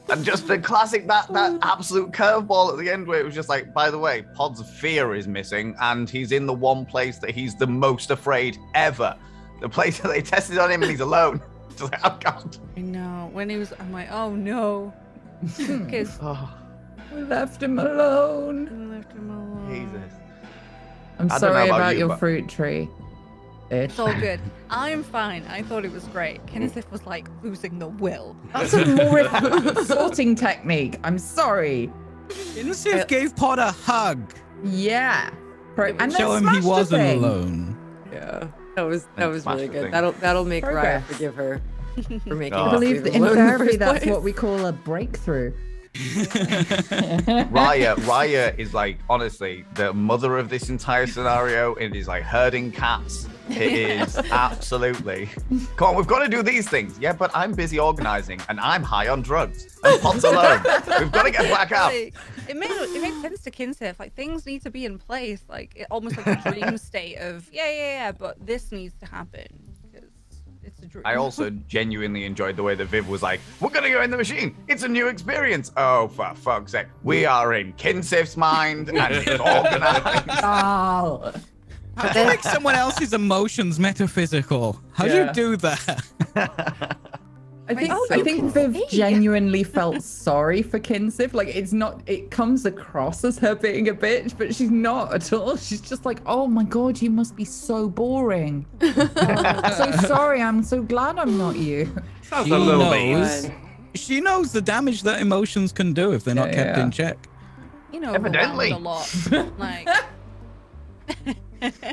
And just the classic, that absolute curveball at the end where it was just like, by the way, Pod's fear is missing, and he's in the one place that he's the most afraid ever. The place that they tested on him and he's alone. Just like, oh god. I know. When he was, I'm like, oh no. Because Oh, We left him alone. I left him alone. Jesus. I'm I don't know sorry about about you, your but- fruit tree. It's all good. I'm fine. I thought it was great. Kenneth was like losing the will. That's a more sorting technique. I'm sorry. Insif gave Pod a hug. Yeah. And Show then him he smashed the wasn't thing. alone. Yeah, that was really smash the good. thing. That'll make Raya Progress. forgive her for making. Oh. I us believe leave that him in alone the therapy, first that's place. what we call a breakthrough. Raya is like, honestly, the mother of this entire scenario. It is like herding cats. It is absolutely. Come on, we've got to do these things. Yeah, but I'm busy organizing and I'm high on drugs. And Pod's alone. We've got to get back out. Like, it makes sense to Kinsif. Like things need to be in place. Like almost like a dream state of yeah, but this needs to happen because it's a dream. I also genuinely enjoyed the way that Viv was like, we're going to go in the machine. It's a new experience. Oh, for fuck's sake. We are in Kinsif's mind and it's organized. Oh. How do you make someone else's emotions metaphysical? How do you Yeah. do that? I think Oh, I you think can Viv see. genuinely felt sorry for Kinsif. Like it comes across as her being a bitch, but she's not at all. She's just like, oh my god, you must be so boring. I'm so sorry. I'm so glad I'm not you. Sounds She a little knows. bit. She knows the damage that emotions can do if they're not Yeah, kept yeah. in check. you know, Evidently. around a lot. Like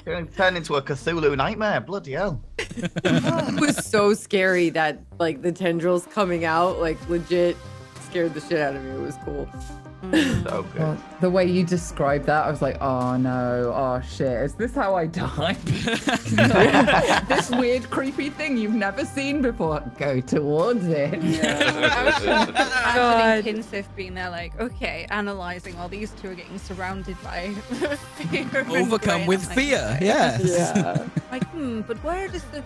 Gonna turn into a Cthulhu nightmare. Bloody hell. It was so scary that like the tendrils coming out like legit scared the shit out of me. It was cool. So good. Well, the way you described that, I was like, oh no, oh shit, is this how I die? This weird, creepy thing you've never seen before. Go towards it. I was just God. imagining Kinsif being there, like, okay, analyzing while these two are getting surrounded by fear. and Overcome dread. with I'm like, fear, yes. Yeah. Like, but where does the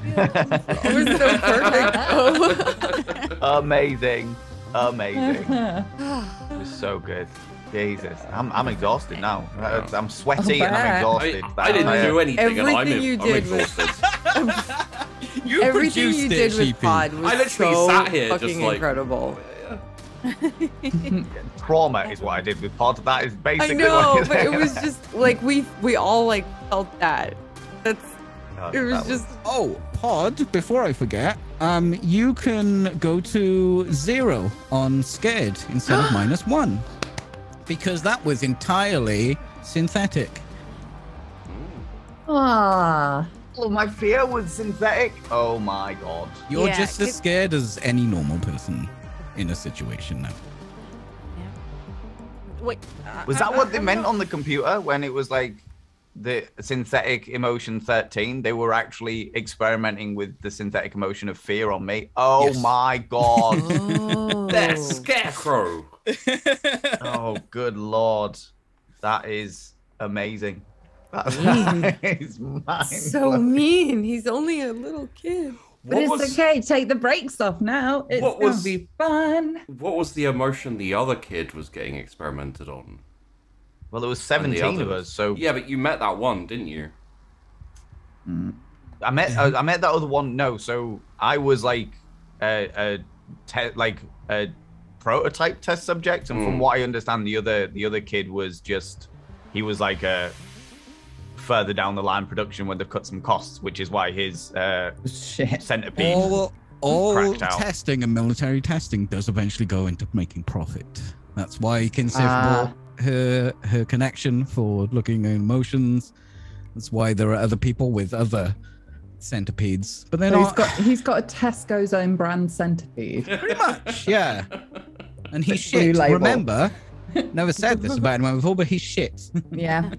fear come from? It was so perfect. Amazing. It was so good. Jesus. I'm exhausted now. I'm sweaty and I'm bet. exhausted. I didn't do anything, and Everything you I'm did was- exhausted. You Everything produced you it, did with Sheepy. Pod was I literally so sat here just fucking like- incredible. Trauma is what I did with Pod. That is I basically know, what but it was just like we all like felt that. It was just Oh, Pod, before I forget, you can go to 0 on scared instead of -1. Because that was entirely synthetic. Ah. Oh, my fear was synthetic. Oh my god. You're Yeah, just as 'cause- scared as any normal person in a situation now. Wait, Was that what they meant on the computer when it was like the synthetic emotion 13? They were actually experimenting with the synthetic emotion of fear on me. Oh Yes. my god. oh. That scarecrow. Oh, good lord. That is amazing. That is so mind. mean. He's only a little kid. But it's okay. Take the brakes off now. It's What gonna was- be fun. What was the emotion the other kid was getting experimented on? Well, there was And the 17 of others? us, so Yeah, but you met that one, didn't you? I met that other one. No, so I was like a prototype test subject, and from what I understand, the other kid was just he was like a further down the line production when they've cut some costs, which is why his Shit. centipede. All cracked out. testing and military testing does eventually go into making profit. That's why Kinsif Ah. bought her connection for looking at emotions. That's why there are other people with other centipedes, but they're So not. he's got a Tesco's own brand centipede. Pretty much, yeah. And he Blue shit. label. Remember, never said this about anyone before, but he shit. Yeah.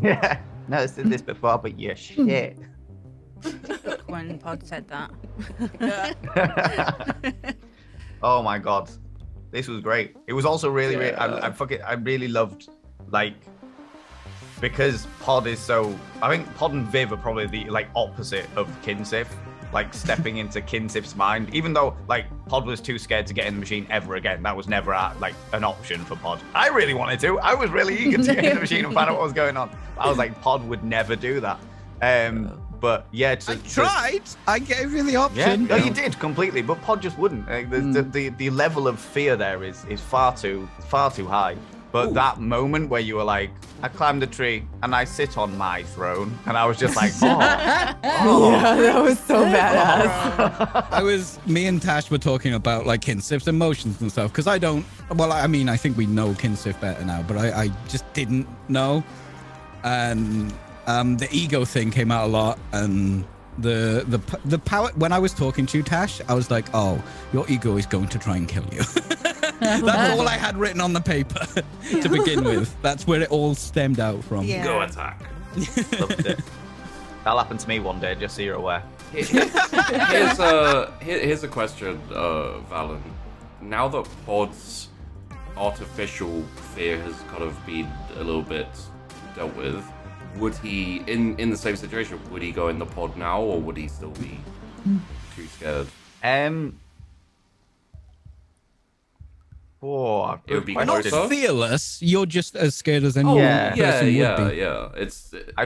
Yeah, no, I said this before, but yeah, shit. when Pod said that. Oh my god, this was great. It was also really, really. I really loved like because Pod is so. I think Pod and Viv are probably the like opposite of Kinsif. Like stepping into Kinsif's mind, even though like Pod was too scared to get in the machine ever again. That was never like an option for Pod. I really wanted to. I was really eager to get in the machine and find out what was going on. I was like, Pod would never do that. But yeah, I tried. I gave you the option. Yeah, no, you did completely, but Pod just wouldn't. Like, the level of fear there is far too high. But that moment where you were like, I climbed the tree and I sit on my throne, and I was just like, oh. Yeah, that was so badass. Me and Tash were talking about like Kinsif's emotions and stuff, because I don't, well, I mean, I think we know Kinsif better now, but I just didn't know. And the ego thing came out a lot, and the power, when I was talking to you, Tash, I was like, oh, your ego is going to try and kill you. That's all I had written on the paper to begin with. That's where it all stemmed out from. Yeah. Go attack. Loved it. That'll happen to me one day, just so you're aware. Here's a question, Valen. Now that Pod's artificial fear has kind of been a little bit dealt with, would he, in the same situation, would he go in the pod now, or would he still be too scared? Oh, it would be You're not closer. fearless. You're just as scared as any yeah. person would be. Yeah. I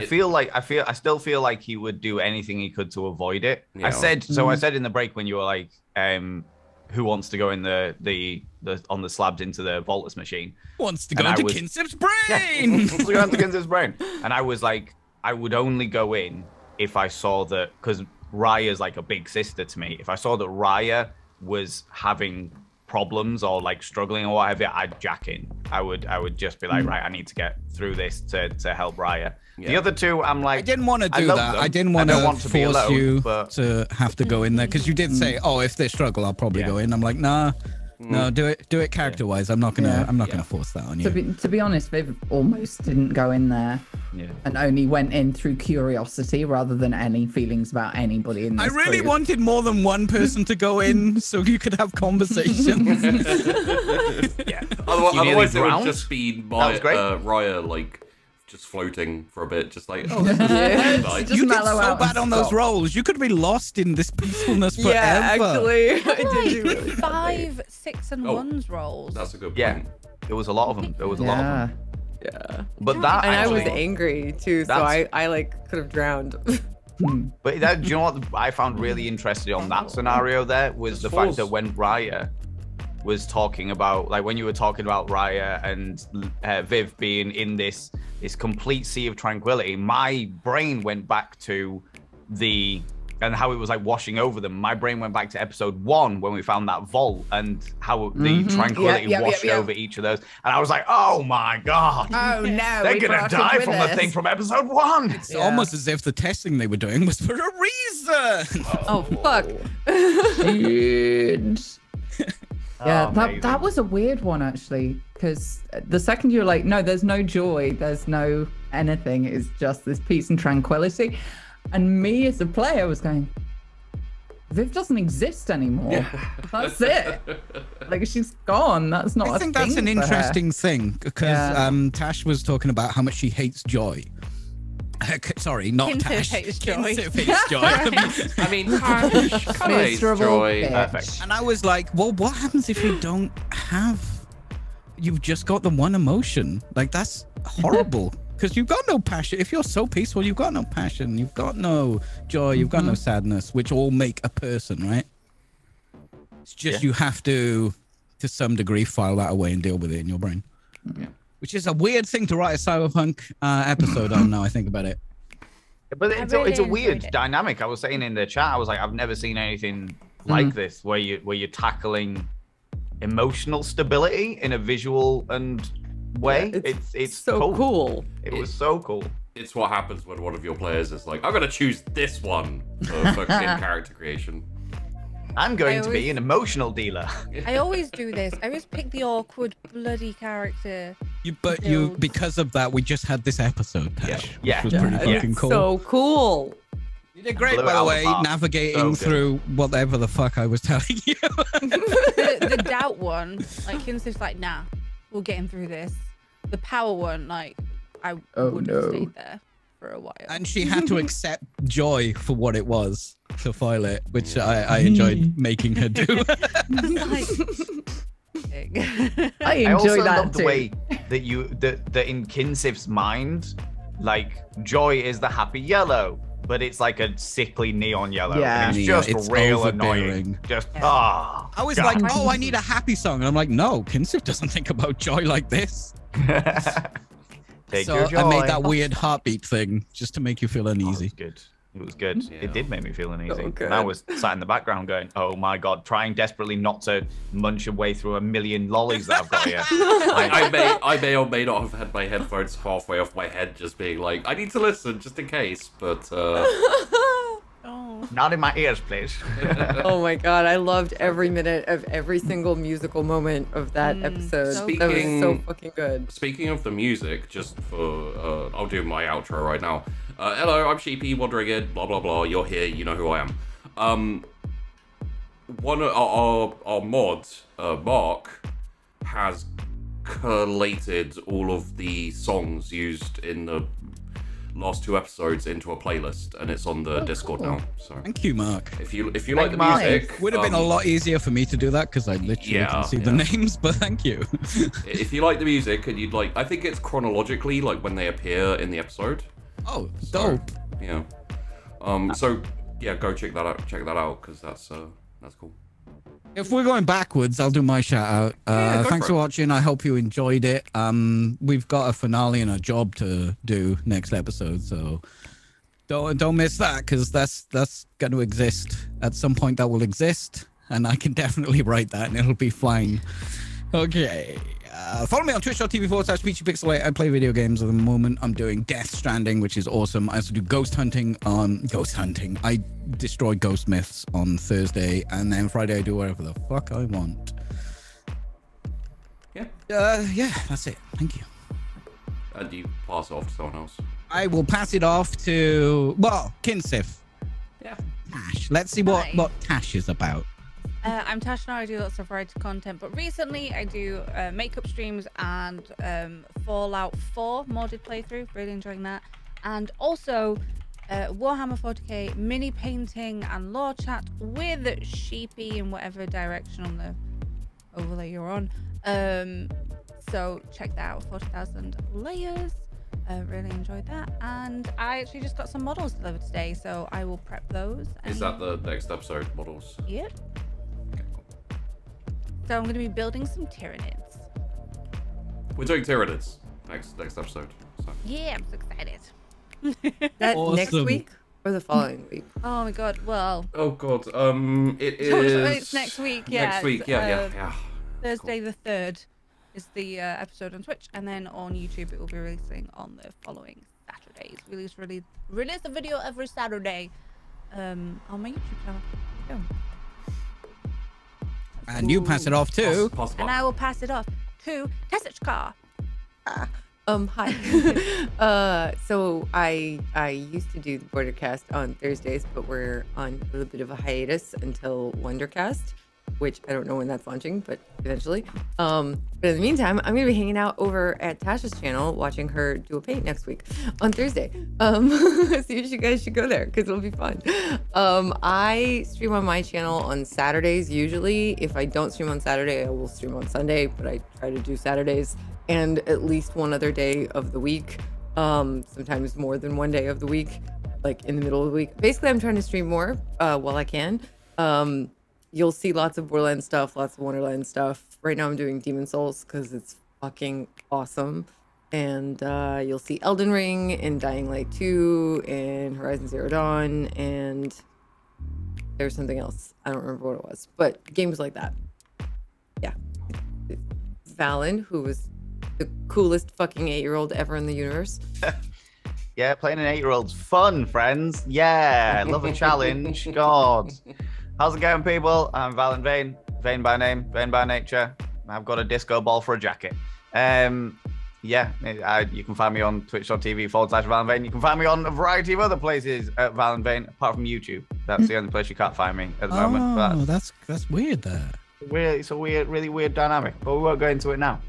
still feel like he would do anything he could to avoid it. Yeah. I said in the break when you were like, who wants to go in the on the slabs into the Voltus machine? Wants to go into Kinsif's brain. Wants to go into Kinsif's brain. And I was like, I would only go in if I saw that, because Raya's like a big sister to me. If I saw that Raya was having problems or like struggling or whatever, I'd jack in. I would just be like, right, I need to get through this to help Raya. Yeah. The other two, I'm like, I didn't want to do that. I didn't want to force you to have to go in there, because you did say, oh, if they struggle, I'll probably go in. I'm like, nah. No, do it character wise. I'm not gonna force that on you. To be honest, Viv almost didn't go in there, and only went in through curiosity rather than any feelings about anybody in this I really group. wanted more than one person to go in so you could have conversations. yeah. Otherwise, it would just be Raya like just floating for a bit, just like, oh, just you did so bad on those rolls. You could be lost in this peacefulness forever. Yeah, actually, I did do really 5, 6, and 1s rolls. That's a good point. Yeah, there was a lot of them. There was a lot of them. Yeah. But that and actually, I was angry too, so I like could have drowned. But do you know what I found really interesting on that scenario there was the fact that when Raya was talking about, like when you were talking about Raya and Viv being in this complete sea of tranquility, my brain went back to and how it was like washing over them. My brain went back to episode 1 when we found that vault and how the tranquility washed over each of those. And I was like, oh my God. Oh no. They're going to die from the thing from episode 1. It's almost as if the testing they were doing was for a reason. Oh, fuck. Dude. Yeah, that was a weird one actually, because the second you're like, no, there's no joy, there's no anything, it's just this peace and tranquility. And me as a player was going, Viv doesn't exist anymore. Yeah. That's it. Like, she's gone. That's not I think that's an interesting thing, because Tash was talking about how much she hates joy. Sorry, not Kinsif Tash. hates joy. Kinsif hates joy. I mean, Tash kind of hates joy. Perfect. And I was like, well, what happens if you don't have... You've just got the one emotion. Like, that's horrible. Because you've got no passion. If you're so peaceful, you've got no passion. You've got no joy. You've got no sadness, which all make a person, right? It's just you have to some degree, file that away and deal with it in your brain. Yeah. Which is a weird thing to write a cyberpunk episode on now I think about it. But it's a weird dynamic. I was saying in the chat, I was like, I've never seen anything like this, where you're tackling emotional stability in a visual way. Yeah, it's so cool. It was so cool. It's what happens when one of your players is like, I'm gonna choose this one for character creation. I'm going to be an emotional dealer. I always do this. I always pick the awkward bloody character. Because of that, we just had this episode, Tash. Yeah. Which was pretty fucking cool. So cool. You did great, by the way, navigating through whatever the fuck I was telling you. the doubt one, like Kinsif's like, nah, we'll get him through this. The power one, like, I Oh, would have no. stayed there for a while. And she had to accept joy for what it was to file it, which I enjoyed making her do. Like, I I enjoy also that love too. the way that that in Kinsif's mind, like joy is the happy yellow, but it's like a sickly neon yellow. Yeah. And it's Yeah, just it's real overbearing. annoying. Just Yeah. I was like, oh, I need a happy song. And I'm like, no, Kinsif doesn't think about joy like this. Take So your joy. I made that weird heartbeat thing just to make you feel Oh, it was uneasy. good. It was good. Yeah. It did make me feel uneasy. Oh, And I good. was sat in the background going, oh my god, trying desperately not to munch away through a million lollies that I've got here. I may or may not have had my headphones halfway off my head, just being like, I need to listen just in case. But oh. Not in my ears, please. Oh my god, I loved every minute of every single musical moment of that episode. so That was so Speaking- fucking good. speaking of the music, just for I'll do my outro right now. Hello, I'm Sheepy, wandering in, blah blah blah. You're here, you know who I am. One of our mod, Mark, has collated all of the songs used in the last 2 episodes into a playlist, and it's on the Discord cool. now. So Thank you, Mark. if you like the Mark. music, Would have been a lot easier for me to do that because I literally Yeah, can see the yeah. names, but thank you. if you like the music and you'd like, I think it's chronologically like when they appear in the episode. Oh, So, dope. yeah. So yeah, go check that out. Check that out because that's cool. If we're going backwards, I'll do my shout out. Yeah, go Thanks for for it. watching. I hope you enjoyed it. We've got a finale and a job to do next episode, so don't miss that because that's going to exist at some point. That will exist, and I can definitely write that, and it'll be fine. Okay. Follow me on twitch.tv/PeachyPixel8. I play video games at the moment. I'm doing Death Stranding, which is awesome. I also do ghost hunting. I destroy ghost myths on Thursday, and then Friday I do whatever the fuck I want. Yeah. Yeah, that's it. Thank you. And you pass it off to someone else. I will pass it off to, well, Kinsif. Yeah. Tash. Let's see Hi. what Tash is about. I'm Tash now. I do lots of variety content, but recently I do makeup streams and Fallout 4 modded playthrough. Really enjoying that. And also Warhammer 40k mini painting and lore chat with Sheepy in whatever direction on the overlay you're on. So check that out. 40,000 layers. Really enjoyed that. And I actually just got some models delivered today, so I will prep those. Is and- that the next episode models? Yep. So I'm going to be building some Tyranids. We're doing Tyranids next episode. So. Yeah, I'm so excited. That next Awesome. week or the following week? Oh my god, well, Oh god. It Oh, is. it's next week, yeah, Next week. it's, Yeah. Thursday the 3rd is the episode on Twitch, and then on YouTube it will be releasing on the following Saturdays. Release a video every Saturday on my YouTube channel. Boom. And you pass it off to. Pass the And buck. I will pass it off to Tessachka. Hi. So I used to do the Bordercast on Thursdays, but we're on a little bit of a hiatus until Wondercast, which I don't know when that's launching, but eventually. But in the meantime, I'm gonna be hanging out over at Tasha's channel, watching her do a paint next week on Thursday. So you guys should go there because it'll be fun. I stream on my channel on Saturdays usually. If I don't stream on Saturday, I will stream on Sunday, but I try to do Saturdays and at least one other day of the week. Sometimes more than one day of the week, like in the middle of the week. Basically, I'm trying to stream more while I can. You'll see lots of Borderlands stuff, lots of Wonderland stuff. Right now I'm doing Demon Souls because it's fucking awesome. And you'll see Elden Ring and Dying Light 2 and Horizon Zero Dawn, and there's something else. I don't remember what it was, but games like that. Yeah. Valen, who was the coolest fucking 8-year-old ever in the universe. Yeah, playing an 8-year-old's fun, friends. Yeah, love a challenge. God. How's it going, people? I'm Valen Vane. Vane by name, Vane by nature. I've got a disco ball for a jacket. Yeah, you can find me on twitch.tv/Valen Vane. You can find me on a variety of other places at Valen Vane, apart from YouTube. That's the only place you can't find me at the moment. But Oh, that's weird there. it's a weird, really weird dynamic, but we won't go into it now.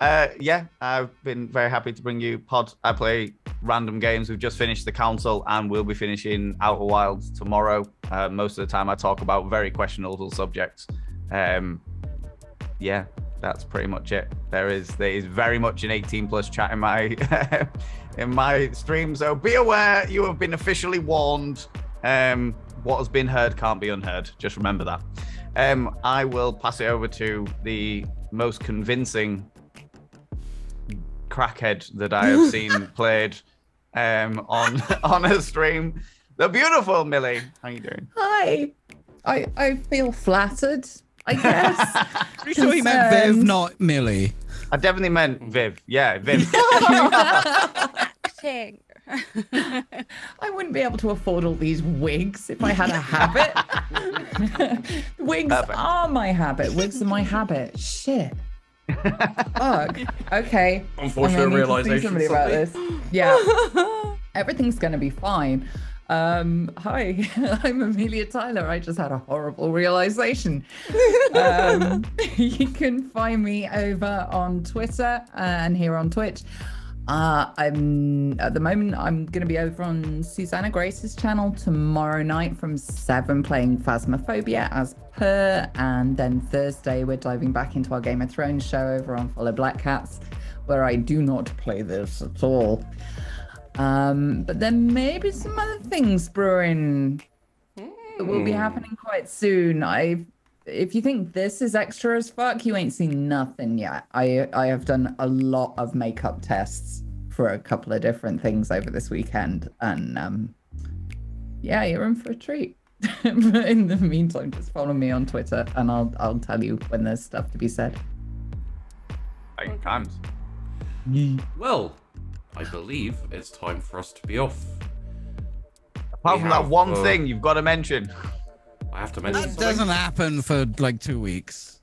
Yeah, I've been very happy to bring you Pod. I play random games. We've just finished the council and we'll be finishing Outer Wilds tomorrow. Most of the time I talk about very questionable subjects. Yeah, that's pretty much it. There is very much an 18+ chat in my in my stream, so be aware, you have been officially warned. What has been heard can't be unheard. Just remember that. I will pass it over to the most convincing crackhead that I have seen played on a stream. The beautiful Millie. How you doing? Hi. I feel flattered, I guess. Pretty sure he meant Viv, not Millie. I definitely meant Viv. Yeah, Viv. I wouldn't be able to afford all these wigs if I had a habit. Wigs are my habit. Wigs are my habit. Shit. Fuck. Okay. Unfortunate realization. Somebody about this. Yeah. Everything's gonna be fine. Hi, I'm Amelia Tyler. I just had a horrible realization. You can find me over on Twitter and here on Twitch. I'm at the moment I'm going to be over on Susanna Grace's channel tomorrow night from 7 playing Phasmophobia as per, and then Thursday we're diving back into our Game of Thrones show over on Follow Black Cats, where I do not play this at all. But there may be some other things brewing that will be happening quite soon. If you think this is extra as fuck, you ain't seen nothing yet. I have done a lot of makeup tests for a couple of different things over this weekend, and yeah, you're in for a treat. But in the meantime, just follow me on Twitter, and I'll tell you when there's stuff to be said. Like times. Well, I believe it's time for us to be off. Apart from that one thing you've got to mention. I have to mention That something. doesn't happen for like 2 weeks.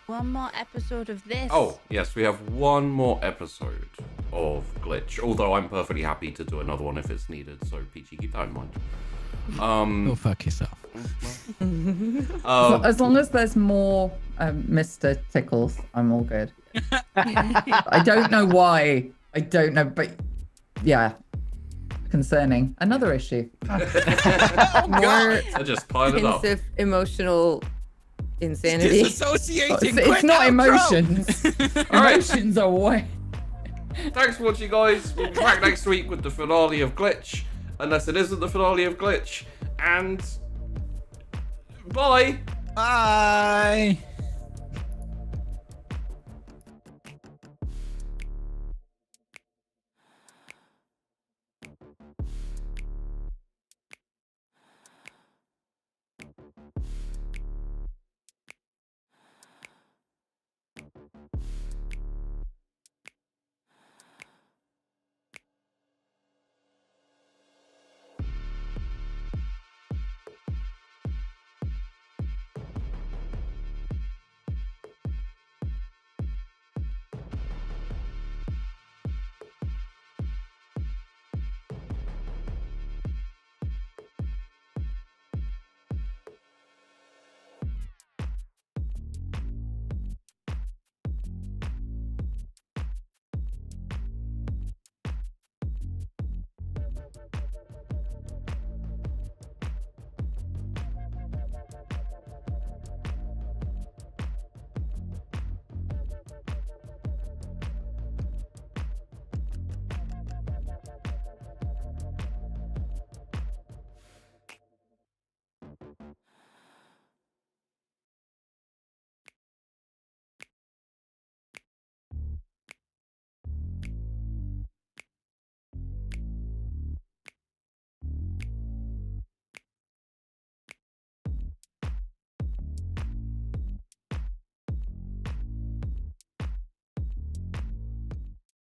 One more episode of this. Oh, yes, we have one more episode of Glitch. Although I'm perfectly happy to do another one if it's needed, so PG, keep that in mind. Go fuck yourself. As long as there's more Mr. Tickles, I'm all good. I don't know why. I don't know, but yeah. Concerning another issue. More I just piled it up. hints of emotional insanity. Disassociating. It's not emotions. Emotions are way. Thanks for watching, guys. We'll be back next week with the finale of Glitch. Unless it isn't the finale of Glitch. And bye. Bye.